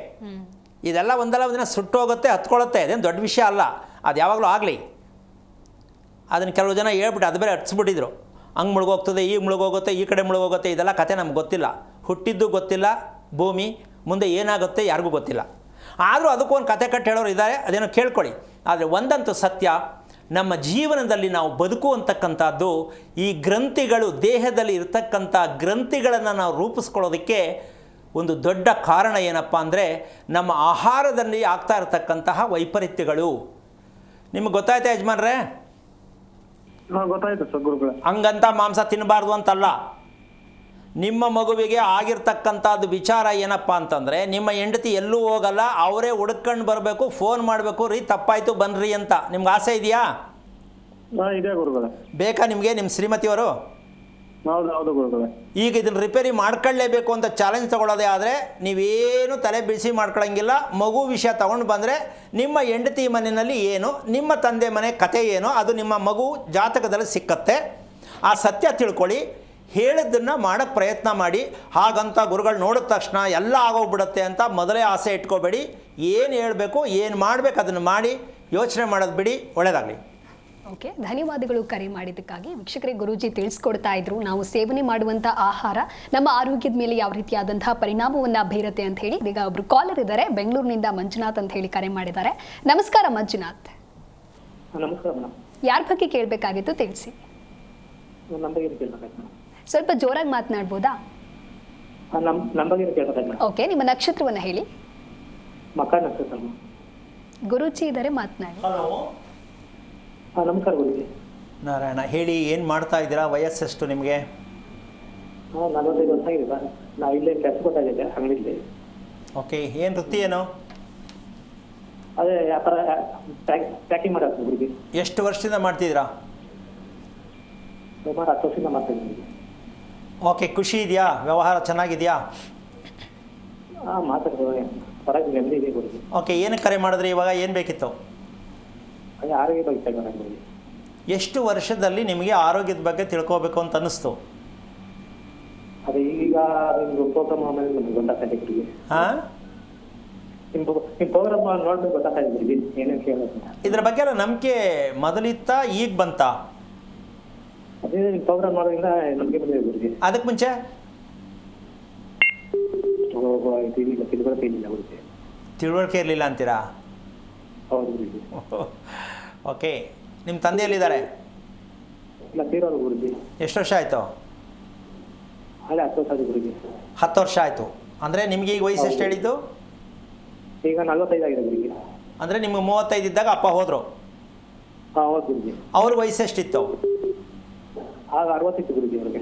ಇದೆಲ್ಲ ಒಂದಲ್ಲ ಒಂದಿನ ಸುಟ್ಟೋಗುತ್ತೆ, ಹತ್ಕೊಳ್ಳುತ್ತೆ. ಅದೇನು ದೊಡ್ಡ ವಿಷಯ ಅಲ್ಲ, ಅದು ಯಾವಾಗಲೂ ಆಗಲಿ. ಅದನ್ನು ಕೆಲವು ಜನ ಹೇಳ್ಬಿಟ್ಟು ಅದು ಬೇರೆ ಹತ್ಸ್ಬಿಟ್ಟಿದ್ರು. ಹಂಗೆ ಮುಳುಗೋಗ್ತದೆ, ಈಗ ಮುಳುಗೋಗುತ್ತೆ, ಈ ಕಡೆ ಮುಳುಗೋಗುತ್ತೆ. ಇದೆಲ್ಲ ಕತೆ ನಮ್ಗೆ ಗೊತ್ತಿಲ್ಲ. ಹುಟ್ಟಿದ್ದು ಗೊತ್ತಿಲ್ಲ ಭೂಮಿ, ಮುಂದೆ ಏನಾಗುತ್ತೆ ಯಾರಿಗೂ ಗೊತ್ತಿಲ್ಲ. ಆದರೂ ಅದಕ್ಕೊಂದು ಕತೆ ಕಟ್ಟಿ ಹೇಳೋರು ಇದ್ದಾರೆ, ಅದೇನೋ ಕೇಳ್ಕೊಳ್ಳಿ. ಆದರೆ ಒಂದಂತೂ ಸತ್ಯ, ನಮ್ಮ ಜೀವನದಲ್ಲಿ ನಾವು ಬದುಕುವಂತಕ್ಕಂಥದ್ದು ಈ ಗ್ರಂಥಿಗಳು, ದೇಹದಲ್ಲಿ ಇರ್ತಕ್ಕಂಥ ಗ್ರಂಥಿಗಳನ್ನು ನಾವು ರೂಪಿಸ್ಕೊಳ್ಳೋದಕ್ಕೆ ಒಂದು ದೊಡ್ಡ ಕಾರಣ ಏನಪ್ಪ ಅಂದರೆ ನಮ್ಮ ಆಹಾರದಲ್ಲಿ ಆಗ್ತಾ ಇರತಕ್ಕಂತಹ ವೈಪರೀತ್ಯಗಳು. ನಿಮಗೆ ಗೊತ್ತಾಯ್ತಾ ಯಜಮಾನ್ರೆ? ಗೊತ್ತಾಯ್ತು ಸರ್ ಗುರುಗಳೇ. ಹಂಗಂತ ಮಾಂಸ ತಿನ್ನಬಾರ್ದು ಅಂತಲ್ಲ. ನಿಮ್ಮ ಮಗುವಿಗೆ ಆಗಿರ್ತಕ್ಕಂಥದ್ದು ವಿಚಾರ ಏನಪ್ಪ ಅಂತಂದರೆ, ನಿಮ್ಮ ಹೆಂಡತಿ ಎಲ್ಲೂ ಹೋಗಲ್ಲ, ಅವರೇ ಹುಡ್ಕೊಂಡು ಬರಬೇಕು, ಫೋನ್ ಮಾಡಬೇಕು, ರೀ ತಪ್ಪಾಯಿತು ಬನ್ನಿರಿ ಅಂತ. ನಿಮ್ಗೆ ಆಸೆ ಇದೆಯಾ? ಇದೆ ಗುರುಗಳೇ. ಬೇಕಾ ನಿಮಗೆ ನಿಮ್ಮ ಶ್ರೀಮತಿಯವರು? ಹೌದು ಗುರುಗಳೇ. ಈಗ ಇದನ್ನು ರಿಪೇರಿ ಮಾಡ್ಕೊಳ್ಳೇಬೇಕು ಅಂತ ಚಾಲೆಂಜ್ ತೊಗೊಳ್ಳೋದೇ ಆದರೆ ನೀವೇನು ತಲೆ ಬಿಸಿ ಮಾಡ್ಕೊಳ್ಳೋಂಗಿಲ್ಲ. ಮಗು ವಿಷಯ ತೊಗೊಂಡು ಬಂದರೆ ನಿಮ್ಮ ಹೆಂಡತಿ ಮನೆಯಲ್ಲಿ ಏನು, ನಿಮ್ಮ ತಂದೆ ಮನೆ ಕತೆ ಏನು, ಅದು ನಿಮ್ಮ ಮಗು ಜಾತಕದಲ್ಲಿ ಸಿಕ್ಕತ್ತೆ. ಆ ಸತ್ಯ ತಿಳ್ಕೊಳ್ಳಿ, ಹೇಳಿದ್ದನ್ನು ಮಾಡೋಕ್ಕೆ ಪ್ರಯತ್ನ ಮಾಡಿ. ಹಾಗಂತ ಗುರುಗಳು ನೋಡಿದ ತಕ್ಷಣ ಎಲ್ಲ ಆಗೋಗ್ಬಿಡುತ್ತೆ ಅಂತ ಮೊದಲೇ ಆಸೆ ಇಟ್ಕೋಬೇಡಿ. ಏನು ಹೇಳಬೇಕು, ಏನು ಮಾಡಬೇಕು ಅದನ್ನು ಮಾಡಿ, ಯೋಚನೆ ಮಾಡೋದು ಬಿಡಿ. ಒಳ್ಳೆಯದಾಗಲಿ. ಓಕೆ, ಧನ್ಯವಾದಗಳು ಕರೆ ಮಾಡಿದ್ದಕ್ಕಾಗಿ. ವೀಕ್ಷಕರೇ, ಗುರೂಜಿ ತಿಳಿಸ್ಕೊಡ್ತಾ ಇದ್ರು ನಾವು ಸೇವನೆ ಮಾಡುವಂಥ ಆಹಾರ ನಮ್ಮ ಆರೋಗ್ಯದ ಮೇಲೆ ಯಾವ ರೀತಿಯಾದಂತಹ ಪರಿಣಾಮವನ್ನು ಬೀರುತ್ತೆ ಅಂತ ಹೇಳಿ. ಈಗ ಒಬ್ರು ಕಾಲರ್ ಇದ್ದಾರೆ, ಬೆಂಗಳೂರಿನಿಂದ ಮಂಜುನಾಥ್ ಅಂತ ಹೇಳಿ ಕರೆ ಮಾಡಿದ್ದಾರೆ. ನಮಸ್ಕಾರ ಮಂಜುನಾಥ್. ನಮಸ್ಕಾರ ಮೇಡಮ್. ಯಾರ ಬಗ್ಗೆ ಕೇಳಬೇಕಾಗಿತ್ತು ತಿಳಿಸಿ. ನಮ್ಮ ಬಗ್ಗೆ ಕೇಳ್ಬೇಕಾಯ್ತು. ಸ್ವಲ್ಪ ಜೋರಾಗಿ ಮಾತನಾಡ್ಬೋದಾ? ನಮ್ಮ ಬಗ್ಗೆ ಕೇಳ್ಬೇಕಾಯ್ತು. ಓಕೆ, ನಿಮ್ಮ ನಕ್ಷತ್ರವನ್ನು ಹೇಳಿ. ಮಕ ನಕ್ಷತ್ರ. ಗುರೂಜಿ ಇದ್ದಾರೆ, ಮಾತನಾಡಿ. ಹಲೋ, ನಮಸ್ಕಾರ ಗುರುಜಿ. ನಾರಾಯಣ, ಹೇಳಿ, ಏನು ಮಾಡ್ತಾ ಇದ್ದೀರಾ? ವಯಸ್ಸೆಷ್ಟು ನಿಮಗೆ? 45 ವರ್ಷ ಆಗಿದೆ ಸರ್. ನಾವು ಇಲ್ಲೇ ಕೆಲಸ ಗೊತ್ತಾಗಿದೆ ಅಂಗಡಿಲಿ. ಓಕೆ, ಏನು ವೃತ್ತಿ ಏನು? ಅದೇ ವ್ಯಾಪಾರ, ಪ್ಯಾಕಿಂಗ್ ಮಾಡೋದು ಗುರುಜಿ. ಎಷ್ಟು ವರ್ಷದಿಂದ ಮಾಡ್ತಿದ್ದೀರಾ? ಸುಮಾರು 10 ವರ್ಷದಿಂದ ಮಾಡ್ತಿದ್ದೀನಿ. ಓಕೆ, ಖುಷಿ ಇದೆಯಾ? ವ್ಯವಹಾರ ಚೆನ್ನಾಗಿದೆಯಾ? ಮಾತಾಡ್ಬೋದು, ಹೊರಗೆ ನೆಮ್ಮದಿ ಇದೆ ಗುರುಜಿ. ಓಕೆ, ಏನಕ್ಕೆ ಕರೆ ಮಾಡಿದ್ರಿ ಇವಾಗ? ಏನು ಬೇಕಿತ್ತು? ಅದೇ ಆರೋಗ್ಯ ಬಗ್ಗೆ ತಗೊಂಡು ಗುರುಜಿ. ಎಷ್ಟು ವರ್ಷದಲ್ಲಿ ನಿಮಗೆ ಆರೋಗ್ಯದ ಬಗ್ಗೆ ತಿಳ್ಕೋಬೇಕು ಅಂತ ಅನ್ನಿಸ್ತು? ಅದೇ ಈಗ ನಿಮ್ದು ಪ್ರೋಗ್ರಾಮ್ ಆಮೇಲೆ ನಮ್ಗೆ ಗೊತ್ತಾಗ್ತದೆ ಗುರುಜಿ. ಹಾಂ, ನಿಮ್ಮ ಪ್ರೋಗ್ರಾಮ್ ನೋಡ್ಬೇಕು ಗೊತ್ತಾಗ್ತದೆ ಗುರುಜಿ, ಏನೇನು ಕೇಳೋದು. ಇದ್ರ ಬಗ್ಗೆ ಎಲ್ಲ ನಂಬಿಕೆ ಮೊದಲಿತ್ತ, ಈಗ ಬಂತಾ? ಅದೇ ನಿಮ್ಮ ಪ್ರೋಗ್ರಾಮ್ ಮಾಡೋದ್ರಿಂದ ನಮಗೆ ಬಂದಿದೆ ಗುರುಜಿ. ಅದಕ್ಕೆ ಮುಂಚೆ ತಿಳುವಳಿಕೆ ಇಲ್ಲ ಗುರುಜಿ. ತಿಳುವಳಿಕೆ ಇರಲಿಲ್ಲ ಅಂತೀರಾ? ಹೌದು ಗುರುಜಿ. ಓಕೆ, ನಿಮ್ಮ ತಂದೆಯಲ್ಲಿದ್ದಾರೆ? ಇಲ್ಲ, ತೀರೋದು ಗುರುಜಿ. ಎಷ್ಟು ವರ್ಷ ಆಯಿತು? ಅಲ್ಲೇ 10 ವರ್ಷ ಆಯ್ತು ಗುರುಜಿ. 10 ವರ್ಷ ಆಯಿತು. ಅಂದರೆ ನಿಮಗೆ ಈಗ ವಯಸ್ಸು ಎಷ್ಟು ಹೇಳಿದ್ದು? ಈಗ 45 ಆಗಿದೆ ಗುರುಜಿ. ಅಂದರೆ ನಿಮಗೆ 35 ಇದ್ದಾಗ ಅಪ್ಪ ಹೋದರು? ಹೌದು ಗುರುಜಿ. ಅವ್ರ ವಯಸ್ಸು ಎಷ್ಟಿತ್ತು? ಆಗ 60 ಇತ್ತು ಗುರುಜಿ ಅವ್ರಿಗೆ.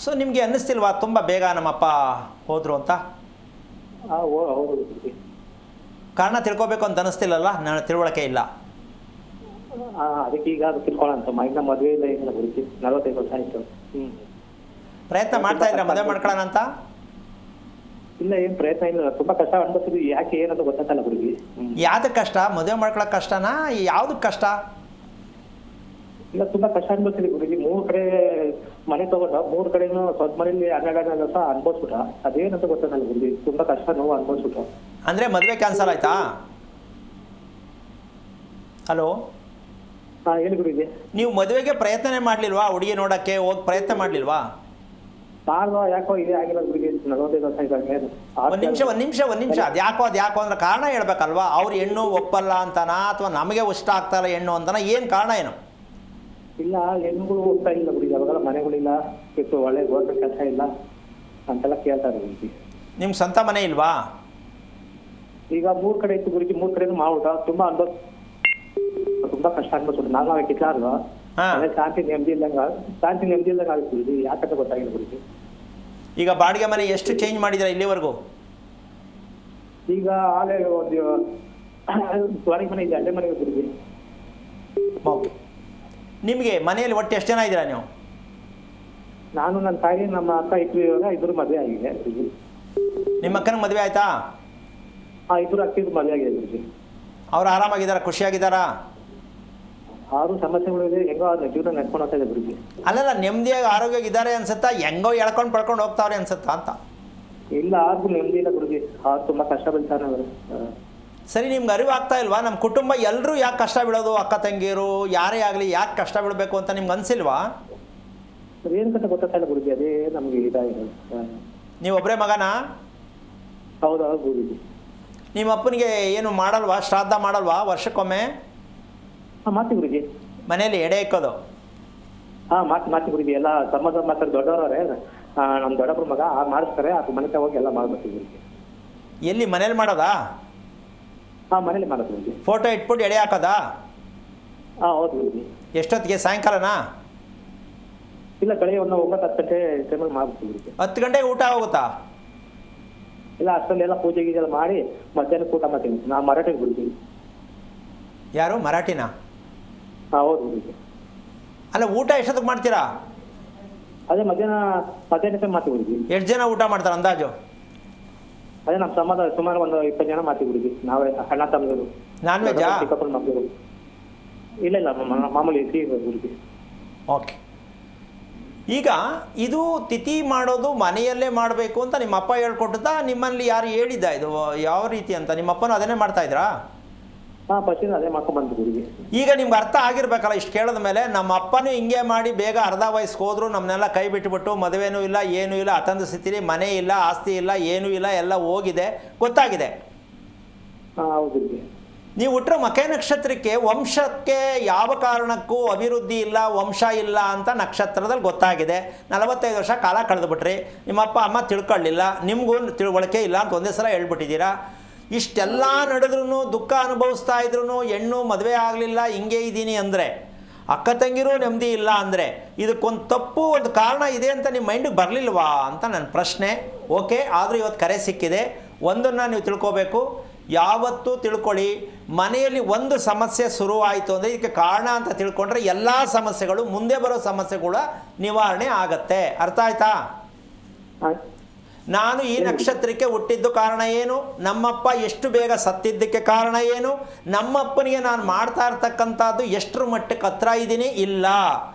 ಸೊ ನಿಮಗೆ ಅನ್ನಿಸ್ತಿಲ್ವಾ ತುಂಬ ಬೇಗ ನಮ್ಮಪ್ಪ ಹೋದರು ಅಂತ? ಹೌದು ಗುರುಜಿ. ಕಾರಣ ತಿಳ್ಕೊಬೇಕು ಅಂತ ಅನ್ನಿಸ್ತಿಲ್ಲಲ್ಲ? ನಾನು ತಿಳುವಳಿಕೆ ಇಲ್ಲ. ಅದಕ್ಕೆ ಈಗ ಅದು ತಿಳ್ಕೊಳ್ಳೋ ಅಂತ ಇನ್ನ ಮದುವೆ ಇಲ್ಲ, ಏನಿಲ್ಲ ಗುರುಜಿ. 45 ವರ್ಷ ಆಯ್ತು. ಪ್ರಯತ್ನ ಮಾಡ್ತಾ ಇದ್ರ ಮದುವೆ ಮಾಡ್ಕೊಳ್ಳೋಣ ಅಂತ? ಇಲ್ಲ, ಏನ್ ಪ್ರಯತ್ನ ಇಲ್ಲ. ತುಂಬಾ ಕಷ್ಟ ಅನ್ಬರ್ತಿದ್ವಿ. ಯಾಕೆ ಏನಂತ ಗೊತ್ತಾಗಲ್ಲ ಗುರುಜಿ. ಯಾವ್ದಕ್ಕೆ ಕಷ್ಟ? ಮದುವೆ ಮಾಡ್ಕೊಳ್ಳೋಕೆ ಕಷ್ಟನಾ? ಯಾವ್ದಕ್ಕೆ ಕಷ್ಟ? ಇಲ್ಲ, ತುಂಬಾ ಕಷ್ಟ ಅನ್ಬರ್ತಿದ್ವಿ ಗುರುಜಿ. 3 ಕಡೆ ಮನೆ ತಗೊಂಡ, 3 ಕಡೆನೂ ಸ್ವಂತ ಮನೇಲಿ 12 ವರ್ಷ ಅನ್ಭವಿಸ್ಬಿಟ್ಟ. ಅದೇನಂತ ಗೊತ್ತಾಗಲ್ಲ ಗುರುಜಿ. ತುಂಬಾ ಕಷ್ಟ ನೋವು ಅನ್ಭವಿಸ್ಬಿಟ್ಟ. ಅಂದರೆ ಮದುವೆ ಕ್ಯಾನ್ಸಲ್ ಆಯ್ತಾ? ಹಲೋ, ಹೇಳಿ ಗುರುಜಿ. ನೀವು ಮದುವೆಗೆ ಪ್ರಯತ್ನನೇ ಮಾಡಲಿಲ್ವಾ? ಹುಡುಗಿ ನೋಡೋಕ್ಕೆ ಹೋಗಿ ಪ್ರಯತ್ನ ಮಾಡಲಿಲ್ವಾ? ಯಾಕೋ ಇದೇ ಆಗಿಲ್ಲ ಗುರುಜಿ. 45 ವರ್ಷ ಇದ್ದಂಗೆ. ಒಂದು ನಿಮಿಷ ಅದು ಯಾಕೋ ಅಂದ್ರೆ ಕಾರಣ ಹೇಳ್ಬೇಕಲ್ವಾ? ಅವ್ರು ಹೆಣ್ಣು ಒಪ್ಪಲ್ಲ ಅಂತನಾ, ಅಥವಾ ನಮಗೆ ಇಷ್ಟ ಆಗ್ತಾರ ಹೆಣ್ಣು ಅಂತನಾ? ಏನು ಕಾರಣ ಏನು? ಇಲ್ಲ, ಹೆಣ್ಣುಗಳು ಹೋಗ್ತಾ ಇಲ್ಲ ಗುರುಜಿ. ಅವಾಗೆಲ್ಲ ಮನೆಗಳಿಲ್ಲ, ಒಳ್ಳೆ ಗೌರ್ಮೆಂಟ್ ಕೆಲಸ ಇಲ್ಲ ಅಂತೆಲ್ಲ ಕೇಳ್ತಾರೆ ಗುರುಜಿ. ನಿಮ್ಗೆ ಸ್ವಂತ ಮನೆ ಇಲ್ವಾ? ಈಗ 3 ಕಡೆ ಇತ್ತು ಗುರುಜಿ. 3 ಕಡೆನೂ ಮಾಡ್ಬಿಟ್ಟ. ತುಂಬಾ ಕಷ್ಟ ಅನ್ಬೋದು. ನಾನು ಕಿತ್ಲಾರ್ದು ಶಾಂತಿ ನೆಮ್ಮದಿ ಇಲ್ದಂಗ ಆಗುತ್ತೆ ಗುರುಜಿ. ಯಾಕಂತ ಗೊತ್ತಾಗಿಲ್ಲ ಗುರುಜಿ. ಈಗ ಬಾಡಿಗೆ ಮನೆ ಎಷ್ಟು ಚೇಂಜ್ ಮಾಡಿದಿರಾ ಇಲ್ಲಿವರೆಗೂ? ಈಗ ಆಲೇ ಒಂದು ಬಾಡಿಗೆ ಮನೆ ಇದೆ, ಅಲ್ಲೇ ಮನೆ ಗುರುಜಿ. ಓಕೆ, ನಿಮಗೆ ಮನೆಯಲ್ಲಿ ಒಟ್ಟು ಎಷ್ಟು ಜನ ಇದ್ದೀರಾ ನೀವು? ನಾನು, ನನ್ನ ತಾಯಿ, ನಮ್ಮ ಅಕ್ಕ ಇಬ್ಬರು ಮದುವೆ ಆಗಿದೆ ಗುರುಜಿ. ನಿಮ್ಮ ಅಕ್ಕನಿಗೆ ಮದುವೆ ಆಯ್ತಾ? ಇಬ್ಬರು ಅಕ್ಕಿದ್ರು ಮದುವೆ ಆಗಿದೆ ಗುರುಜಿ. ಅವ್ರು ಆರಾಮಾಗಿದ್ದಾರಾ? ಖುಷಿಯಾಗಿದ್ದಾರಾ? ಆರು ಸಮಸ್ಯೆಗಳಿದೆ, ಹೆಂಗೋ ಅದನ್ನ ಜೀವನ ನಡ್ಕೊಂಡು ಹೋಗ್ತಾ ಇದೆ ಗುರುಜಿ. ಅಲ್ಲಲ್ಲ, ನೆಮ್ಮದಿಯಾಗಿ ಆರೋಗ್ಯವಾಗಿದ್ದಾರೆ ಅನ್ಸುತ್ತಾ? ಹೆಂಗೋ ಪಡ್ಕೊಂಡು ಹೋಗ್ತಾವ್ರೆ ಅನ್ಸುತ್ತಾ ಅಂತ? ಇಲ್ಲ, ಆರ್ಗೂ ನೆಮ್ಮದಿ ಇಲ್ಲ ಗುರುಜಿ. ಅವ್ರು ತುಂಬಾ ಕಷ್ಟ ಬೀಳ್ತಾರೆ ಅವರು. ಸರಿ, ನಿಮ್ಗೆ ಅರಿವು ಆಗ್ತಾ ಇಲ್ವಾ? ನಮ್ಮ ಕುಟುಂಬ ಎಲ್ಲರೂ ಯಾಕೆ ಕಷ್ಟ ಬೀಳೋದು? ಅಕ್ಕ ತಂಗಿಯರು ಯಾರೇ ಆಗಲಿ ಯಾಕೆ ಕಷ್ಟ ಬೀಳಬೇಕು ಅಂತ ನಿಮ್ಗೆ ಅನ್ಸಿಲ್ವಾ? ಏನಂತ ಗೊತ್ತಾಗ್ತಾ ಗುರುಜಿ. ಅದೇ ನಮ್ಗೆ ಇದಾಗಿದೆ. ನೀವು ಒಬ್ಬರೇ ಮಗನಾ? ಹೌದು ಗುರುಜಿ. ನಿಮ್ಮ ಅಪ್ಪನಿಗೆ ಏನು ಮಾಡಲ್ವಾ? ಶ್ರಾದ್ದ ಮಾಡಲ್ವಾ ವರ್ಷಕ್ಕೊಮ್ಮೆ? ಮಾತಿ ಗುರುಜಿ. ಮನೇಲಿ ಎಡೆ ಇಕ್ಕೋದು? ಮಾತಿ ಗುರುಜಿ. ಎಲ್ಲ ಸಮಾಜ ಮಾತಾಡಿ ದೊಡ್ಡವರೇ, ನಮ್ಮ ದೊಡ್ಡಪ್ಪ ಮಗ ಮಾಡಿಸ್ತಾರೆ. ಅದು ಮನೆ ಹೋಗಿ ಎಲ್ಲ ಮಾಡ್ಬೇಕು ಗುರುಜಿ. ಎಲ್ಲಿ ಮನೇಲಿ ಮಾಡೋದಾ? ಮನೇಲಿ ಮಾಡೋದು ಗುರುಜಿ. ಫೋಟೋ ಇಟ್ಬಿಟ್ಟು ಎಡೆ ಹಾಕೋದಾ? ಹೌದು ಗುರುಜಿ. ಎಷ್ಟೊತ್ತಿಗೆ? ಸಾಯಂಕಾಲನಾ? ಇಲ್ಲ ಕಡೆ ಒಂದು 9-10 ಗಂಟೆ ಟೈಮಲ್ಲಿ ಮಾಡ್ಬಿಡ್ತೀವಿ. 10 ಗಂಟೆಗೆ ಊಟ ಹೋಗುತ್ತಾ? ಇಲ್ಲ ಅಷ್ಟರಲ್ಲೆಲ್ಲ ಪೂಜೆ ಗೀಜೆ ಮಾಡಿ ಮಧ್ಯಾಹ್ನಕ್ಕೆ ಊಟ ಮಾಡ್ತೀವಿ. ನಾವು ಮರಾಠಿಗೆ ಬಿಡ್ತೀವಿ. ಯಾರು ಮರಾಠಿನ? ಹೌದು ಗುರುಜಿ. ಅಲ್ಲ ಊಟ ಎಷ್ಟೊತ್ತಿಗೆ ಮಾಡ್ತೀರಾ? ಅದೇ ಮಧ್ಯಾಹ್ನ ಟೈಮ್ ಮಾಡ್ತೀವಿ ಗುರುಜಿ. ಎಷ್ಟು ಜನ ಊಟ ಮಾಡ್ತಾರೆ ಅಂದಾಜು? ಅದೇ ನಮ್ಮ ಸಮಾಜ ಸುಮಾರು ಒಂದು 20 ಜನ ಮಾಡ್ತೀವಿ ಗುರುಜಿ. ನಾವೇ ಅಣ್ಣ ತಮ್ಮಗಳು. ನಾನ್ ವೆಜ್ಜಾ? ಚಿಕ್ಕಪ್ಪನ ಮಕ್ಕಳು. ಇಲ್ಲ ಮಾಮೂಲಿ ಗುರುಜಿ. ಓಕೆ. ಈಗ ಇದು ತಿಥಿ ಮಾಡೋದು ಮನೆಯಲ್ಲೇ ಮಾಡಬೇಕು ಅಂತ ನಿಮ್ಮ ಅಪ್ಪ ಹೇಳ್ಕೊಟ್ಟದ? ನಿಮ್ಮಲ್ಲಿ ಯಾರು ಹೇಳಿದ್ದ ಇದು ಯಾವ ರೀತಿ ಅಂತ? ನಿಮ್ಮ ಅಪ್ಪನೂ ಅದನ್ನೇ ಮಾಡ್ತಾ ಇದ್ರಾ? ಫಸ್ಟ್ ಅದೇ ಮಾಡ್ಕೊಂಡು ಬಂದು ಗುರುಜಿ. ಈಗ ನಿಮ್ಗೆ ಅರ್ಥ ಆಗಿರ್ಬೇಕಲ್ಲ ಇಷ್ಟು ಕೇಳಿದ ಮೇಲೆ. ನಮ್ಮ ಅಪ್ಪನೂ ಹಿಂಗೆ ಮಾಡಿ ಬೇಗ ಅರ್ಧ ವಯಸ್ಸಿಗೆ ಹೋದ್ರು, ನಮ್ಮನ್ನೆಲ್ಲ ಕೈ ಬಿಟ್ಟುಬಿಟ್ಟು ಮದುವೆನೂ ಇಲ್ಲ ಏನೂ ಇಲ್ಲ, ಅತಂದು ಸ್ಥಿತಿ, ಮನೆ ಇಲ್ಲ, ಆಸ್ತಿ ಇಲ್ಲ, ಏನೂ ಇಲ್ಲ, ಎಲ್ಲ ಹೋಗಿದೆ, ಗೊತ್ತಾಗಿದೆ. ಹೌದು ಗುರುಜಿ. ನೀವು ಹುಟ್ಟರೆ ಮಕೆ ನಕ್ಷತ್ರಕ್ಕೆ ವಂಶಕ್ಕೆ ಯಾವ ಕಾರಣಕ್ಕೂ ಅಭಿವೃದ್ಧಿ ಇಲ್ಲ, ವಂಶ ಇಲ್ಲ ಅಂತ ನಕ್ಷತ್ರದಲ್ಲಿ ಗೊತ್ತಾಗಿದೆ. 45 ವರ್ಷ ಕಾಲ ಕಳೆದುಬಿಟ್ರಿ, ನಿಮ್ಮ ಅಪ್ಪ ಅಮ್ಮ ತಿಳ್ಕೊಳ್ಳಿಲ್ಲ, ನಿಮಗೂ ತಿಳುವಳಿಕೆ ಇಲ್ಲ ಅಂತ ಒಂದೇ ಸಲ ಹೇಳ್ಬಿಟ್ಟಿದ್ದೀರಾ. ಇಷ್ಟೆಲ್ಲ ನಡೆದ್ರೂ ದುಃಖ ಅನುಭವಿಸ್ತಾ ಇದ್ರು, ಹೆಣ್ಣು ಮದುವೆ ಆಗಲಿಲ್ಲ, ಹಿಂಗೆ ಇದ್ದೀನಿ ಅಂದರೆ, ಅಕ್ಕ ತಂಗಿರೂ ನೆಮ್ಮದಿ ಇಲ್ಲ ಅಂದರೆ, ಇದಕ್ಕೊಂದು ತಪ್ಪು ಒಂದು ಕಾರಣ ಇದೆ ಅಂತ ನಿಮ್ಮ ಮೈಂಡಿಗೆ ಬರಲಿಲ್ವಾ ಅಂತ ನನ್ನ ಪ್ರಶ್ನೆ. ಓಕೆ, ಆದರೂ ಇವತ್ತು ಕರೆ ಸಿಕ್ಕಿದೆ. ಒಂದನ್ನು ನೀವು ತಿಳ್ಕೋಬೇಕು, ಯಾವತ್ತೂ ತಿಳ್ಕೊಳ್ಳಿ, ಮನೆಯಲ್ಲಿ ಒಂದು ಸಮಸ್ಯೆ ಶುರುವಾಯಿತು ಅಂದರೆ ಇದಕ್ಕೆ ಕಾರಣ ಅಂತ ತಿಳ್ಕೊಂಡ್ರೆ ಎಲ್ಲ ಸಮಸ್ಯೆಗಳು, ಮುಂದೆ ಬರೋ ಸಮಸ್ಯೆಗಳು ನಿವಾರಣೆ ಆಗತ್ತೆ. ಅರ್ಥ ಆಯ್ತಾ? ನಾನು ಈ ನಕ್ಷತ್ರಕ್ಕೆ ಹುಟ್ಟಿದ್ದು ಕಾರಣ ಏನು, ನಮ್ಮಪ್ಪ ಎಷ್ಟು ಬೇಗ ಸತ್ತಿದ್ದಕ್ಕೆ ಕಾರಣ ಏನು, ನಮ್ಮಪ್ಪನಿಗೆ ನಾನು ಮಾಡ್ತಾ ಇರ್ತಕ್ಕಂಥದ್ದು ಎಷ್ಟರ ಮಟ್ಟಕ್ಕೆ ಹತ್ರ ಇದ್ದೀನಿ ಇಲ್ಲ,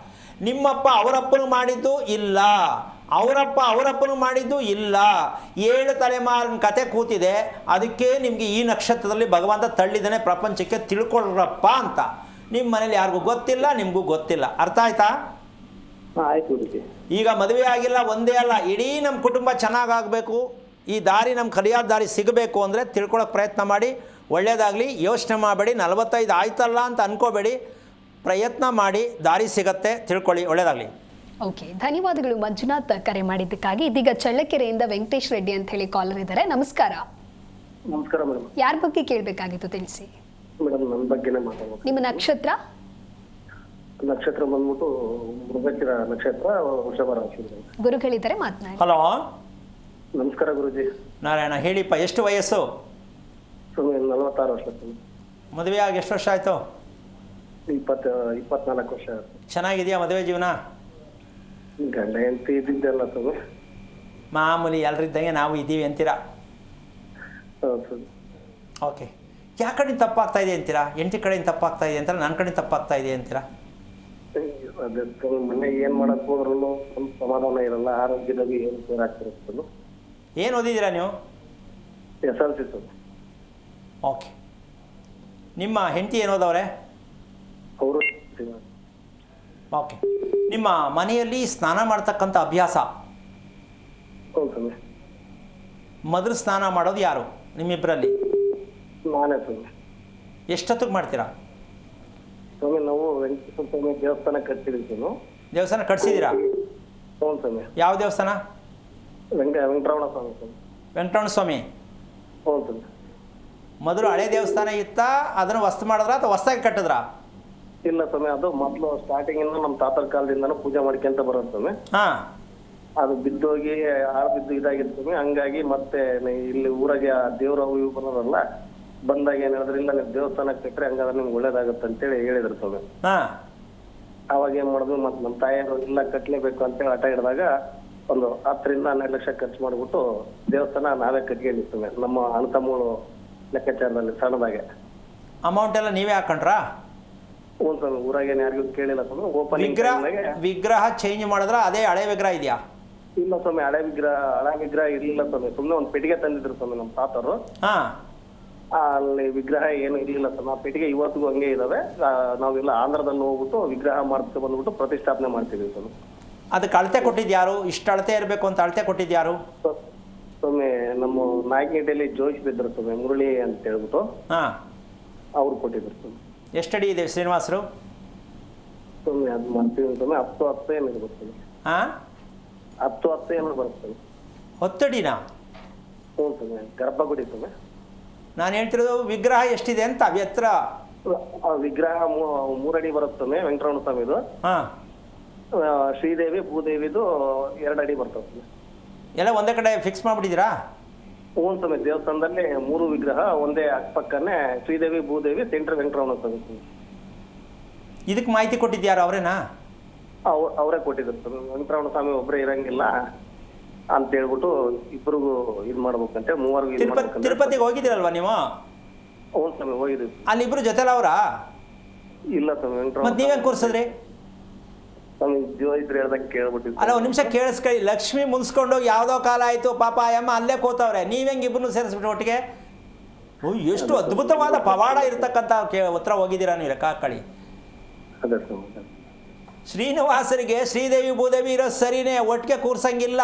ನಿಮ್ಮಪ್ಪ ಅವರಪ್ಪನು ಮಾಡಿದ್ದು ಇಲ್ಲ, ಅವರಪ್ಪನು ಮಾಡಿದ್ದು ಇಲ್ಲ, 7 ತಲೆಮಾರಿನ ಕತೆ ಕೂತಿದೆ. ಅದಕ್ಕೆ ನಿಮಗೆ ಈ ನಕ್ಷತ್ರದಲ್ಲಿ ಭಗವಂತ ತಳ್ಳಿದ್ದಾನೆ ಪ್ರಪಂಚಕ್ಕೆ, ತಿಳ್ಕೊಳ್ರಪ್ಪ ಅಂತ. ನಿಮ್ಮ ಮನೇಲಿ ಯಾರಿಗೂ ಗೊತ್ತಿಲ್ಲ, ನಿಮಗೂ ಗೊತ್ತಿಲ್ಲ. ಅರ್ಥ ಆಯ್ತಾ? ಆಯ್ತು ಗುರುಜಿ. ಈಗ ಮದುವೆ ಆಗಿಲ್ಲ ಒಂದೇ ಅಲ್ಲ, ಇಡೀ ನಮ್ಮ ಕುಟುಂಬ ಚೆನ್ನಾಗಾಗಬೇಕು, ಈ ದಾರಿ ನಮ್ಮ ಕಲಿಯಾದ ದಾರಿ ಸಿಗಬೇಕು ಅಂದರೆ ತಿಳ್ಕೊಳ್ಳೋಕೆ ಪ್ರಯತ್ನ ಮಾಡಿ. ಒಳ್ಳೆಯದಾಗಲಿ. ಯೋಚನೆ ಮಾಡಬೇಡಿ, 45 ಆಯ್ತಲ್ಲ ಅಂತ ಅನ್ಕೋಬೇಡಿ, ಪ್ರಯತ್ನ ಮಾಡಿ, ದಾರಿ ಸಿಗತ್ತೆ, ತಿಳ್ಕೊಳ್ಳಿ. ಒಳ್ಳೆಯದಾಗಲಿ. ಓಕೆ, ಧನ್ಯವಾದಗಳು ಮಂಜುನಾಥ್ ಕರೆ ಮಾಡಿದ್ದಕ್ಕಾಗಿ. ಇದೀಗ ಚಳ್ಳಕೆರೆಯಿಂದ ವೆಂಕಟೇಶ್ ರೆಡ್ಡಿ ಅಂತ ಹೇಳಿ ಕಾಲರ್ ಇದ್ದಾರೆ. ನಮಸ್ಕಾರ. ನಮಸ್ಕಾರ ಮೇಡಮ್. ಯಾರ ಬಗ್ಗೆ ಕೇಳಬೇಕಾಗಿತ್ತು ತಿಳಿಸಿ. ಮೇಡಮ್ ನನ್ನ ಬಗ್ಗೆನೇ ಮಾತಾಡೋದು. ನಿಮ್ಮ ನಕ್ಷತ್ರ? ನಕ್ಷತ್ರ ಬಂದ್ಬಿಟ್ಟು ಮೃಗಶಿರ ನಕ್ಷತ್ರ, ವೃಷಭ ರಾಶಿ. ಗುರುಗಳಿದ್ದಾರೆ, ಮಾತನಾಡಿ. ಹಲೋ, ನಮಸ್ಕಾರ ಗುರುಜಿ. ನಾರಾಯಣ, ಹೇಳಿಪ್ಪ. ಎಷ್ಟು ವಯಸ್ಸು? 46 ವರ್ಷ. ಮದುವೆ ಆಗಿ ಎಷ್ಟು ವರ್ಷ ಆಯಿತು? 24 ವರ್ಷ. ಚೆನ್ನಾಗಿದೆಯಾ ಮದುವೆ ಜೀವನ? ಗಂಡ ಹೆಂಡತಿ ಇದ್ದಿದ್ದೆಲ್ಲ ಸ್ವಾಮಿ. ಮಾಮೂಲಿ ಎಲ್ಲರಿದ್ದಂಗೆ ನಾವು ಇದ್ದೀವಿ ಅಂತೀರಾ? ಹೌದು ಸರ್. ಓಕೆ. ಯಾವ ಕಡೆಯಿಂದ ತಪ್ಪಾಗ್ತಾ ಇದೆ ಅಂತೀರಾ? ಹೆಂಡತಿ ಕಡೆಯಿಂದ ತಪ್ಪಾಗ್ತಾ ಇದೆ ಅಂತೀರಾ, ನನ್ನ ಕಡೆಯಿಂದ ತಪ್ಪಾಗ್ತಾ ಇದೆ ಅಂತೀರಾ? ಅದೇ ಮನೆ ಏನು ಮಾಡಕ್ ಹೋದ್ರೂ ಒಂದು ಸಮಾಧಾನ ಇರಲ್ಲ, ಆರೋಗ್ಯದಾಗ ಏನು ಸೇರ್ ಆಗ್ತಿರುತ್ತೆ. ಏನು ಓದಿದ್ದೀರಾ ನೀವು? SLC sir. ಓಕೆ. ನಿಮ್ಮ ಹೆಂಡತಿ ಏನು ಓದವ್ರೆ? ಅವರು. ಓಕೆ. ನಿಮ್ಮ ಮನೆಯಲ್ಲಿ ಸ್ನಾನ ಮಾಡ್ತಕ್ಕಂಥ ಅಭ್ಯಾಸ? ಹೌದು ಸ್ವಾಮಿ. ಮೊದಲು ಸ್ನಾನ ಮಾಡೋದು ಯಾರು ನಿಮ್ಮಿಬ್ಬರಲ್ಲಿ? ನಾನೇ ಸ್ವಾಮಿ. ಎಷ್ಟೊತ್ತಿಗೆ ಮಾಡ್ತೀರಾ? ಸ್ವಾಮಿ ನಾವು ವೆಂಕಟೇಶ್ವರ ಸ್ವಾಮಿ ದೇವಸ್ಥಾನ ಕಟ್ಸಿದ್ದೀವಿ. ದೇವಸ್ಥಾನ ಕಟ್ಸಿದ್ದೀರಾ? ಹ್ಞೂ ಸ್ವಾಮಿ. ಯಾವ ದೇವಸ್ಥಾನ? ವೆಂಕಟರಮಣ ಸ್ವಾಮಿ ಸ್ವಾಮಿ. ವೆಂಕಟರಮಣ ಸ್ವಾಮಿ. ಹ್ಞೂ ಸ್ವಾಮಿ. ಮೊದಲು ಹಳೆ ದೇವಸ್ಥಾನ ಇತ್ತಾ, ಅದನ್ನು ವಸ್ತು ಮಾಡಿದ್ರಾ ಅಥವಾ ಹೊಸ್ದಾಗಿ ಕಟ್ಟಿದ್ರಾ? ಇಲ್ಲ ಸ್ವಾಮಿ, ಅದು ಮೊದಲು ಸ್ಟಾರ್ಟಿಂಗ್ ಇಂದ ನಮ್ಮ ತಾತರ ಕಾಲದಿಂದನೂ ಪೂಜೆ ಮಾಡ್ಕೊಂತ ಬರೋದು ಸ್ವಾಮಿ. ಹಾಂ. ಅದು ಬಿದ್ದೋಗಿ ಬಿದ್ದು ಇದಾಗಿತ್ತು ಸ್ವಾಮಿ. ಹಂಗಾಗಿ ಮತ್ತೆ ಇಲ್ಲಿ ಊರಾಗೆ ದೇವ್ರ ಅವು ಇವು ಬರೋರಲ್ಲ, ಬಂದಾಗ ಏನ್ ಹೇಳಿದ್ರೆ, ಇಲ್ಲ ನೀವು ದೇವಸ್ಥಾನಕ್ಕೆ ಕಟ್ರೆ ಹಂಗಾದ್ರೆ ನಿಮ್ಗೆ ಒಳ್ಳೇದಾಗತ್ತೆ ಅಂತೇಳಿ ಹೇಳಿದ್ರು ಸ್ವಾಮಿ. ಹಾಂ. ಅವಾಗ ಏನ್ ಮಾಡಿದ್ವಿ, ಮತ್ತೆ ನಮ್ಮ ತಾಯಿಯವರು ಇಲ್ಲ ಕಟ್ಲೇಬೇಕು ಅಂತೇಳಿ ಹಠ ಹಿಡಿದಾಗ ಒಂದು 10 ರಿಂದ 12 ಲಕ್ಷ ಖರ್ಚು ಮಾಡಿಬಿಟ್ಟು ದೇವಸ್ಥಾನ ನಾವೇ ಕಟ್ಕೊಂಡಿರ್ತೀವಿ ನಮ್ಮ ಅಣ್ಣ ತಮ್ಮಗಳು ಲೆಕ್ಕಾಚಾರದಲ್ಲಿ ಸಣ್ಣದಾಗೆ. ಅಮೌಂಟ್ ಎಲ್ಲ ನೀವೇ ಹಾಕೊಂಡ್ರಾ? ಹ್ಞೂ ಸ್ವಾಮಿ. ಊರಾಗೇನು ಯಾರಿಗೂ ಕೇಳಿಲ್ಲ ಸ್ವಾಮಿ. ಓಪನಿಂಗ್ ವಿಗ್ರಹ ಚೇಂಜ್ ಮಾಡಿದ್ರ ಅದೇ ಹಳೆ ವಿಗ್ರಹ ಇದೆಯಾ? ಇಲ್ಲ ಸ್ವಾಮಿ, ಹಳೆ ವಿಗ್ರಹ ಇರ್ಲಿಲ್ಲ ಸ್ವಾಮಿ. ಸುಮ್ಮನೆ ಒಂದು ಪೆಟ್ಟಿಗೆ ತಂದಿದ್ರು ಸ್ವಾಮಿ ನಮ್ಮ ತಾತರು. ಹಾಂ. ಅಲ್ಲಿ ವಿಗ್ರಹ ಏನು ಇರ್ಲಿಲ್ಲ ಸ್ವಾಮಿ. ಆ ಪೆಟ್ಟಿಗೆ ಇವತ್ತಿಗೂ ಹಂಗೆ ಇದಾವೆ. ನಾವೆಲ್ಲ ಆಂಧ್ರದಲ್ಲಿ ಹೋಗ್ಬಿಟ್ಟು ವಿಗ್ರಹ ಮಾಡ್ಕೊಂಡು ಬಂದ್ಬಿಟ್ಟು ಪ್ರತಿಷ್ಠಾಪನೆ ಮಾಡ್ತಿದ್ವಿ ಸ್ವಾಮಿ. ಅದಕ್ಕೆ ಅಳತೆ ಕೊಟ್ಟಿದ್ಯಾರು? ಇಷ್ಟು ಅಳತೆ ಇರಬೇಕು ಅಂತ ಅಳತೆ ಕೊಟ್ಟಿದ್ಯಾರು? ಸ್ವಾಮಿ ನಮ್ಮ ನಾಯಕನಹಟ್ಟಿಯಲ್ಲಿ ಜೋಯಿಸಿದ್ರು ಸ್ವಾಮಿ, ಮುರಳಿ ಅಂತ ಹೇಳ್ಬಿಟ್ಟು. ಹಾಂ. ಅವ್ರು ಕೊಟ್ಟಿದ್ರು ಸ್ವಾಮಿ. ಎಷ್ಟಡಿ ಇದೆ ಶ್ರೀನಿವಾಸರು? ಸ್ವಾಮಿ ಅದು ಮಾಡ್ತೀವಿ ಸ್ವಾಮಿ. 10 ಏನೋ ಬರ್ತದೆ. ಹಾಂ. 10 ಏನೋ ಬರ್ತದೆ. 10 ಅಡಿನಾ? ಹ್ಞೂ ಸ್ವಾಮಿ. ಗರ್ಭಗುಡಿ ಸ್ವಾಮಿ. ನಾನು ಹೇಳ್ತಿರೋದು ವಿಗ್ರಹ ಎಷ್ಟಿದೆ ಅಂತ ಎತ್ತರ. ವಿಗ್ರಹ 3 ಅಡಿ ಬರುತ್ತೆ ಸ್ವಾಮಿ, ವೆಂಕಟರಮಣ ಸ್ವಾಮಿದು. ಹಾಂ. ಶ್ರೀದೇವಿ ಭೂದೇವಿದು 2 ಅಡಿ ಬರ್ತದೆ ಸ್ವಾಮಿ. ಎಲ್ಲ ಒಂದೇ ಕಡೆ ಫಿಕ್ಸ್ ಮಾಡಿಬಿಟ್ಟಿದ್ದೀರಾ? ಹ್ಞೂ ಸ್ವಾಮಿ, ದೇವಸ್ಥಾನದಲ್ಲಿ 3 ವಿಗ್ರಹ ಒಂದೇ ಅಕ್ಕಪಕ್ಕನೆ, ಶ್ರೀದೇವಿ ಭೂದೇವಿ, ಸೆಂಟ್ರ್ ವೆಂಕಟರಮಣ ಸ್ವಾಮಿ. ಇದಕ್ಕೆ ಮಾಹಿತಿ ಕೊಟ್ಟಿದ್ಯಾರು ಅವರೇನಾ? ಅವರೇ ಕೊಟ್ಟಿದ್ರು ಸ್ವಾಮಿ. ವೆಂಕಟರಮಣ ಸ್ವಾಮಿ ಒಬ್ಬರೇ ಇರಂಗಿಲ್ಲ ಅಂತ ಹೇಳ್ಬಿಟ್ಟು ಇಬ್ಬರಿಗೂ ಇದು ಮಾಡ್ಬೇಕಂತೆ, ಮೂವರಿಗೂ ಇದು ಮಾಡ್ಬೇಕಂತೆ. ತಿರುಪತಿಗೆ ಹೋಗಿದ್ದೀರಲ್ವಾ ನೀವು? ಹ್ಞೂ ಸ್ವಾಮಿ, ಹೋಗಿದ್ವಿ. ಅಲ್ಲಿ ಇಬ್ರು ಜೊತೆಲ್ಲ ಅವರಾ? ಇಲ್ಲ ಸ್ವಾಮಿ, ವೆಂಕಟರಮಣ ಮತ್ತೆ ನೀವೇನು ಕೂರಿಸಿದ್ರಿ ಸ್ವಾಮಿ? ಜೀವ ಇದ್ರೆ ಹೇಳ್ದಂಗೆ ಕೇಳ್ಬಿಟ್ಟಿದ್ವಿ. ಅಲ್ಲ, ಒಂದು ನಿಮಿಷ ಕೇಳಿಸ್ಕೊಳ್ಳಿ. ಲಕ್ಷ್ಮಿ ಮುನ್ಸ್ಕೊಂಡು ಯಾವುದೋ ಕಾಲ ಆಯಿತು, ಪಾಪ ಅಯ್ಯಮ್ಮ ಅಲ್ಲೇ ಕೂತವ್ರೆ, ನೀವೆಂಗೆ ಇಬ್ಬರನ್ನು ಸೇರಿಸ್ಬಿಟ್ಟು ಒಟ್ಟಿಗೆ? ಎಷ್ಟು ಅದ್ಭುತವಾದ ಪವಾಡ ಇರತಕ್ಕಂಥ ಉತ್ತರ ಹೋಗಿದ್ದೀರಾ ನೀವು, ಲೆಕ್ಕ ಹಾಕೊಳ್ಳಿ. ಅದೇ ಸ್ವಾಮಿ. ಶ್ರೀನಿವಾಸರಿಗೆ ಶ್ರೀದೇವಿ ಭೂದೇವಿ ಇರೋ ಸರಿನೇ, ಒಟ್ಟಿಗೆ ಕೂರ್ಸಂಗಿಲ್ಲ.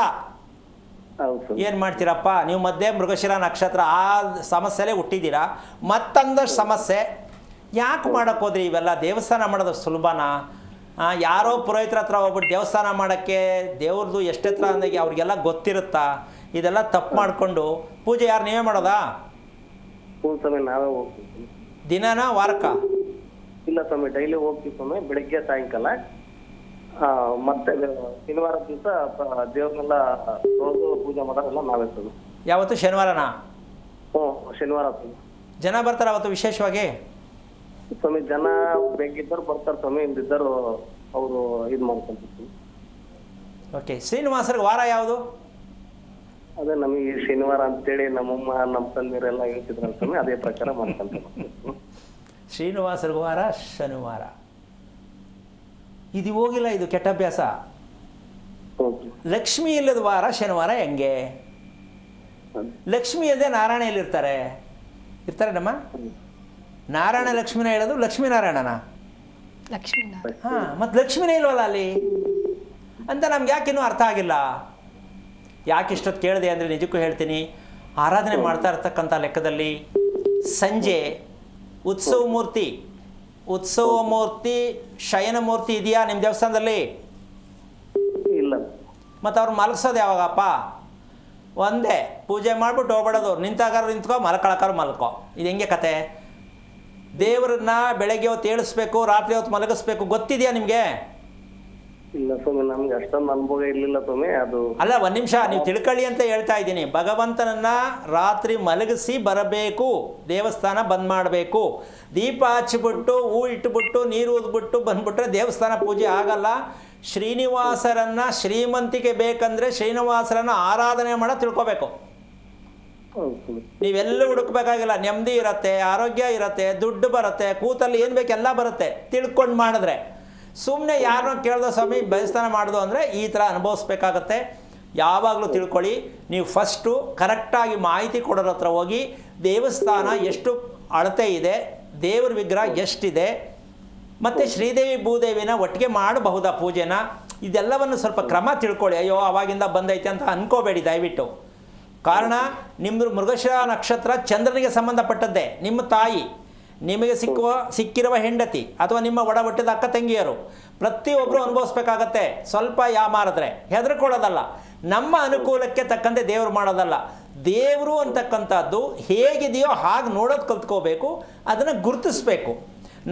ಹೌದು ಸ್ವಾಮಿ. ಏನು ಮಾಡ್ತೀರಪ್ಪ ನೀವು? ಮಧ್ಯೆ ಮೃಗಶಿರ ನಕ್ಷತ್ರ ಆ ಸಮಸ್ಯೆಲೇ ಹುಟ್ಟಿದ್ದೀರಾ, ಮತ್ತೊಂದಷ್ಟು ಸಮಸ್ಯೆ ಯಾಕೆ ಮಾಡೋಕ್ಕೆ ಹೋದ್ರಿ ಇವೆಲ್ಲ? ದೇವಸ್ಥಾನ ಮಾಡೋದು ಸುಲಭನಾ? ಯಾರೋ ಪುರೋಹಿತರ ಹತ್ರ ಹೋಗ್ಬಿಟ್ಟು ದೇವಸ್ಥಾನ ಮಾಡೋಕ್ಕೆ ದೇವ್ರದ್ದು ಎಷ್ಟೆತ್ರ ಅಂದಾಗೆ ಅವ್ರಿಗೆಲ್ಲ ಗೊತ್ತಿರುತ್ತಾ? ಇದೆಲ್ಲ ತಪ್ಪು ಮಾಡಿಕೊಂಡು ಪೂಜೆ ಯಾರು ನೀವೇ ಮಾಡೋದಾ? ಹ್ಞೂ ಸ್ವಾಮಿ, ನಾವೇ ಹೋಗ್ತೀವಿ. ದಿನನಾ ವಾರಕ್ಕ? ಇಲ್ಲ ಸ್ವಾಮಿ, ಡೈಲಿ ಹೋಗ್ತೀವಿ ಸ್ವಾಮಿ, ಬೆಳಿಗ್ಗೆ ಸಾಯಂಕಾಲ. ಮತ್ತೆ ಶನಿವಾರ ದಿವಸ ದೇವ್ರನ್ನೆಲ್ಲ ತೊಳೆದು ಪೂಜೆ ಮಾಡೋದೆಲ್ಲ ನಾವೇ ಸ್ವಾಮಿ. ಯಾವತ್ತು ಶನಿವಾರನಾ? ಹ್ಞೂ, ಶನಿವಾರ ಸ್ವಾಮಿ. ಜನ ಬರ್ತಾರೆ ಅವತ್ತು ವಿಶೇಷವಾಗಿ? ಸ್ವಾಮಿ, ಜನ ಬೇಕಿದ್ದರು ಬರ್ತಾರೆ ಸ್ವಾಮಿ, ಇಲ್ದಿದ್ದರು ಅವರು ಇದು ಮಾಡ್ಕೊಂತೀವಿ. ಓಕೆ. ಶ್ರೀನಿವಾಸರಿಗೆ ವಾರ ಯಾವುದು? ಅದೇ ನಮಗೆ ಶನಿವಾರ ಅಂತೇಳಿ ನಮ್ಮಮ್ಮ ನಮ್ಮ ತಂದಿರೆಲ್ಲ ಹೇಳ್ತಿದ್ರಲ್ಲ ಸ್ವಾಮಿ, ಅದೇ ಪ್ರಕಾರ ಮಾಡ್ಕೊಂತೀವಿ. ಶ್ರೀನಿವಾಸರಿಗೆ ವಾರ ಶನಿವಾರ. ಇದು ಹೋಗಿಲ್ಲ, ಇದು ಕೆಟ್ಟ ಅಭ್ಯಾಸ. ಲಕ್ಷ್ಮಿ ಇಲ್ಲದ ವಾರ ಶನಿವಾರ ಹೆಂಗೆ? ಲಕ್ಷ್ಮಿ ಇಲ್ಲದೆ ನಾರಾಯಣ ಎಲ್ಲಿರ್ತಾರೆ? ಇರ್ತಾರೆ ನಮ್ಮ ನಾರಾಯಣ ಲಕ್ಷ್ಮಿನ ಹೇಳೋದು ಲಕ್ಷ್ಮೀನಾರಾಯಣನ? ಲಕ್ಷ್ಮೀನಾರಾಯಣ. ಹಾಂ, ಮತ್ತು ಲಕ್ಷ್ಮಿನೇ ಇಲ್ವಲ್ಲ ಅಲ್ಲಿ ಅಂತ ನಮ್ಗೆ ಯಾಕಿನ್ನೂ ಅರ್ಥ ಆಗಿಲ್ಲ. ಯಾಕೆ ಇಷ್ಟೊತ್ತು ಕೇಳಿದೆ ಅಂದರೆ ನಿಜಕ್ಕೂ ಹೇಳ್ತೀನಿ, ಆರಾಧನೆ ಮಾಡ್ತಾ ಇರ್ತಕ್ಕಂಥ ಲೆಕ್ಕದಲ್ಲಿ ಸಂಜೆ ಉತ್ಸವ ಮೂರ್ತಿ ಶಯನ ಮೂರ್ತಿ ಇದೆಯಾ ನಿಮ್ಮ ದೇವಸ್ಥಾನದಲ್ಲಿ? ಇಲ್ಲ. ಮತ್ತು ಅವ್ರು ಮಲಗಿಸೋದು ಯಾವಾಗಪ್ಪ? ಒಂದೇ ಪೂಜೆ ಮಾಡಿಬಿಟ್ಟು ಹೋಗ್ಬಿಡೋದು, ನಿಂತಾಗಾರು ನಿಂತ್ಕೋ, ಮಲ್ಕೊಳಕ್ಕಾರು ಮಲ್ಕೋ. ಇದು ಹೆಂಗೆ ಕತೆ? ದೇವ್ರನ್ನ ಬೆಳಗ್ಗೆ ಹೊತ್ತು ಏಳಿಸ್ಬೇಕು, ರಾತ್ರಿ ಹೊತ್ತು ಮಲಗಿಸ್ಬೇಕು, ಗೊತ್ತಿದೆಯಾ ನಿಮಗೆ? ಇಲ್ಲ ಸ್ವಾಮಿ, ನಮ್ಗೆ ಅಷ್ಟೊಂದು ಅನುಭವ ಇರಲಿಲ್ಲ ಸ್ವಾಮಿ. ಅದು ಅಲ್ಲ, ಒಂದು ನಿಮಿಷ ನೀವು ತಿಳ್ಕೊಳ್ಳಿ ಅಂತ ಹೇಳ್ತಾ ಇದ್ದೀನಿ. ಭಗವಂತನನ್ನ ರಾತ್ರಿ ಮಲಗಿಸಿ ಬರಬೇಕು, ದೇವಸ್ಥಾನ ಬಂದ್ ಮಾಡಬೇಕು. ದೀಪ ಹಚ್ಚಿಬಿಟ್ಟು ಹೂ ಇಟ್ಬಿಟ್ಟು ನೀರು ಊದ್ಬಿಟ್ಟು ಬಂದ್ಬಿಟ್ರೆ ದೇವಸ್ಥಾನ ಪೂಜೆ ಆಗಲ್ಲ. ಶ್ರೀನಿವಾಸರನ್ನ ಶ್ರೀಮಂತಿಕೆ ಬೇಕಂದ್ರೆ ಶ್ರೀನಿವಾಸರನ್ನ ಆರಾಧನೆ ಮಾಡೋ ತಿಳ್ಕೊಬೇಕು. ನೀವೆಲ್ಲೂ ಹುಡುಕ್ಬೇಕಾಗಿಲ್ಲ, ನೆಮ್ಮದಿ ಇರುತ್ತೆ, ಆರೋಗ್ಯ ಇರುತ್ತೆ, ದುಡ್ಡು ಬರುತ್ತೆ, ಕೂತಲ್ಲಿ ಏನು ಬೇಕು ಎಲ್ಲ ಬರುತ್ತೆ ತಿಳ್ಕೊಂಡು ಮಾಡಿದ್ರೆ. ಸುಮ್ಮನೆ ಯಾರನ್ನೋ ಕೇಳ್ದೋ ಸ್ವಾಮಿ ದೇವಸ್ಥಾನ ಮಾಡೋದು ಅಂದರೆ ಈ ಥರ ಅನುಭವಿಸ್ಬೇಕಾಗತ್ತೆ. ಯಾವಾಗಲೂ ತಿಳ್ಕೊಳ್ಳಿ, ನೀವು ಫಸ್ಟು ಕರೆಕ್ಟಾಗಿ ಮಾಹಿತಿ ಕೊಡೋರ ಹತ್ರ ಹೋಗಿ ದೇವಸ್ಥಾನ ಎಷ್ಟು ಅಳತೆ ಇದೆ, ದೇವ್ರ ವಿಗ್ರಹ ಎಷ್ಟಿದೆ, ಮತ್ತು ಶ್ರೀದೇವಿ ಭೂದೇವಿನ ಒಟ್ಟಿಗೆ ಮಾಡಬಹುದಾ ಪೂಜೆನ, ಇದೆಲ್ಲವನ್ನು ಸ್ವಲ್ಪ ಕ್ರಮ ತಿಳ್ಕೊಳ್ಳಿ. ಅಯ್ಯೋ ಅವಾಗಿಂದ ಬಂದೈತೆ ಅಂತ ಅನ್ಕೋಬೇಡಿ ದಯವಿಟ್ಟು. ಕಾರಣ ನಿಮ್ಮದು ಮೃಗಶಿರ ನಕ್ಷತ್ರ ಚಂದ್ರನಿಗೆ ಸಂಬಂಧಪಟ್ಟದ್ದೇ. ನಿಮ್ಮ ತಾಯಿ, ನಿಮಗೆ ಸಿಕ್ಕಿರುವ ಹೆಂಡತಿ ಅಥವಾ ನಿಮ್ಮ ಒಡ ಹುಟ್ಟಿದ ಅಕ್ಕ ತಂಗಿಯರು ಪ್ರತಿಯೊಬ್ಬರು ಅನುಭವಿಸ್ಬೇಕಾಗತ್ತೆ. ಸ್ವಲ್ಪ ಮಾರಿದ್ರೆ ಹೆದರ್ಕೊಳ್ಳೋದಲ್ಲ, ನಮ್ಮ ಅನುಕೂಲಕ್ಕೆ ತಕ್ಕಂತೆ ದೇವರು ಮಾಡೋದಲ್ಲ. ದೇವರು ಅಂತಕ್ಕಂಥದ್ದು ಹೇಗಿದೆಯೋ ಹಾಗೆ ನೋಡೋದು ಕಲ್ತ್ಕೋಬೇಕು, ಅದನ್ನು ಗುರುತಿಸ್ಬೇಕು.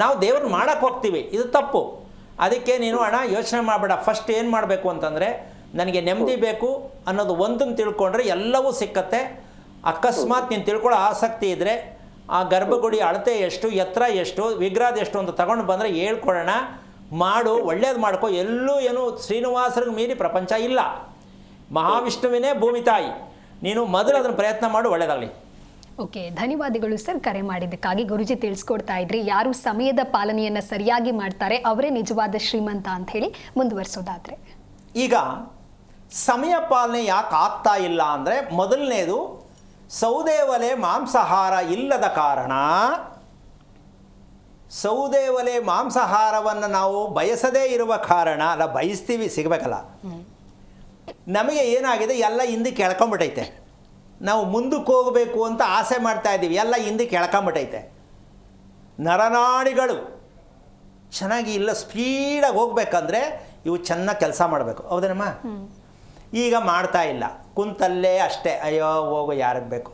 ನಾವು ದೇವ್ರನ್ನ ಮಾಡೋಕ್ಕೆ ಹೋಗ್ತೀವಿ, ಇದು ತಪ್ಪು. ಅದಕ್ಕೆ ನೀನು ಅಣ್ಣ ಯೋಚನೆ ಮಾಡಬೇಡ. ಫಸ್ಟ್ ಏನು ಮಾಡಬೇಕು ಅಂತಂದರೆ, ನನಗೆ ನೆಮ್ಮದಿ ಬೇಕು ಅನ್ನೋದು ಒಂದನ್ನು ತಿಳ್ಕೊಂಡ್ರೆ ಎಲ್ಲವೂ ಸಿಕ್ಕತ್ತೆ. ಅಕಸ್ಮಾತ್ ನೀನು ತಿಳ್ಕೊಳ್ಳೋ ಆಸಕ್ತಿ ಇದ್ದರೆ ಆ ಗರ್ಭಗುಡಿ ಅಳತೆ ಎಷ್ಟು, ಎತ್ತರ ಎಷ್ಟು, ವಿಗ್ರಹದ ಎಷ್ಟು ಅಂತ ತಗೊಂಡು ಬಂದರೆ ಹೇಳ್ಕೊಡೋಣ, ಮಾಡು, ಒಳ್ಳೇದು ಮಾಡ್ಕೊ. ಎಲ್ಲೂ ಏನು ಶ್ರೀನಿವಾಸರಿಗೆ ಮೀರಿ ಪ್ರಪಂಚ ಇಲ್ಲ. ಮಹಾವಿಷ್ಣುವಿನೇ ಭೂಮಿ ತಾಯಿ. ನೀನು ಮೊದಲು ಅದನ್ನು ಪ್ರಯತ್ನ ಮಾಡು, ಒಳ್ಳೆಯದಾಗಲಿ. ಓಕೆ, ಧನ್ಯವಾದಗಳು ಸರ್ ಕರೆ ಮಾಡಿದ್ದಕ್ಕಾಗಿ. ಗುರುಜಿ ತಿಳಿಸ್ಕೊಡ್ತಾ ಇದ್ರಿ, ಯಾರು ಸಮಯದ ಪಾಲನೆಯನ್ನು ಸರಿಯಾಗಿ ಮಾಡ್ತಾರೆ ಅವರೇ ನಿಜವಾದ ಶ್ರೀಮಂತ ಅಂತ ಹೇಳಿ. ಮುಂದುವರಿಸೋದಾದರೆ ಈಗ ಸಮಯ ಪಾಲನೆ ಯಾಕೆ ಆಗ್ತಾ ಇಲ್ಲ ಅಂದರೆ, ಮೊದಲನೇದು ಸೌದೆ ಒಲೆ ಮಾಂಸಾಹಾರ ಇಲ್ಲದ ಕಾರಣ. ಸೌದೆ ಒಲೆ ಮಾಂಸಾಹಾರವನ್ನು ನಾವು ಬಯಸದೇ ಇರುವ ಕಾರಣ, ಅಲ್ಲ ಬಯಸ್ತೀವಿ ಸಿಗಬೇಕಲ್ಲ, ನಮಗೆ ಏನಾಗಿದೆ ಎಲ್ಲ ಹಿಂದಕ್ಕೆ ಎಳ್ಕೊಂಬಿಟ್ಟೈತೆ. ನಾವು ಮುಂದಕ್ಕೆ ಹೋಗಬೇಕು ಅಂತ ಆಸೆ ಮಾಡ್ತಾ ಇದ್ದೀವಿ, ಎಲ್ಲ ಹಿಂದಕ್ಕೆ ಎಳ್ಕೊಂಬಿಟ್ಟೈತೆ. ನರನಾಡಿಗಳು ಚೆನ್ನಾಗಿ ಇಲ್ಲ, ಸ್ಪೀಡಾಗಿ ಹೋಗ್ಬೇಕಂದ್ರೆ ಇವು ಚೆನ್ನಾಗಿ ಕೆಲಸ ಮಾಡಬೇಕು. ಹೌದೇನಮ್ಮ? ಈಗ ಮಾಡ್ತಾ ಇಲ್ಲ, ಕುಂತಲ್ಲೇ ಅಷ್ಟೇ. ಅಯ್ಯೋ ಹೋಗೋ ಯಾರಿಗೆ ಬೇಕು,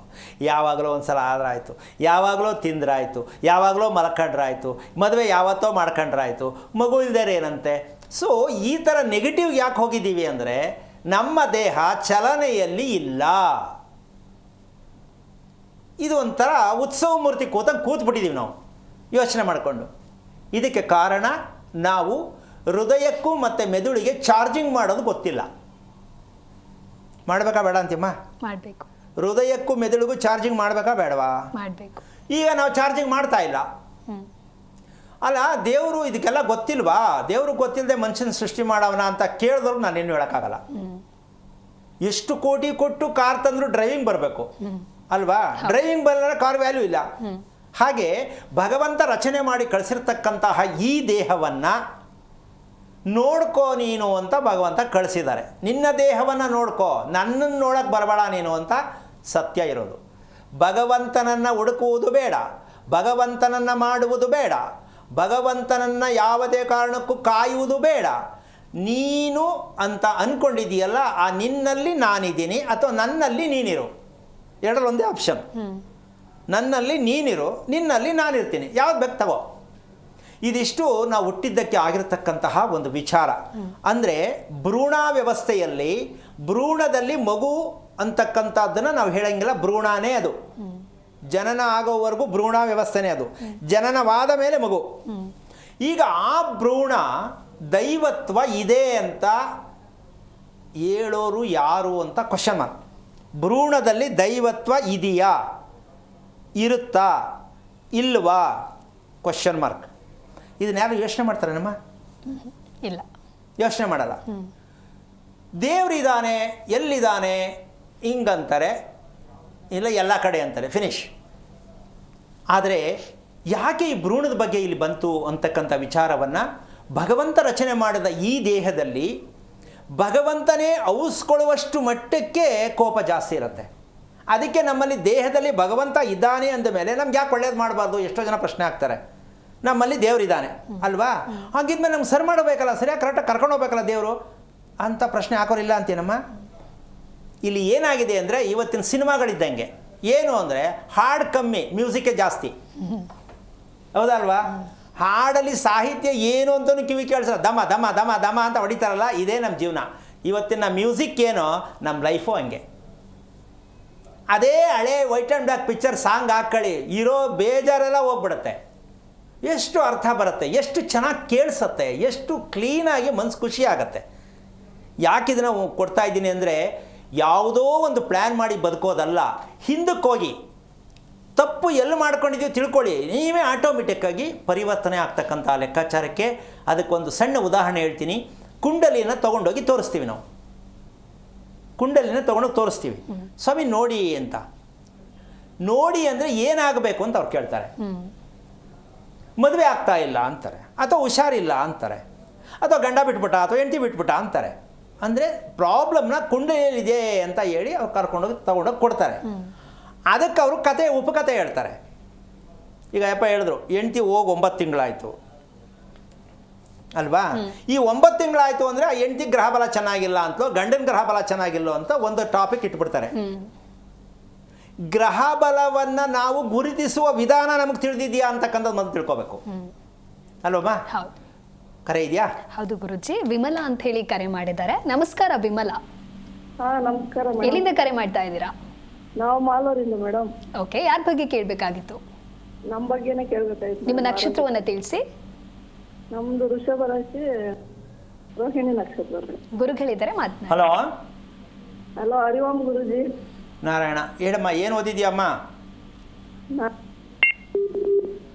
ಯಾವಾಗಲೂ ಒಂದು ಸಲ ಆದ್ರಾಯ್ತು, ಯಾವಾಗಲೂ ತಿಂದ್ರಾಯ್ತು, ಯಾವಾಗಲೂ ಮಲ್ಕೊಂಡ್ರಾಯ್ತು, ಮದುವೆ ಯಾವತ್ತೋ ಮಾಡ್ಕೊಂಡ್ರಾಯ್ತು, ಮಗು ಇಲ್ದೇರೆ ಏನಂತೆ, ಸೊ ಈ ಥರ ನೆಗೆಟಿವ್ ಯಾಕೆ ಹೋಗಿದ್ದೀವಿ ಅಂದರೆ ನಮ್ಮ ದೇಹ ಚಲನೆಯಲ್ಲಿ ಇಲ್ಲ. ಇದು ಒಂಥರ ಉತ್ಸವ ಮೂರ್ತಿ ಕೂತಂಗೆ ಕೂತ್ಬಿಟ್ಟಿದ್ದೀವಿ ನಾವು ಯೋಚನೆ ಮಾಡಿಕೊಂಡು. ಇದಕ್ಕೆ ಕಾರಣ ನಾವು ಹೃದಯಕ್ಕೂ ಮತ್ತು ಮೆದುಳಿಗೆ ಚಾರ್ಜಿಂಗ್ ಮಾಡೋದು ಗೊತ್ತಿಲ್ಲ. ಮಾಡಬೇಕಾ ಬೇಡ ಅಂತಿಮ್ಮ? ಮಾಡಬೇಕು. ಹೃದಯಕ್ಕೂ ಮೆದುಳಿಗೂ ಚಾರ್ಜಿಂಗ್ ಮಾಡಬೇಕಾ ಬೇಡವಾ? ಮಾಡಬೇಕು. ಈಗ ನಾವು ಚಾರ್ಜಿಂಗ್ ಮಾಡ್ತಾ ಇಲ್ಲ. ಅಲ್ಲ, ದೇವರು ಇದಕ್ಕೆಲ್ಲ ಗೊತ್ತಿಲ್ವಾ? ದೇವ್ರಿಗೆ ಗೊತ್ತಿಲ್ಲದೆ ಮನುಷ್ಯನ ಸೃಷ್ಟಿ ಮಾಡವನ ಅಂತ ಕೇಳಿದ್ರು ನಾನೇನು ಹೇಳೋಕ್ಕಾಗಲ್ಲ. ಎಷ್ಟು ಕೋಟಿ ಕೊಟ್ಟು ಕಾರ್ ತಂದರೂ ಡ್ರೈವಿಂಗ್ ಬರಬೇಕು ಅಲ್ವಾ? ಡ್ರೈವಿಂಗ್ ಬರಲ್ಲ ಕಾರ್ ವ್ಯಾಲ್ಯೂ ಇಲ್ಲ. ಹಾಗೆ ಭಗವಂತ ರಚನೆ ಮಾಡಿ ಕಳಿಸಿರ್ತಕ್ಕಂತಹ ಈ ದೇಹವನ್ನು ನೋಡ್ಕೋ ನೀನು ಅಂತ ಭಗವಂತ ಕಳಿಸಿದ್ದಾರೆ. ನಿನ್ನ ದೇಹವನ್ನು ನೋಡ್ಕೋ, ನನ್ನನ್ನು ನೋಡೋಕ್ಕೆ ಬರಬೇಡ ನೀನು ಅಂತ ಸತ್ಯ ಇರೋದು. ಭಗವಂತನನ್ನು ಹುಡುಕುವುದು ಬೇಡ, ಭಗವಂತನನ್ನು ಮಾಡುವುದು ಬೇಡ, ಭಗವಂತನನ್ನು ಯಾವುದೇ ಕಾರಣಕ್ಕೂ ಕಾಯುವುದು ಬೇಡ. ನೀನು ಅಂತ ಅಂದ್ಕೊಂಡಿದೆಯಲ್ಲ, ಆ ನಿನ್ನಲ್ಲಿ ನಾನಿದ್ದೀನಿ ಅಥವಾ ನನ್ನಲ್ಲಿ ನೀನಿರು, ಎರಡರಲ್ಲಿ ಒಂದೇ ಆಪ್ಷನ್. ನನ್ನಲ್ಲಿ ನೀನಿರು, ನಿನ್ನಲ್ಲಿ ನಾನಿರ್ತೀನಿ, ಯಾವ್ದು ಬೇಕು ತಗೋ. ಇದಿಷ್ಟು ನಾವು ಹುಟ್ಟಿದ್ದಕ್ಕೆ ಆಗಿರತಕ್ಕಂತಹ ಒಂದು ವಿಚಾರ. ಅಂದರೆ ಭ್ರೂಣ ವ್ಯವಸ್ಥೆಯಲ್ಲಿ ಭ್ರೂಣದಲ್ಲಿ ಮಗು ಅಂತಕ್ಕಂಥದ್ದನ್ನು ನಾವು ಹೇಳಂಗಿಲ್ಲ, ಭ್ರೂಣನೇ ಅದು. ಜನನ ಆಗೋವರೆಗೂ ಭ್ರೂಣ ವ್ಯವಸ್ಥೆನೇ ಅದು. ಜನನವಾದ ಮೇಲೆ ಮಗು. ಈಗ ಆ ಭ್ರೂಣ ದೈವತ್ವ ಇದೆ ಅಂತ ಹೇಳೋರು ಯಾರು ಅಂತ ಕ್ವಶನ್ ಮಾರ್ಕ್. ಭ್ರೂಣದಲ್ಲಿ ದೈವತ್ವ ಇದೆಯಾ, ಇರುತ್ತಾ, ಇಲ್ವಾ, ಕ್ವಶನ್ ಮಾರ್ಕ್. ಇದನ್ನ ಯಾರು ಯೋಚನೆ ಮಾಡ್ತಾರೆ ನಮ್ಮ? ಇಲ್ಲ, ಯೋಚನೆ ಮಾಡಲ್ಲ. ದೇವರಿದ್ದಾನೆ, ಎಲ್ಲಿದ್ದಾನೆ ಹಿಂಗಂತಾರೆ, ಇಲ್ಲ ಎಲ್ಲ ಕಡೆ ಅಂತಾರೆ, ಫಿನಿಶ್. ಆದರೆ ಯಾಕೆ ಈ ಭ್ರೂಣದ ಬಗ್ಗೆ ಇಲ್ಲಿ ಬಂತು ಅಂತಕ್ಕಂಥ ವಿಚಾರವನ್ನು ಭಗವಂತ ರಚನೆ ಮಾಡಿದ ಈ ದೇಹದಲ್ಲಿ ಭಗವಂತನೇ ಔಸ್ಕೊಳ್ಳುವಷ್ಟು ಮಟ್ಟಕ್ಕೆ ಕೋಪ ಜಾಸ್ತಿ ಇರುತ್ತೆ. ಅದಕ್ಕೆ ನಮ್ಮಲ್ಲಿ ದೇಹದಲ್ಲಿ ಭಗವಂತ ಇದ್ದಾನೆ ಅಂದ ಮೇಲೆ ನಮ್ಗೆ ಯಾಕೆ ಒಳ್ಳೇದು ಮಾಡಬಾರ್ದು? ಎಷ್ಟೋ ಜನ ಪ್ರಶ್ನೆ ಆಗ್ತಾರೆ. ನಮ್ಮಲ್ಲಿ ದೇವರಿದ್ದಾನೆ ಅಲ್ವಾ, ಹಾಗಿದ್ಮೇಲೆ ನಮ್ಗೆ ಸರಿ ಮಾಡಬೇಕಲ್ಲ, ಸರಿಯಾಗಿ ಕರೆಕ್ಟಾಗಿ ಕರ್ಕೊಂಡು ಹೋಗ್ಬೇಕಲ್ಲ ದೇವರು ಅಂತ ಪ್ರಶ್ನೆ ಹಾಕೋರಿಲ್ಲ ಅಂತೀನಮ್ಮ. ಇಲ್ಲಿ ಏನಾಗಿದೆ ಅಂದರೆ ಇವತ್ತಿನ ಸಿನಿಮಾಗಳಿದ್ದಂಗೆ ಏನು ಅಂದರೆ ಹಾಡು ಕಮ್ಮಿ, ಮ್ಯೂಸಿಕ್ಕೇ ಜಾಸ್ತಿ. ಹೌದಲ್ವಾ? ಹಾಡಲ್ಲಿ ಸಾಹಿತ್ಯ ಏನು ಅಂತಲೂ ಕಿವಿ ಕೇಳಿಸಲ್ಲ, ದಮ ದಮ ದಮ ದಮ ಅಂತ ಹೊಡಿತಾರಲ್ಲ, ಇದೇ ನಮ್ಮ ಜೀವನ. ಇವತ್ತಿನ ಮ್ಯೂಸಿಕ್ ಏನೋ ನಮ್ಮ ಲೈಫು ಹಂಗೆ. ಅದೇ ಹಳೆ white and black picture song ಹಾಕ್ಕೊಳ್ಳಿ, ಇರೋ ಬೇಜಾರೆಲ್ಲ ಹೋಗ್ಬಿಡುತ್ತೆ. ಎಷ್ಟು ಅರ್ಥ ಬರುತ್ತೆ, ಎಷ್ಟು ಚೆನ್ನಾಗಿ ಕೇಳಿಸತ್ತೆ, ಎಷ್ಟು ಕ್ಲೀನಾಗಿ ಮನಸ್ಸು ಖುಷಿ ಆಗುತ್ತೆ. ಯಾಕೆ ಇದನ್ನು ಕೊಡ್ತಾ ಇದ್ದೀನಿ ಅಂದರೆ ಯಾವುದೋ ಒಂದು ಪ್ಲ್ಯಾನ್ ಮಾಡಿ ಬದುಕೋದಲ್ಲ. ಹಿಂದಕ್ಕೆ ಹೋಗಿ ತಪ್ಪು ಎಲ್ಲಿ ಮಾಡ್ಕೊಂಡಿದ್ದೀವಿ ತಿಳ್ಕೊಳ್ಳಿ, ನೀವೇ ಆಟೋಮೆಟಿಕ್ಕಾಗಿ ಪರಿವರ್ತನೆ ಆಗ್ತಕ್ಕಂಥ ಲೆಕ್ಕಾಚಾರಕ್ಕೆ. ಅದಕ್ಕೊಂದು ಸಣ್ಣ ಉದಾಹರಣೆ ಹೇಳ್ತೀನಿ. ಕುಂಡಲಿನ ತೊಗೊಂಡೋಗಿ ತೋರಿಸ್ತೀವಿ ನಾವು. ಕುಂಡಲಿನ ತೊಗೊಂಡೋಗಿ ತೋರಿಸ್ತೀವಿ, ಸ್ವಾಮಿ ನೋಡಿ ಅಂತ. ನೋಡಿ ಅಂದರೆ ಏನಾಗಬೇಕು ಅಂತ ಅವ್ರು ಕೇಳ್ತಾರೆ. ಮದುವೆ ಆಗ್ತಾ ಇಲ್ಲ ಅಂತಾರೆ, ಅಥವಾ ಹುಷಾರಿಲ್ಲ ಅಂತಾರೆ, ಅಥವಾ ಗಂಡ ಬಿಟ್ಬಿಟ್ಟ ಅಥವಾ ಹೆಂಡತಿ ಬಿಟ್ಬಿಟ್ಟ ಅಂತಾರೆ. ಅಂದರೆ ಪ್ರಾಬ್ಲಮ್ನ ಕುಂಡಲಿಯಲ್ಲಿದೆ ಅಂತ ಹೇಳಿ ಅವ್ರು ಕರ್ಕೊಂಡೋಗಿ ತೊಗೊಂಡೋಗಿ ಕೊಡ್ತಾರೆ. ಅದಕ್ಕೆ ಅವರು ಉಪಕಥೆ ಹೇಳ್ತಾರೆ. ಈಗ ಯಪ್ಪ ಹೇಳಿದ್ರು, ಹೆಂಡತಿ ಹೋಗಿ 9 ತಿಂಗಳಾಯಿತು ಅಲ್ವಾ? ಈ 9 ತಿಂಗಳಾಯಿತು ಅಂದರೆ ಆ ಹೆಂಡತಿ ಗ್ರಹಬಲ ಚೆನ್ನಾಗಿಲ್ಲ ಅಂತಲೋ ಗಂಡನ ಗ್ರಹಬಲ ಚೆನ್ನಾಗಿಲ್ಲೋ ಅಂತ ಒಂದು ಟಾಪಿಕ್ ಇಟ್ಬಿಡ್ತಾರೆ. ಗ್ರಹಬಲವನ್ನು ನಾವು ಗುರುತಿಸುವ ವಿಧಾನ ನಮಗೆ ತಿಳಿದಿದೆಯಾ ಅಂತಕ್ಕಂಥದ್ದು ಮೊದಲು ತಿಳ್ಕೊಬೇಕು ಅಲ್ವಮ್ಮ? ಹೌದು. ಕರೆ ಇದೆಯಾ? ಹೌದು ಗುರುಜಿ. ವಿಮಲಾ ಅಂತ ಹೇಳಿ ಕರೆ ಮಾಡಿದ್ದಾರೆ. ನಮಸ್ಕಾರ ವಿಮಲಾ. ನಮಸ್ಕಾರ. ಎಲ್ಲಿಂದ ಕರೆ ಮಾಡ್ತಾ ಇದ್ದೀರಾ? ನಾವು ಮಾಲೂರಿಂದ ಮೇಡಮ್. ಓಕೆ, ಯಾರ ಬಗ್ಗೆ ಕೇಳಬೇಕಾಗಿತ್ತು? ನಮ್ಮ ಬಗ್ಗೆನೇ ಕೇಳಬೇಕಾಯ್ತು. ನಿಮ್ಮ ನಕ್ಷತ್ರವನ್ನ ತಿಳಿಸಿ. ನಮ್ದು ವೃಷಭ ರಾಶಿ, ರೋಹಿಣಿ ನಕ್ಷತ್ರ. ಗುರುಗಳಿದ್ದಾರೆ, ಮಾತನಾಡಿ. ಹಲೋ. ಹಲೋ, ಹರಿವಾಮ್ ಗುರುಜಿ. ನಾರಾಯಣ, ಹೇಳಮ್ಮ, ಏನು ಓದಿದ್ಯಮ್ಮ?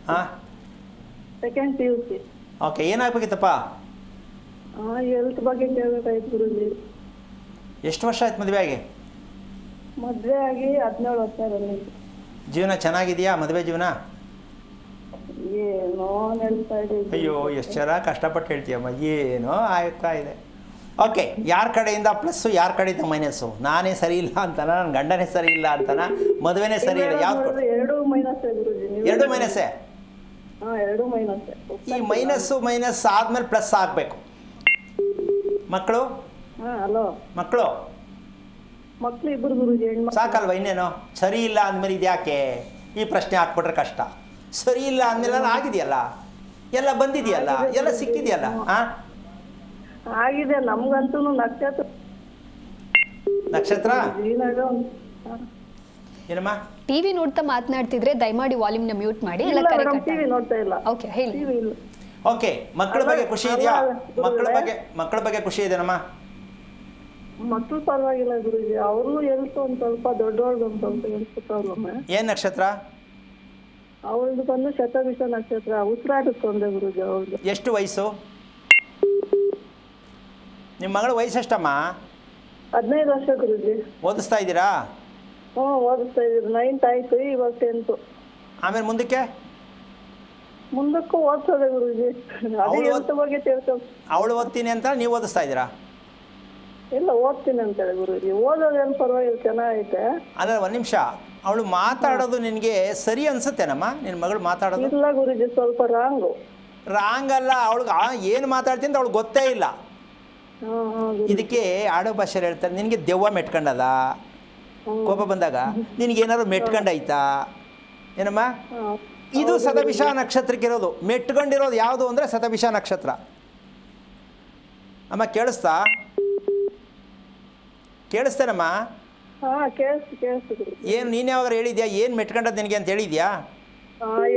ಹಾಂ, ಸೆಕೆಂಡ್ PUC. ಓಕೆ, ಏನಾಗಬೇಕಿತ್ತಪ್ಪ? ಹೆಲ್ತ್ ಬಗ್ಗೆ ಕೇಳಬೇಕಾಯ್ತು ಗುರುಜಿ. ಎಷ್ಟು ವರ್ಷ ಆಯ್ತು ಮದುವೆ ಆಗಿ? ಮದುವೆ ಆಗಿ 17 ವರ್ಷ ಬಂದಿತ್ತು. ಜೀವನ ಚೆನ್ನಾಗಿದೆಯಾ ಮದುವೆ ಜೀವನ? ಏನೋ ಹೇಳ್ತಾ ಇದ್ದೀವಿ. ಅಯ್ಯೋ, ಎಷ್ಟು ಚೆನ್ನಾಗಿ ಕಷ್ಟಪಟ್ಟು ಹೇಳ್ತೀಯಮ್ಮ. ಏನೋ ಆಗ್ತಾ ಇದೆ. ಓಕೆ, ಯಾರ ಕಡೆಯಿಂದ ಪ್ಲಸ್ಸು, ಯಾರ ಕಡೆಯಿಂದ ಮೈನಸ್ಸು? ನಾನೇ ಸರಿ ಇಲ್ಲ ಅಂತನ, ನನ್ನ ಗಂಡನೇ ಸರಿ ಇಲ್ಲ ಅಂತನ, ಮದುವೆನೇ ಸರಿ ಇಲ್ಲ? ಯಾವ್ದು? ಎರಡು ಮೈನಸ್ ಗುರುಜಿ. ಎರಡು ಮೈನಸ್ಸೇ? ಎರಡು ಮೈನಸ್. ಈ ಮೈನಸ್ ಆದ್ಮೇಲೆ ಪ್ಲಸ್ ಆಗಬೇಕು. ಮಕ್ಕಳು? ಹಲೋ, ಮಕ್ಕಳು ಇಬ್ಬರು ಗುರುಜಿ. ಸಾಕಲ್ವ? ಇನ್ನೇನು? ಸರಿ ಇಲ್ಲ ಅಂದಮೇಲೆ ಇದ್ಯಾಕೆ ಈ ಪ್ರಶ್ನೆ ಹಾಕ್ಬಿಟ್ರೆ ಕಷ್ಟ. ಸರಿ ಇಲ್ಲ ಅಂದಮೇಲೆ ಆಗಿದೆಯಲ್ಲ, ಎಲ್ಲ ಬಂದಿದೆಯಲ್ಲ, ಎಲ್ಲ ಸಿಕ್ಕಿದೆಯಲ್ಲ. ಹಾಂ, ಆಗಿದೆ ನಮ್ಗಂತೂ ನಕ್ಷತ್ರ ನಕ್ಷತ್ರ ಏನಾಗ ಏನಮ್ಮ? ಟಿವಿ ನೋಡ್ತಾ ಮಾತನಾಡ್ತಿದ್ರೆ ದಯಮಾಡಿ ವಾಲ್ಯೂಮ್ನ ಮ್ಯೂಟ್ ಮಾಡಿ. ಎಲ್ಲ ಕರೆ ಟಿವಿ ನೋಡ್ತಾ ಇಲ್ಲ. ಓಕೆ, ಹೇಳಿ. ಟಿವಿ ಇಲ್ಲ. ಓಕೆ, ಮಕ್ಕಳ ಬಗ್ಗೆ ಖುಷಿ ಇದೆಯಾ? ಮಕ್ಕಳ ಬಗ್ಗೆ ಖುಷಿ ಇದೆನಮ್ಮ? ಮಕ್ಕಳು ಪರವಾಗಿಲ್ಲ ಗುರುಜಿ, ಅವರು ಎಲ್ತು ಒಂದ್ ಸ್ವಲ್ಪ ದೊಡ್ಡವ್ರದ್ದು ಒಂದ್ ಸ್ವಲ್ಪ ಎಲ್ಸ್ಕೊತಾವ್ರಮ್ಮ. ಏನ್ ನಕ್ಷತ್ರ? ಅವಳದು ಬಂದು ಶತಭಿಷ ನಕ್ಷತ್ರ, ಉಸಿರಾಟದ ತೊಂದ್ರೆ ಗುರುಜಿ ಅವ್ರದ್ದು. ಎಷ್ಟು ವಯಸ್ಸು? ನಿಮ್ಮ ಮಗಳ ವಯಸ್ಸು ಎಷ್ಟಮ್ಮ? 15 ವರ್ಷ ಗುರುಜಿ. ಓದಿಸ್ತಾ ಇದ್ದೀರಾ? ಓದಿಸ್ತಾ ಇದ್ದೀರಿ. 9th ಆಯ್ತು, ಇವಾಗ 10th. ಆಮೇಲೆ ಮುಂದಕ್ಕೆ ಮುಂದಕ್ಕೂ ಓದ್ಸೋದೆ ಗುರುಜಿ. ಅದೇ ಹೆಲ್ತ್ ಬಗ್ಗೆ ತಿಳ್ಕೊಂಡು. ಅವಳು ಓದ್ತೀನಿ ಅಂತ ನೀವು ಓದಿಸ್ತಾ ಇದ್ದೀರಾ? ಇಲ್ಲ, ಓದ್ತೀನಿ ಅಂತೇಳಿ ಗುರುಜಿ. ಓದೋದೇನು ಪರವಾಗಿಲ್ಲ, ಚೆನ್ನಾಗೈತೆ. ಅಲ್ಲ, ಒಂದು ನಿಮಿಷ, ಅವಳು ಮಾತಾಡೋದು ನಿನಗೆ ಸರಿ ಅನ್ಸುತ್ತೇನಮ್ಮ? ನಿನ್ನ ಮಗಳು ಮಾತಾಡೋದು? ಇಲ್ಲ ಗುರುಜಿ, ಸ್ವಲ್ಪ ರಾಂಗ್ ಅಲ್ಲ, ಅವಳಿಗೆ ಏನು ಮಾತಾಡ್ತೀನಿ ಅಂತ ಅವಳಿಗೆ ಗೊತ್ತೇ ಇಲ್ಲ. ಇದಕ್ಕೆ ಆಡೋ ಭಾಷೆಯಲ್ಲಿ ಹೇಳ್ತಾರೆ, ನಿನಗೆ ದೆವ್ವ ಮೆಟ್ಕೊಂಡದ, ಕೋಪ ಬಂದಾಗ ನಿನಗೇನಾದ್ರು ಮೆಟ್ಕೊಂಡಾಯ್ತಾ ಏನಮ್ಮ? ಇದು ಶತಭಿಷ ನಕ್ಷತ್ರಕ್ಕೆ ಇರೋದು. ಮೆಟ್ಕೊಂಡಿರೋದು ಯಾವುದು ಅಂದರೆ ಶತಭಿಷ ನಕ್ಷತ್ರ. ಅಮ್ಮ ಕೇಳಿಸ್ತೇನಮ್ಮ? ಏನು ನೀನು ಯಾವಾಗ ಹೇಳಿದ್ಯಾ ಏನು ಮೆಟ್ಕೊಂಡದ್ದು ನಿನಗೆ ಅಂತ ಹೇಳಿದ್ಯಾ?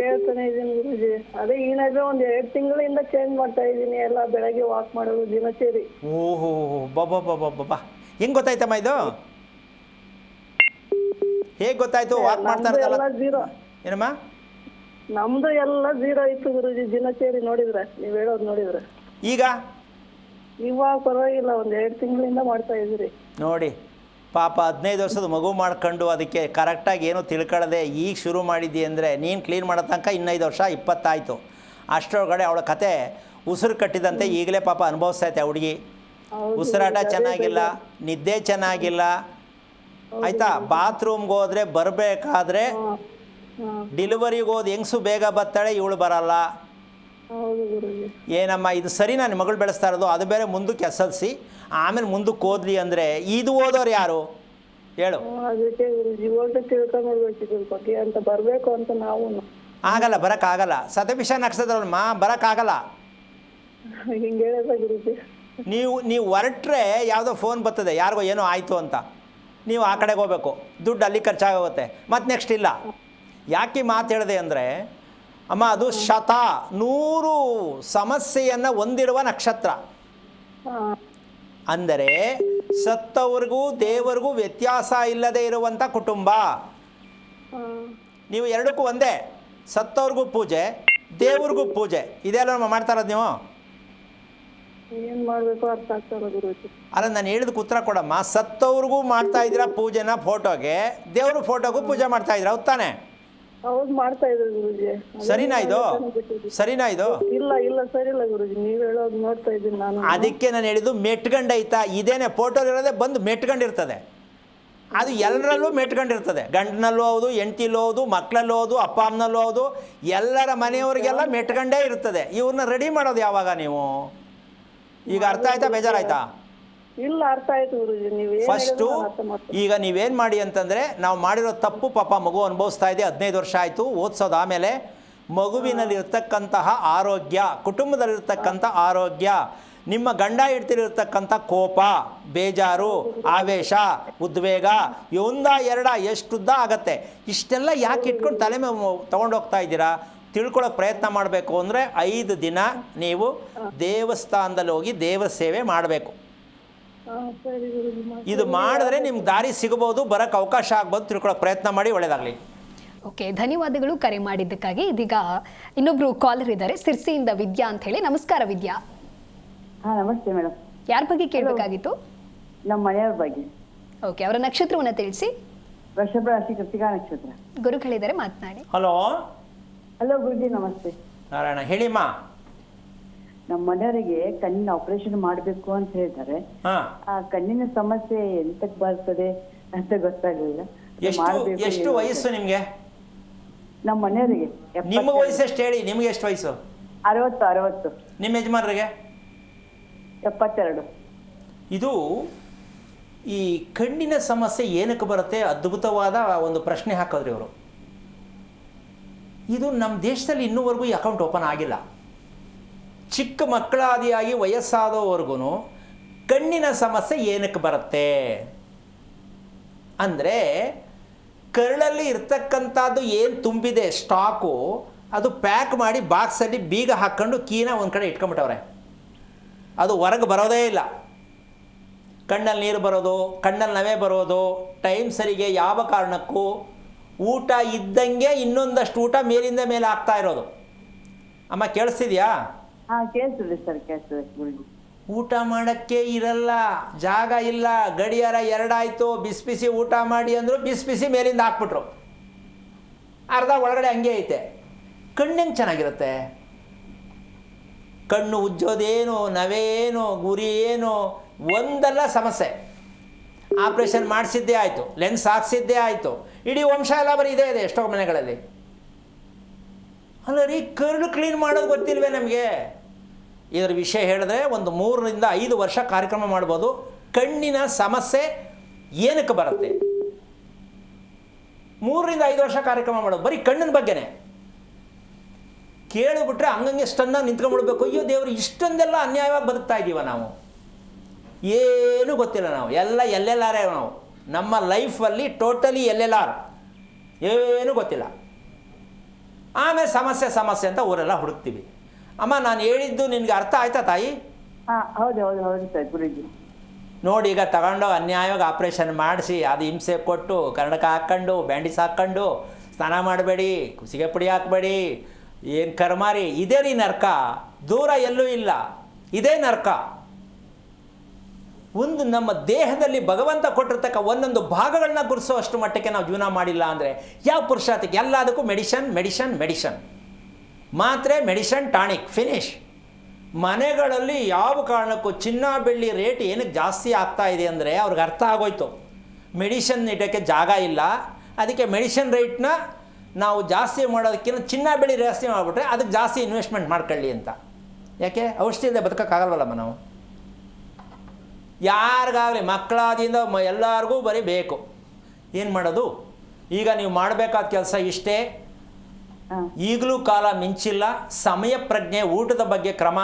ಹೇಳ್ತಾನೆ ಇದೀನಿ ಗುರುಜಿ. ಅದೇ ಏನಾದ್ರೆ ಒಂದ್ 2 ತಿಂಗಳಿಂದ ಚೇಂಜ್ ಮಾಡ್ತಾ ಇದೀನಿ. ಎಲ್ಲ ಬೆಳಗ್ಗೆ ವಾಕ್ ಮಾಡೋದು ದಿನಚರಿ. ಓಹೋ, ಬಾಬಾ, ಹೆಂಗ್ ಗೊತ್ತಾಯ್ತಮ್ಮ ಇದು? ಹೇಗೆ ಗೊತ್ತಾಯ್ತು? ವಾಕ್ ಮಾಡ್ತಾ ಇರೋದಲ್ಲ? ಏನಮ್ಮ? ನಮ್ದು ಎಲ್ಲ 0 ಇತ್ತು ಗುರುಜಿ ದಿನಚರಿ. ನೋಡಿದ್ರೆ ನೀವ್ ಹೇಳೋದು ನೋಡಿದ್ರೆ ಈಗ ಇವಾಗ ಪರವಾಗಿಲ್ಲ, ಒಂದ್ 2 ತಿಂಗಳಿಂದ ಮಾಡ್ತಾ ಇದೀರಿ. ನೋಡಿ ಪಾಪ, 15 ವರ್ಷದ ಮಗು ಮಾಡ್ಕೊಂಡು ಅದಕ್ಕೆ ಕರೆಕ್ಟಾಗಿ ಏನೂ ತಿಳ್ಕೊಳ್ಳದೆ ಈಗ ಶುರು ಮಾಡಿದ್ದಿ ಅಂದರೆ ನೀನು ಕ್ಲೀನ್ ಮಾಡೋ ತನಕ 5 ವರ್ಷ 20 ಆಯಿತು. ಅಷ್ಟರೊಳಗಡೆ ಅವಳ ಕತೆ ಉಸಿರು ಕಟ್ಟಿದಂತೆ ಈಗಲೇ ಪಾಪ ಅನುಭವಿಸ್ತಾ ಐತೆ ಹುಡುಗಿ. ಉಸಿರಾಟ ಚೆನ್ನಾಗಿಲ್ಲ, ನಿದ್ದೆ ಚೆನ್ನಾಗಿಲ್ಲ, ಆಯಿತಾ? ಬಾತ್ರೂಮ್ಗೆ ಹೋದರೆ ಬರಬೇಕಾದ್ರೆ ಡೆಲಿವರಿಗೆ ಹೋದ ಹೆಂಗಸು ಬೇಗ ಬರ್ತಾಳೆ, ಇವಳು ಬರಲ್ಲ. ಏನಮ್ಮ ಇದು ಸರಿನಾ? ನಿಮ್ಮ ಮಗಳು ಬೆಳೆಸ್ತಾ ಇರೋದು? ಅದು ಬೇರೆ ಮುಂದಕ್ಕೆ SLC, ಆಮೇಲೆ ಮುಂದಕ್ಕೆ ಓದ್ಲಿ ಅಂದರೆ ಇದು ಓದೋರು ಯಾರು ಹೇಳು? ಆಗಲ್ಲ, ಬರೋಕ್ಕಾಗಲ್ಲ. ಶತಭಿಷ ನಕ್ಷತ್ರಮ್ಮ ಬರೋಕ್ಕಾಗಲ್ಲ. ನೀವು ಹೊರಟ್ರೆ ಯಾವುದೋ ಫೋನ್ ಬರ್ತದೆ, ಯಾರಿಗೋ ಏನೋ ಆಯಿತು ಅಂತ, ನೀವು ಆ ಕಡೆಗೆ ಹೋಗ್ಬೇಕು, ದುಡ್ಡು ಅಲ್ಲಿ ಖರ್ಚಾಗೋಗುತ್ತೆ, ಮತ್ತು ನೆಕ್ಸ್ಟ್ ಇಲ್ಲ. ಯಾಕೆ ಮಾತು ಹೇಳಿದೆ ಅಂದರೆ ಅಮ್ಮ, ಅದು 100 ಸಮಸ್ಯೆಯನ್ನು ಹೊಂದಿರುವ ನಕ್ಷತ್ರ. ಅಂದರೆ ಸತ್ತವ್ರಿಗೂ ದೇವರಿಗೂ ವ್ಯತ್ಯಾಸ ಇಲ್ಲದೆ ಇರುವಂಥ ಕುಟುಂಬ. ನೀವು ಎರಡಕ್ಕೂ ಒಂದೇ, ಸತ್ತವ್ರಿಗೂ ಪೂಜೆ, ದೇವ್ರಿಗೂ ಪೂಜೆ. ಇದೆಲ್ಲ ಮಾಡ್ತಾ ಇರೋದು ನೀವು? ಏನ್ ಮಾಡ್ಬೇಕು ಅರ್ಥ ಆಗ್ತಾರ ಗುರುಜಿ. ಅಲ್ಲ, ನಾನು ಹೇಳಿದಕ್ಕೆ ಉತ್ತರ ಕೊಡಮ್ಮ. ಸತ್ತವ್ರಿಗೂ ಮಾಡ್ತಾ ಇದ್ದೀರಾ ಪೂಜೆನ ಫೋಟೋಗೆ, ದೇವ್ರ ಫೋಟೋಗೂ ಪೂಜೆ ಮಾಡ್ತಾ ಇದ್ದೀರಾ, ಹೌದಾನೆ? ಹೌದು, ಮಾಡ್ತಾ ಇದ್ರು ಗುರುಜಿ. ಸರಿನಾ ಇದು? ಇಲ್ಲ ಸರಿ ಇಲ್ಲ ಗುರುಜಿ, ನೀವ್ ಹೇಳೋದು ನೋಡ್ತಾ ಇದ್ದೀನಿ ನಾನು. ಅದಕ್ಕೆ ನಾನು ಹೇಳಿದ್ದು ಮೆಟ್ಗಂಡೈತಾ. ಇದೇನೆ ಫೋಟೋದಿರೋದೇ ಬಂದು ಮೆಟ್ಕೊಂಡಿರ್ತದೆ. ಅದು ಎಲ್ಲರಲ್ಲೂ ಮೆಟ್ಕೊಂಡಿರ್ತದೆ. ಗಂಡನಲ್ಲೂ ಹೌದು, ಹೆಂಡ್ತಿಲೂ ಹೌದು, ಮಕ್ಕಳಲ್ಲೂ ಹೌದು, ಅಪ್ಪ ಅಮ್ಮನಲ್ಲೂ ಹೌದು, ಎಲ್ಲರ ಮನೆಯವರಿಗೆಲ್ಲ ಮೆಟ್ಕೊಂಡೇ ಇರ್ತದೆ. ಇವ್ರನ್ನ ರೆಡಿ ಮಾಡೋದು ಯಾವಾಗ ನೀವು? ಈಗ ಅರ್ಥ ಆಯ್ತಾ? ಬೇಜಾರಾಯ್ತಾ? ಇಲ್ಲ, ಅರ್ಥ ಆಯ್ತು ಗುರುಜಿ. ಫಸ್ಟು ಈಗ ನೀವೇನು ಮಾಡಿ ಅಂತಂದರೆ, ನಾವು ಮಾಡಿರೋ ತಪ್ಪು ಪಾಪ ಮಗು ಅನುಭವಿಸ್ತಾ ಇದೆ. 15 ವರ್ಷ ಆಯಿತು ಓದಿಸೋದು. ಆಮೇಲೆ ಮಗುವಿನಲ್ಲಿರ್ತಕ್ಕಂತಹ ಆರೋಗ್ಯ, ಕುಟುಂಬದಲ್ಲಿರ್ತಕ್ಕಂಥ ಆರೋಗ್ಯ, ನಿಮ್ಮ ಗಂಡ ಇಡ್ತಿರ್ತಕ್ಕಂಥ ಕೋಪ, ಬೇಜಾರು, ಆವೇಶ, ಉದ್ವೇಗ, 1 2 ಎಷ್ಟುದ್ದ ಆಗತ್ತೆ. ಇಷ್ಟೆಲ್ಲ ಯಾಕೆ ಇಟ್ಕೊಂಡು ತಲೆ ಮೇಲೆ ತೊಗೊಂಡೋಗ್ತಾ ಇದ್ದೀರಾ? ತಿಳ್ಕೊಳ್ಳೋಕೆ ಪ್ರಯತ್ನ ಮಾಡಬೇಕು ಅಂದರೆ 5 ದಿನ ನೀವು ದೇವಸ್ಥಾನದಲ್ಲಿ ಹೋಗಿ ದೇವರ ಸೇವೆ ಮಾಡಬೇಕು. ಇದು ಮಾಡಿದ್ರೆ ನಿಮ್ಗೆ ದಾರಿ ಸಿಗಬಹುದು, ಬರೋಕ್ಕೆ ಅವಕಾಶ ಆಗ್ಬೋದು. ತಿಳ್ಕೊಳ್ಳೋ ಪ್ರಯತ್ನ ಮಾಡಿ. ಒಳ್ಳೆಯದಾಗಲಿ. ಓಕೆ, ಧನ್ಯವಾದಗಳು ಕರೆ ಮಾಡಿದ್ದಕ್ಕಾಗಿ. ಇದೀಗ ಇನ್ನೊಬ್ರು ಕಾಲರ್ ಇದ್ದಾರೆ, ಸಿರ್ಸಿಯಿಂದ ವಿದ್ಯಾ ಅಂತ ಹೇಳಿ. ನಮಸ್ಕಾರ ವಿದ್ಯಾ. ನಮಸ್ತೆ ಮೇಡಮ್. ಯಾರ ಬಗ್ಗೆ ಕೇಳಬೇಕಾಗಿತ್ತು? ನಮ್ಮ ಮನೆಯವ್ರ ಬಗ್ಗೆ. ಓಕೆ, ಅವರ ನಕ್ಷತ್ರವನ್ನು ತಿಳಿಸಿ. ವೃಷಭ ರಾಶಿ, ಕೃತಿಕಾ ನಕ್ಷತ್ರ. ಗುರುಗಳಿದ್ದಾರೆ, ಮಾತನಾಡಿ. ಹಲೋ ಗುರುಜಿ, ನಮಸ್ತೆ. ನಾರಾಯಣ, ಹೇಳಿಮ್ಮ. ನಮ್ಮ ಮನೆಯವರಿಗೆ ಕಣ್ಣಿನ ಆಪರೇಷನ್ ಮಾಡಬೇಕು ಅಂತ ಹೇಳ್ತಾರೆ. ಆ ಕಣ್ಣಿನ ಸಮಸ್ಯೆ ಎಂತಕ್ಕೆ ಬರ್ತದೆ ಅಂತ ಗೊತ್ತಾಗಲಿಲ್ಲ. ಎಷ್ಟು ವಯಸ್ಸು ನಿಮ್ಗೆ? ನಮ್ಮ ಮನೆಯವರಿಗೆ ನಿಮ್ಮ ವಯಸ್ಸು ಎಷ್ಟು ಹೇಳಿ? ನಿಮ್ಗೆ ಎಷ್ಟು ವಯಸ್ಸು? 60. ನಿಮ್ಮ ಯಜಮಾನರಿಗೆ 72. ಇದು ಈ ಕಣ್ಣಿನ ಸಮಸ್ಯೆ ಏನಕ್ಕೆ ಬರುತ್ತೆ? ಅದ್ಭುತವಾದ ಒಂದು ಪ್ರಶ್ನೆ ಹಾಕಿದ್ರಿ ಅವರು. ಇದು ನಮ್ಮ ದೇಶದಲ್ಲಿ ಇನ್ನೂವರೆಗೂ ಈ ಅಕೌಂಟ್ ಓಪನ್ ಆಗಿಲ್ಲ. ಚಿಕ್ಕ ಮಕ್ಕಳಾದಿಯಾಗಿ ವಯಸ್ಸಾದವರೆಗೂ ಕಣ್ಣಿನ ಸಮಸ್ಯೆ ಏನಕ್ಕೆ ಬರುತ್ತೆ ಅಂದರೆ, ಕರಳಲ್ಲಿ ಇರ್ತಕ್ಕಂಥದ್ದು ಏನು ತುಂಬಿದೆ ಸ್ಟಾಕು, ಅದು ಪ್ಯಾಕ್ ಮಾಡಿ ಬಾಕ್ಸಲ್ಲಿ ಬೀಗ ಹಾಕ್ಕೊಂಡು ಕೀನ ಒಂದು ಕಡೆ ಇಟ್ಕೊಂಬಿಟ್ಟವ್ರೆ. ಅದು ಹೊರಗೆ ಬರೋದೇ ಇಲ್ಲ. ಕಣ್ಣಲ್ಲಿ ನೀರು ಬರೋದು, ಕಣ್ಣಲ್ಲಿ ನವೆ ಬರೋದು, ಟೈಮ್ ಸರಿಗೆ ಯಾವ ಕಾರಣಕ್ಕೂ ಊಟ ಇದ್ದಂಗೆ ಇನ್ನೊಂದಷ್ಟು ಊಟ ಮೇಲಿಂದ ಮೇಲೆ ಆಗ್ತಾ ಇರೋದು. ಅಮ್ಮ ಕೇಳಿಸ್ತಿದ್ಯಾ? ಕೇಳಿಸ್ತದೆ ಸರ್, ಕೇಳಿಸ್ತದೆ ಗುರುಜಿ. ಊಟ ಮಾಡೋಕ್ಕೆ ಇರಲ್ಲ, ಜಾಗ ಇಲ್ಲ. ಗಡಿಯಾರ 2 ಆಯಿತು, ಬಿಸಿ ಬಿಸಿ ಊಟ ಮಾಡಿ ಅಂದರು, ಬಿಸಿ ಬಿಸಿ ಮೇಲಿಂದ ಹಾಕ್ಬಿಟ್ರು. ಅರ್ಧ ಒಳಗಡೆ ಹಂಗೆ ಐತೆ. ಕಣ್ಣು ಹೆಂಗೆ ಚೆನ್ನಾಗಿರುತ್ತೆ? ಕಣ್ಣು ಉಜ್ಜೋದೇನು, ನವೇನು, ಗುರಿ ಏನು, ಒಂದಲ್ಲ ಸಮಸ್ಯೆ. ಆಪ್ರೇಷನ್ ಮಾಡಿಸಿದ್ದೇ ಆಯಿತು, ಲೆನ್ಸ್ ಹಾಕ್ಸಿದ್ದೇ ಆಯಿತು, ಇಡೀ ವಂಶ ಎಲ್ಲ ಬರೀ ಇದೇ ಇದೆ ಎಷ್ಟೋ ಮನೆಗಳಲ್ಲಿ. ಅಲ್ಲ ರೀ, ಕರುಳು ಕ್ಲೀನ್ ಮಾಡೋದು ಗೊತ್ತಿಲ್ವೇ ನಮಗೆ? ಇದರ ವಿಷಯ ಹೇಳಿದ್ರೆ ಒಂದು 3 ರಿಂದ 5 ವರ್ಷ ಕಾರ್ಯಕ್ರಮ ಮಾಡ್ಬೋದು. ಕಣ್ಣಿನ ಸಮಸ್ಯೆ ಏನಕ್ಕೆ ಬರುತ್ತೆ? 3 ರಿಂದ 5 ವರ್ಷ ಕಾರ್ಯಕ್ರಮ ಮಾಡೋದು ಬರೀ ಕಣ್ಣಿನ ಬಗ್ಗೆನೇ. ಕೇಳಿಬಿಟ್ರೆ ಹಂಗಂಗೆ ಸ್ಟನ್ನಾಗಿ ನಿಂತ್ಕೊಂಡ್ಬಿಡ್ಬೇಕು. ಅಯ್ಯೋ ದೇವರು, ಇಷ್ಟೊಂದೆಲ್ಲ ಅನ್ಯಾಯವಾಗಿ ಬದುಕ್ತಾ ಇದ್ದೀವ ನಾವು? ಏನೂ ಗೊತ್ತಿಲ್ಲ ನಾವು, ಎಲ್ಲ ಎಲ್ಲೆಲ್ಲಾರೇ ನಾವು. ನಮ್ಮ ಲೈಫಲ್ಲಿ ಟೋಟಲಿ ಎಲ್ಲೆಲ್ಲಾರು, ಏನೂ ಗೊತ್ತಿಲ್ಲ. ಆಮೇಲೆ ಸಮಸ್ಯೆ ಸಮಸ್ಯೆ ಅಂತ ಊರೆಲ್ಲ ಹುಡುಕ್ತೀವಿ. ಅಮ್ಮ, ನಾನು ಹೇಳಿದ್ದು ನಿನಗೆ ಅರ್ಥ ಆಯ್ತಾ ತಾಯಿ? ಹೌದು ಹೌದು ಹೌದು ಸರ್ ಗುರುಜಿ. ನೋಡಿ, ಈಗ ತಗೊಂಡೋಗಿ ಅನ್ಯಾಯವಾಗಿ ಆಪ್ರೇಷನ್ ಮಾಡಿಸಿ ಅದು ಹಿಂಸೆ ಕೊಟ್ಟು ಕನ್ನಡಕ ಹಾಕ್ಕೊಂಡು ಬ್ಯಾಂಡೇಜ್ ಹಾಕ್ಕೊಂಡು ಸ್ನಾನ ಮಾಡಬೇಡಿ, ಕುಸಿಗೆ ಪುಡಿ ಹಾಕಬೇಡಿ, ಏನು ಕರ್ಮಾರಿ, ಇದೇ ರೀ ನರ್ಕ. ದೂರ ಎಲ್ಲೂ ಇಲ್ಲ, ಇದೇ ನರ್ಕ. ಒಂದು ನಮ್ಮ ದೇಹದಲ್ಲಿ ಭಗವಂತ ಕೊಟ್ಟಿರ್ತಕ್ಕ ಒಂದೊಂದು ಭಾಗಗಳನ್ನ ಗುರುಸೋ ಅಷ್ಟು ಮಟ್ಟಕ್ಕೆ ನಾವು ಜೀವನ ಮಾಡಿಲ್ಲ ಅಂದರೆ ಯಾವ ಪುರುಷಾರ್ಥಕ್ಕೆ? ಎಲ್ಲದಕ್ಕೂ ಮೆಡಿಷನ್ ಮೆಡಿಷನ್ ಮೆಡಿಷನ್, ಮಾತ್ರೆ, ಮೆಡಿಷನ್, ಟಾನಿಕ್, ಫಿನಿಶ್. ಮನೆಗಳಲ್ಲಿ ಯಾವ ಕಾರಣಕ್ಕೂ ಚಿನ್ನ ಬೆಳ್ಳಿ ರೇಟ್ ಏನಕ್ಕೆ ಜಾಸ್ತಿ ಆಗ್ತಾ ಇದೆ ಅಂದರೆ ಅವ್ರಿಗೆ ಅರ್ಥ ಆಗೋಯ್ತು, ಮೆಡಿಷನ್ ಇಡೋಕ್ಕೆ ಜಾಗ ಇಲ್ಲ. ಅದಕ್ಕೆ ಮೆಡಿಷನ್ ರೇಟ್ನ ನಾವು ಜಾಸ್ತಿ ಮಾಡೋದಕ್ಕಿಂತ ಚಿನ್ನ ಬೆಳ್ಳಿ ಜಾಸ್ತಿ ಮಾಡಿಬಿಟ್ರೆ ಅದಕ್ಕೆ ಜಾಸ್ತಿ ಇನ್ವೆಸ್ಟ್ಮೆಂಟ್ ಮಾಡ್ಕೊಳ್ಳಿ ಅಂತ. ಯಾಕೆ? ಔಷಧಿ ಇಲ್ಲದೆ ಬದುಕೋಕ್ಕಾಗಲ್ವಲ್ಲಮ್ಮ ನಾವು. ಯಾರಿಗಾಗಲಿ ಮಕ್ಕಳಾದಿಂದ ಎಲ್ಲರಿಗೂ ಬರೀ ಬೇಕು. ಏನು ಮಾಡೋದು? ಈಗ ನೀವು ಮಾಡಬೇಕಾದ ಕೆಲಸ ಇಷ್ಟೇ. ಈಗಲೂ ಕಾಲ ಮಿಂಚಿಲ್ಲ. ಸಮಯ ಪ್ರಜ್ಞೆ, ಊಟದ ಬಗ್ಗೆ ಕ್ರಮ,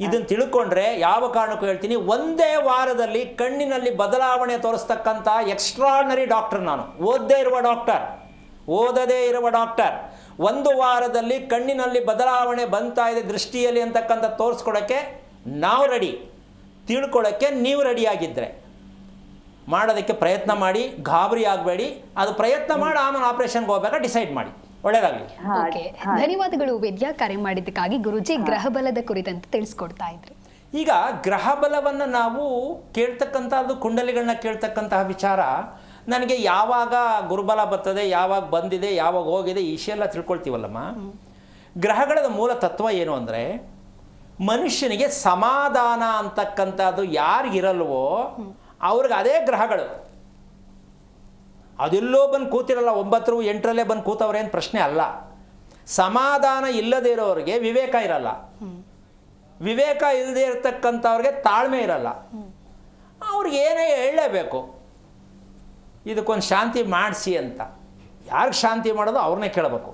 ಇದನ್ನು ತಿಳ್ಕೊಂಡ್ರೆ ಯಾವ ಕಾರಣಕ್ಕೂ ಹೇಳ್ತೀನಿ, ಒಂದೇ ವಾರದಲ್ಲಿ ಕಣ್ಣಿನಲ್ಲಿ ಬದಲಾವಣೆ ತೋರಿಸ್ತಕ್ಕಂಥ ಎಕ್ಸ್ಟ್ರಾರ್ನರಿ ಡಾಕ್ಟರ್ ನಾನು. ಓದದೇ ಇರುವ ಡಾಕ್ಟರ್, ಓದದೇ ಇರುವ ಡಾಕ್ಟರ್. 1 ವಾರದಲ್ಲಿ ಕಣ್ಣಿನಲ್ಲಿ ಬದಲಾವಣೆ ಬಂತಾ ಇದೆ ದೃಷ್ಟಿಯಲ್ಲಿ ಅಂತಕ್ಕಂಥ ತೋರಿಸ್ಕೊಡೋಕ್ಕೆ ನಾವು ರೆಡಿ. ತಿಳ್ಕೊಳ್ಳೋಕ್ಕೆ ನೀವು ರೆಡಿಯಾಗಿದ್ದರೆ ಮಾಡೋದಕ್ಕೆ ಪ್ರಯತ್ನ ಮಾಡಿ, ಗಾಬರಿ ಆಗಬೇಡಿ. ಅದು ಪ್ರಯತ್ನ ಮಾಡಿ ಆಮೇಲೆ ಆಪರೇಷನ್ಗೆ ಹೋಗ್ಬೇಕಾ ಡಿಸೈಡ್ ಮಾಡಿ. ಒಳ್ಳೆಯದಾಗಲಿ. ಓಕೆ, ಧನ್ಯವಾದಗಳು ವಿದ್ಯಾ, ಕರೆ ಮಾಡಿದ್ದಕ್ಕಾಗಿ. ಗುರುಜಿ, ಗ್ರಹಬಲದ ಕುರಿತಂತೆ ತಿಳಿಸ್ಕೊಡ್ತಾ ಇದ್ರಿ. ಈಗ ಗ್ರಹಬಲವನ್ನು ನಾವು ಕೇಳ್ತಕ್ಕಂಥದ್ದು, ಕುಂಡಲಿಗಳನ್ನ ಕೇಳ್ತಕ್ಕಂತಹ ವಿಚಾರ ನನಗೆ ಯಾವಾಗ ಗುರುಬಲ ಬರ್ತದೆ, ಯಾವಾಗ ಬಂದಿದೆ, ಯಾವಾಗ ಹೋಗಿದೆ, ಈ ವಿಷಯ ಎಲ್ಲ ತಿಳ್ಕೊಳ್ತೀವಲ್ಲಮ್ಮ. ಗ್ರಹಗಳ ಮೂಲ ತತ್ವ ಏನು ಅಂದರೆ, ಮನುಷ್ಯನಿಗೆ ಸಮಾಧಾನ ಅಂತಕ್ಕಂಥದ್ದು ಯಾರಿಗಿರಲ್ವೋ ಅವ್ರಿಗೆ ಅದೇ ಗ್ರಹಗಳು. ಅದೆಲ್ಲೋ ಬಂದು ಕೂತಿರಲ್ಲ, 9 8ರಲ್ಲೇ ಬಂದು ಕೂತವ್ರೇನು ಪ್ರಶ್ನೆ ಅಲ್ಲ. ಸಮಾಧಾನ ಇಲ್ಲದೇ ಇರೋರಿಗೆ ವಿವೇಕ ಇರಲ್ಲ, ವಿವೇಕ ಇಲ್ಲದೆ ಇರತಕ್ಕಂಥವ್ರಿಗೆ ತಾಳ್ಮೆ ಇರಲ್ಲ. ಅವ್ರಿಗೆ ಏನೇ ಹೇಳಲೇಬೇಕು, ಇದಕ್ಕೊಂದು ಶಾಂತಿ ಮಾಡಿಸಿ ಅಂತ. ಯಾರಿಗೆ ಶಾಂತಿ ಮಾಡೋದು ಅವ್ರನ್ನೇ ಕೇಳಬೇಕು.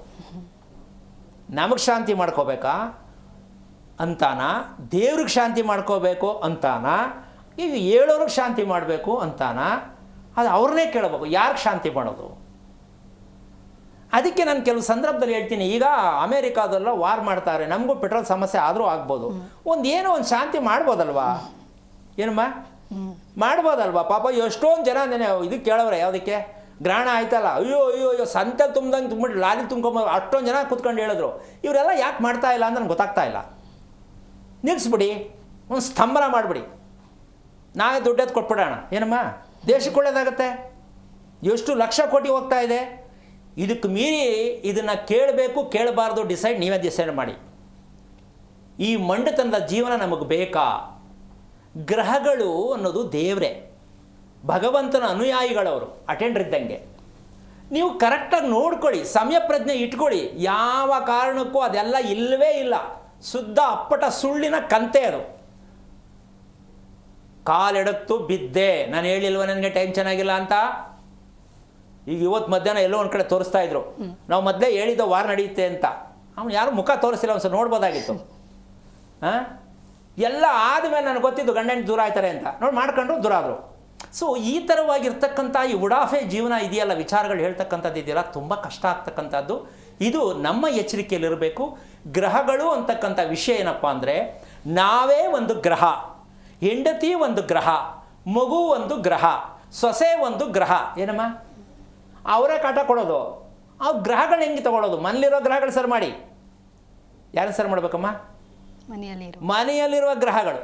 ನಮಗೆ ಶಾಂತಿ ಮಾಡ್ಕೋಬೇಕಾ ಅಂತಾನ, ದೇವ್ರಿಗೆ ಶಾಂತಿ ಮಾಡ್ಕೋಬೇಕು ಅಂತಾನ, ಈಗ ಹೇಳೋರಿಗೆ ಶಾಂತಿ ಮಾಡಬೇಕು ಅಂತಾನ, ಅದು ಅವ್ರನ್ನೇ ಕೇಳಬೇಕು. ಯಾರಿಗೆ ಶಾಂತಿ ಮಾಡೋದು? ಅದಕ್ಕೆ ನಾನು ಕೆಲವು ಸಂದರ್ಭದಲ್ಲಿ ಹೇಳ್ತೀನಿ, ಈಗ ಅಮೇರಿಕಾದೆಲ್ಲ ವಾರ್ ಮಾಡ್ತಾರೆ, ನಮಗೂ ಪೆಟ್ರೋಲ್ ಸಮಸ್ಯೆ ಆದರೂ ಆಗ್ಬೋದು, ಏನೋ ಒಂದು ಶಾಂತಿ ಮಾಡ್ಬೋದಲ್ವಾ? ಏನಮ್ಮ ಮಾಡ್ಬೋದಲ್ವಾ? ಪಾಪ ಎಷ್ಟೊಂದು ಜನ ಇದು ಕೇಳವ್ರೆ, ಯಾವುದಕ್ಕೆ ಗ್ರಹಣ ಆಯ್ತಲ್ಲ, ಅಯ್ಯೋ ಅಯ್ಯೋ ಅಯ್ಯೋ ಸಂತೆ ತುಂಬ್ದಂಗೆ ತುಂಬಿಟ್ಟು ಲಾರಿ ತುಂಬ್ಕೊಂಬ ಅಷ್ಟೊಂದು ಜನ ಕೂತ್ಕೊಂಡು ಹೇಳಿದ್ರು. ಇವರೆಲ್ಲ ಯಾಕೆ ಮಾಡ್ತಾ ಇಲ್ಲ ಅಂತ ನನಗೆ ಗೊತ್ತಾಗ್ತಾ ಇಲ್ಲ. ನಿಲ್ಲಿಸ್ಬಿಡಿ, ಒಂದು ಸ್ತಂಭನ ಮಾಡಿಬಿಡಿ, ನಾವೇ ದುಡ್ಡೆದ್ದು ಕೊಟ್ಬಿಡೋಣ. ಏನಮ್ಮ, ದೇಶಕ್ಕೆ ಒಳ್ಳೇದಾಗತ್ತೆ. ಎಷ್ಟು ಲಕ್ಷ ಕೋಟಿ ಹೋಗ್ತಾ ಇದೆ. ಇದಕ್ಕೆ ಮೀರಿ ಇದನ್ನು ಕೇಳಬೇಕು ಕೇಳಬಾರ್ದು ಡಿಸೈಡ್ ನೀವೇ ಡಿಸೈಡ್ ಮಾಡಿ. ಈ ಮಂಡತನದ ಜೀವನ ನಮಗೆ ಬೇಕಾ? ಗ್ರಹಗಳು ಅನ್ನೋದು ದೇವರೇ, ಭಗವಂತನ ಅನುಯಾಯಿಗಳವರು, ಅಟೆಂಡರ್ ಇದ್ದಂಗೆ. ನೀವು ಕರೆಕ್ಟಾಗಿ ನೋಡ್ಕೊಳ್ಳಿ, ಸಮಯ ಪ್ರಜ್ಞೆ ಇಟ್ಕೊಳ್ಳಿ. ಯಾವ ಕಾರಣಕ್ಕೂ ಅದೆಲ್ಲ ಇಲ್ಲವೇ ಇಲ್ಲ, ಶುದ್ಧ ಅಪ್ಪಟ ಸುಳ್ಳಿನ ಕಂತೆ ಅದು. ಕಾಲೆಡತ್ತು ಬಿದ್ದೆ, ನಾನು ಹೇಳಿಲ್ವ ನನಗೆ ಟೈಮ್ ಚೆನ್ನಾಗಿಲ್ಲ ಅಂತ. ಈಗ ಇವತ್ತು ಮಧ್ಯಾಹ್ನ ಎಲ್ಲೋ ಒಂದು ಕಡೆ ತೋರಿಸ್ತಾ ಇದ್ರು, ನಾವು ಮೊದಲೇ ಹೇಳಿದ್ದ ವಾರ ನಡೆಯುತ್ತೆ ಅಂತ. ಅವನು ಯಾರು ಮುಖ ತೋರಿಸಿಲ್ಲ, ಒಂದು ನೋಡ್ಬೋದಾಗಿತ್ತು. ಎಲ್ಲ ಆದಮೇಲೆ ನನಗೆ ಗೊತ್ತಿದ್ದು ಗಂಡ ಹೆಂಡತಿ ದೂರ ಆಯ್ತಾರೆ ಅಂತ ನೋಡಿ ಮಾಡ್ಕೊಂಡ್ರು ದೂರ ಆದರು. ಸೊ ಈ ಥರವಾಗಿರ್ತಕ್ಕಂಥ ಈ ಉಡಾಫೆ ಜೀವನ ಇದೆಯಲ್ಲ, ವಿಚಾರಗಳು ಹೇಳ್ತಕ್ಕಂಥದ್ದು ಇದೆಯಲ್ಲ, ತುಂಬ ಕಷ್ಟ ಆಗ್ತಕ್ಕಂಥದ್ದು. ಇದು ನಮ್ಮ ಎಚ್ಚರಿಕೆಯಲ್ಲಿರಬೇಕು. ಗ್ರಹಗಳು ಅಂತಕ್ಕಂಥ ವಿಷಯ ಏನಪ್ಪ ಅಂದರೆ, ನಾವೇ ಒಂದು ಗ್ರಹ, ಹೆಂಡತಿ ಒಂದು ಗ್ರಹ, ಮಗು ಒಂದು ಗ್ರಹ, ಸೊಸೆ ಒಂದು ಗ್ರಹ. ಏನಮ್ಮ ಅವರೇ ಕಾಟ ಕೊಡೋದು. ಆ ಗ್ರಹಗಳು ಹೆಂಗೆ ತಗೊಳ್ಳೋದು? ಮನೇಲಿರೋ ಗ್ರಹಗಳು ಸರ್ ಮಾಡಿ. ಯಾರು ಸರ್ ಮಾಡಬೇಕಮ್ಮ? ಮನೆಯಲ್ಲಿರುವ ಗ್ರಹಗಳು.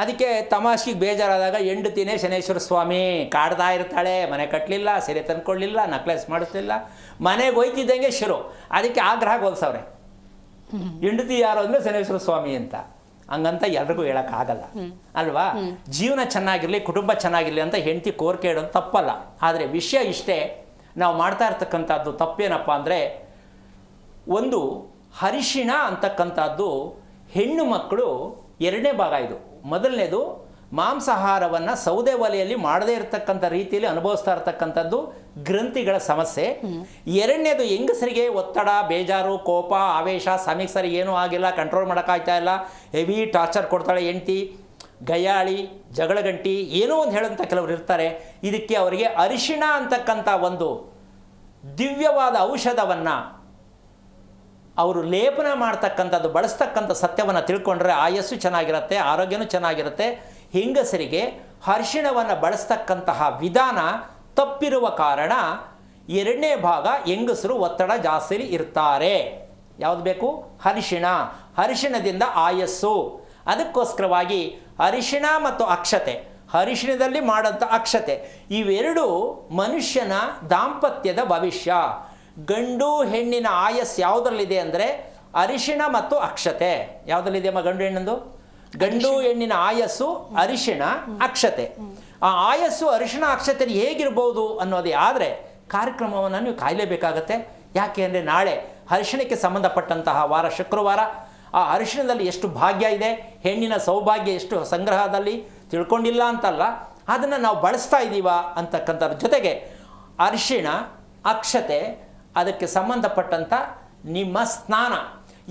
ಅದಕ್ಕೆ ತಮಾಷೆಗೆ ಬೇಜಾರಾದಾಗ ಹೆಂಡತಿನೇ ಶನೇಶ್ವರ ಸ್ವಾಮಿ ಕಾಡ್ತಾ ಇರ್ತಾಳೆ. ಮನೆ ಕಟ್ಟಲಿಲ್ಲ, ಸೀರೆ ತಂದ್ಕೊಳ್ಳಿಲ್ಲ, ನಕ್ಲೆಸ್ ಮಾಡಿಸ್ಲಿಲ್ಲ, ಮನೆಗೆ ಹೋಯ್ತಿದ್ದಂಗೆ ಶುರು. ಅದಕ್ಕೆ ಆ ಗ್ರಹ ಹೋಲ್ಸವ್ರೆ. ಹೆಂಡತಿ ಯಾರು ಅಂದರೆ ಶನೇಶ್ವರ ಸ್ವಾಮಿ ಅಂತ. ಹಂಗಂತ ಎಲ್ರಿಗೂ ಹೇಳೋಕ್ಕಾಗಲ್ಲ ಅಲ್ವಾ? ಜೀವನ ಚೆನ್ನಾಗಿರಲಿ, ಕುಟುಂಬ ಚೆನ್ನಾಗಿರಲಿ ಅಂತ ಹೆಂಡತಿ ಕೋರಿಕೆ ಇಡೋದು ತಪ್ಪಲ್ಲ. ಆದರೆ ವಿಷಯ ಇಷ್ಟೇ, ನಾವು ಮಾಡ್ತಾ ಇರ್ತಕ್ಕಂಥದ್ದು ತಪ್ಪೇನಪ್ಪ ಅಂದರೆ, ಒಂದು ಅರಿಶಿಣ ಅಂತಕ್ಕಂಥದ್ದು ಹೆಣ್ಣು ಮಕ್ಕಳು ಎರಡನೇ ಭಾಗ. ಇದು ಮೊದಲನೇದು ಮಾಂಸಾಹಾರವನ್ನು ಸೌದೆ ಒಲೆಯಲ್ಲಿ ಮಾಡದೇ ಇರತಕ್ಕಂಥ ರೀತಿಯಲ್ಲಿ ಅನುಭವಿಸ್ತಾ ಇರ್ತಕ್ಕಂಥದ್ದು ಗ್ರಂಥಿಗಳ ಸಮಸ್ಯೆ. ಎರಡನೇದು ಹೆಂಗಸರಿಗೆ ಒತ್ತಡ, ಬೇಜಾರು, ಕೋಪ, ಆವೇಶ, ಸಮಯಕ್ಕೆ ಸರಿ ಏನೂ ಆಗಿಲ್ಲ, ಕಂಟ್ರೋಲ್ ಮಾಡೋಕ್ಕಾಗ್ತಾ ಇಲ್ಲ, ಹೆವಿ ಟಾರ್ಚರ್ ಕೊಡ್ತಾಳೆ ಹೆಂಡತಿ, ಗಯ್ಯಾಳಿ, ಜಗಳಗಂಟಿ, ಏನೋ ಒಂದು ಹೇಳೋಂಥ ಕೆಲವರು ಇರ್ತಾರೆ. ಇದಕ್ಕೆ ಅವರಿಗೆ ಅರಿಶಿಣ ಅಂತಕ್ಕಂಥ ಒಂದು ದಿವ್ಯವಾದ ಔಷಧವನ್ನು ಅವರು ಲೇಪನ ಮಾಡ್ತಕ್ಕಂಥದ್ದು, ಬಳಸ್ತಕ್ಕಂಥ ಸತ್ಯವನ್ನು ತಿಳ್ಕೊಂಡ್ರೆ ಆಯಸ್ಸು ಚೆನ್ನಾಗಿರುತ್ತೆ, ಆರೋಗ್ಯನೂ ಚೆನ್ನಾಗಿರುತ್ತೆ. ಹೆಂಗಸರಿಗೆ ಅರಿಶಿಣವನ್ನು ಬಳಸ್ತಕ್ಕಂತಹ ವಿಧಾನ ತಪ್ಪಿರುವ ಕಾರಣ ಎರಡನೇ ಭಾಗ ಹೆಂಗಸರು ಒತ್ತಡ ಜಾಸ್ತಿ ಇರ್ತಾರೆ. ಯಾವುದು ಬೇಕು? ಅರಿಶಿಣ. ಅರಿಶಿಣದಿಂದ ಆಯಸ್ಸು. ಅದಕ್ಕೋಸ್ಕರವಾಗಿ ಅರಿಶಿಣ ಮತ್ತು ಅಕ್ಷತೆ, ಅರಿಶಿಣದಲ್ಲಿ ಮಾಡೋಂಥ ಅಕ್ಷತೆ, ಇವೆರಡು ಮನುಷ್ಯನ ದಾಂಪತ್ಯದ ಭವಿಷ್ಯ. ಗಂಡು ಹೆಣ್ಣಿನ ಆಯಸ್ಸು ಯಾವುದರಲ್ಲಿದೆ ಅಂದರೆ ಅರಿಶಿಣ ಮತ್ತು ಅಕ್ಷತೆ. ಯಾವುದರಲ್ಲಿದೆಯಮ್ಮ ಗಂಡು ಹೆಣ್ಣಂದು? ಗಂಡು ಹೆಣ್ಣಿನ ಆಯಸ್ಸು ಅರಿಶಿಣ, ಅಕ್ಷತೆ. ಆ ಆಯಸ್ಸು ಅರಿಶಿಣ ಅಕ್ಷತೆ ಹೇಗಿರ್ಬೋದು ಅನ್ನೋದೇ ಆದರೆ ಕಾರ್ಯಕ್ರಮವನ್ನು ನೀವು ಕಾಯಲೇಬೇಕಾಗತ್ತೆ. ಯಾಕೆ ಅಂದರೆ ನಾಳೆ ಅರಿಶಿಣಕ್ಕೆ ಸಂಬಂಧಪಟ್ಟಂತಹ ವಾರ ಶುಕ್ರವಾರ. ಆ ಅರಿಶಿಣದಲ್ಲಿ ಎಷ್ಟು ಭಾಗ್ಯ ಇದೆ, ಹೆಣ್ಣಿನ ಸೌಭಾಗ್ಯ ಎಷ್ಟು ಸಂಗ್ರಹದಲ್ಲಿ ತಿಳ್ಕೊಂಡಿಲ್ಲ ಅಂತಲ್ಲ, ಅದನ್ನು ನಾವು ಬಳಸ್ತಾ ಇದ್ದೀವ ಅಂತಕ್ಕಂಥದ್ರ ಜೊತೆಗೆ ಅರಿಶಿಣ, ಅಕ್ಷತೆ, ಅದಕ್ಕೆ ಸಂಬಂಧಪಟ್ಟಂಥ ನಿಮ್ಮ ಸ್ನಾನ,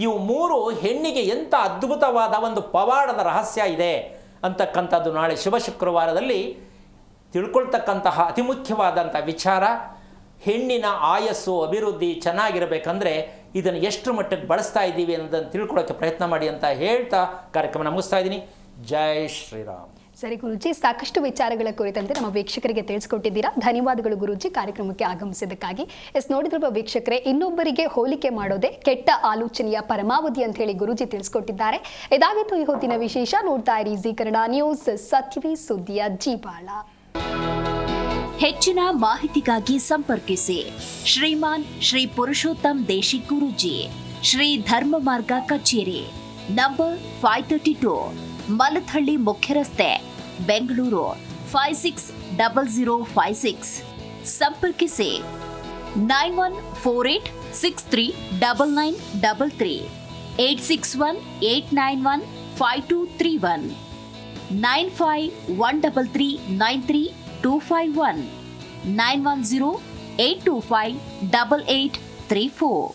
ಇವು ಮೂರು ಹೆಣ್ಣಿಗೆ ಎಂಥ ಅದ್ಭುತವಾದ ಒಂದು ಪವಾಡದ ರಹಸ್ಯ ಇದೆ ಅಂತಕ್ಕಂಥದ್ದು ನಾಳೆ ಶುಭ ಶುಕ್ರವಾರದಲ್ಲಿ ತಿಳ್ಕೊಳ್ತಕ್ಕಂತಹ ಅತಿ ಮುಖ್ಯವಾದಂಥ ವಿಚಾರ. ಹೆಣ್ಣಿನ ಆಯಸ್ಸು ಅಭಿವೃದ್ಧಿ ಚೆನ್ನಾಗಿರಬೇಕಂದ್ರೆ ಇದನ್ನು ಎಷ್ಟು ಮಟ್ಟಿಗೆ ಬಳಸ್ತಾ ಇದ್ದೀವಿ ಅನ್ನೋದನ್ನು ತಿಳ್ಕೊಳ್ಳೋಕ್ಕೆ ಪ್ರಯತ್ನ ಮಾಡಿ ಅಂತ ಹೇಳ್ತಾ ಕಾರ್ಯಕ್ರಮ ಮುಗಿಸ್ತಾ ಇದ್ದೀನಿ. ಜೈ ಶ್ರೀರಾಮ್. ಸರಿ ಗುರೂಜಿ, ಸಾಕಷ್ಟು ವಿಚಾರಗಳ ಕುರಿತಂತೆ ನಮ್ಮ ವೀಕ್ಷಕರಿಗೆ ತಿಳಿಸ್ಕೊಟ್ಟಿದ್ದೀರಾ. ಧನ್ಯವಾದಗಳು ಗುರೂಜಿ ಕಾರ್ಯಕ್ರಮಕ್ಕೆ ಆಗಮಿಸಿದ್ದಕ್ಕಾಗಿ. ನೋಡಿದ್ರಲ್ವ ವೀಕ್ಷಕರೇ, ಇನ್ನೊಬ್ಬರಿಗೆ ಹೋಲಿಕೆ ಮಾಡೋದೇ ಕೆಟ್ಟ ಆಲೋಚನೆಯ ಪರಮಾವಧಿ ಅಂತ ಹೇಳಿ ಗುರೂಜಿ ತಿಳಿಸ್ಕೊಟ್ಟಿದ್ದಾರೆ. ಇದಾಗಿತ್ತು ಈ ಹೊತ್ತಿನ ವಿಶೇಷ. ನೋಡ್ತಾ ಇರಿ ಜಿ ಕನ್ನಡ ನ್ಯೂಸ್, ಸತ್ಯವೇ ಸುದ್ದಿಯ ಜೀವಾಳ. ಹೆಚ್ಚಿನ ಮಾಹಿತಿಗಾಗಿ ಸಂಪರ್ಕಿಸಿ ಶ್ರೀಮಾನ್ ಶ್ರೀ ಪುರುಷೋತ್ತಮ್ ದೇಶಿಕ್ ಗುರೂಜಿ, ಶ್ರೀ ಧರ್ಮ ಮಾರ್ಗ ಕಚೇರಿ, ನಂಬರ್ 532, ಮಲಥಳ್ಳಿ ಮುಖ್ಯ ರಸ್ತೆ, ಬೆಂಗಳೂರು 560056. ಸಂಪರ್ಕಿಸಿ 9148639933, 8618915231, 9513393251, 91082588834.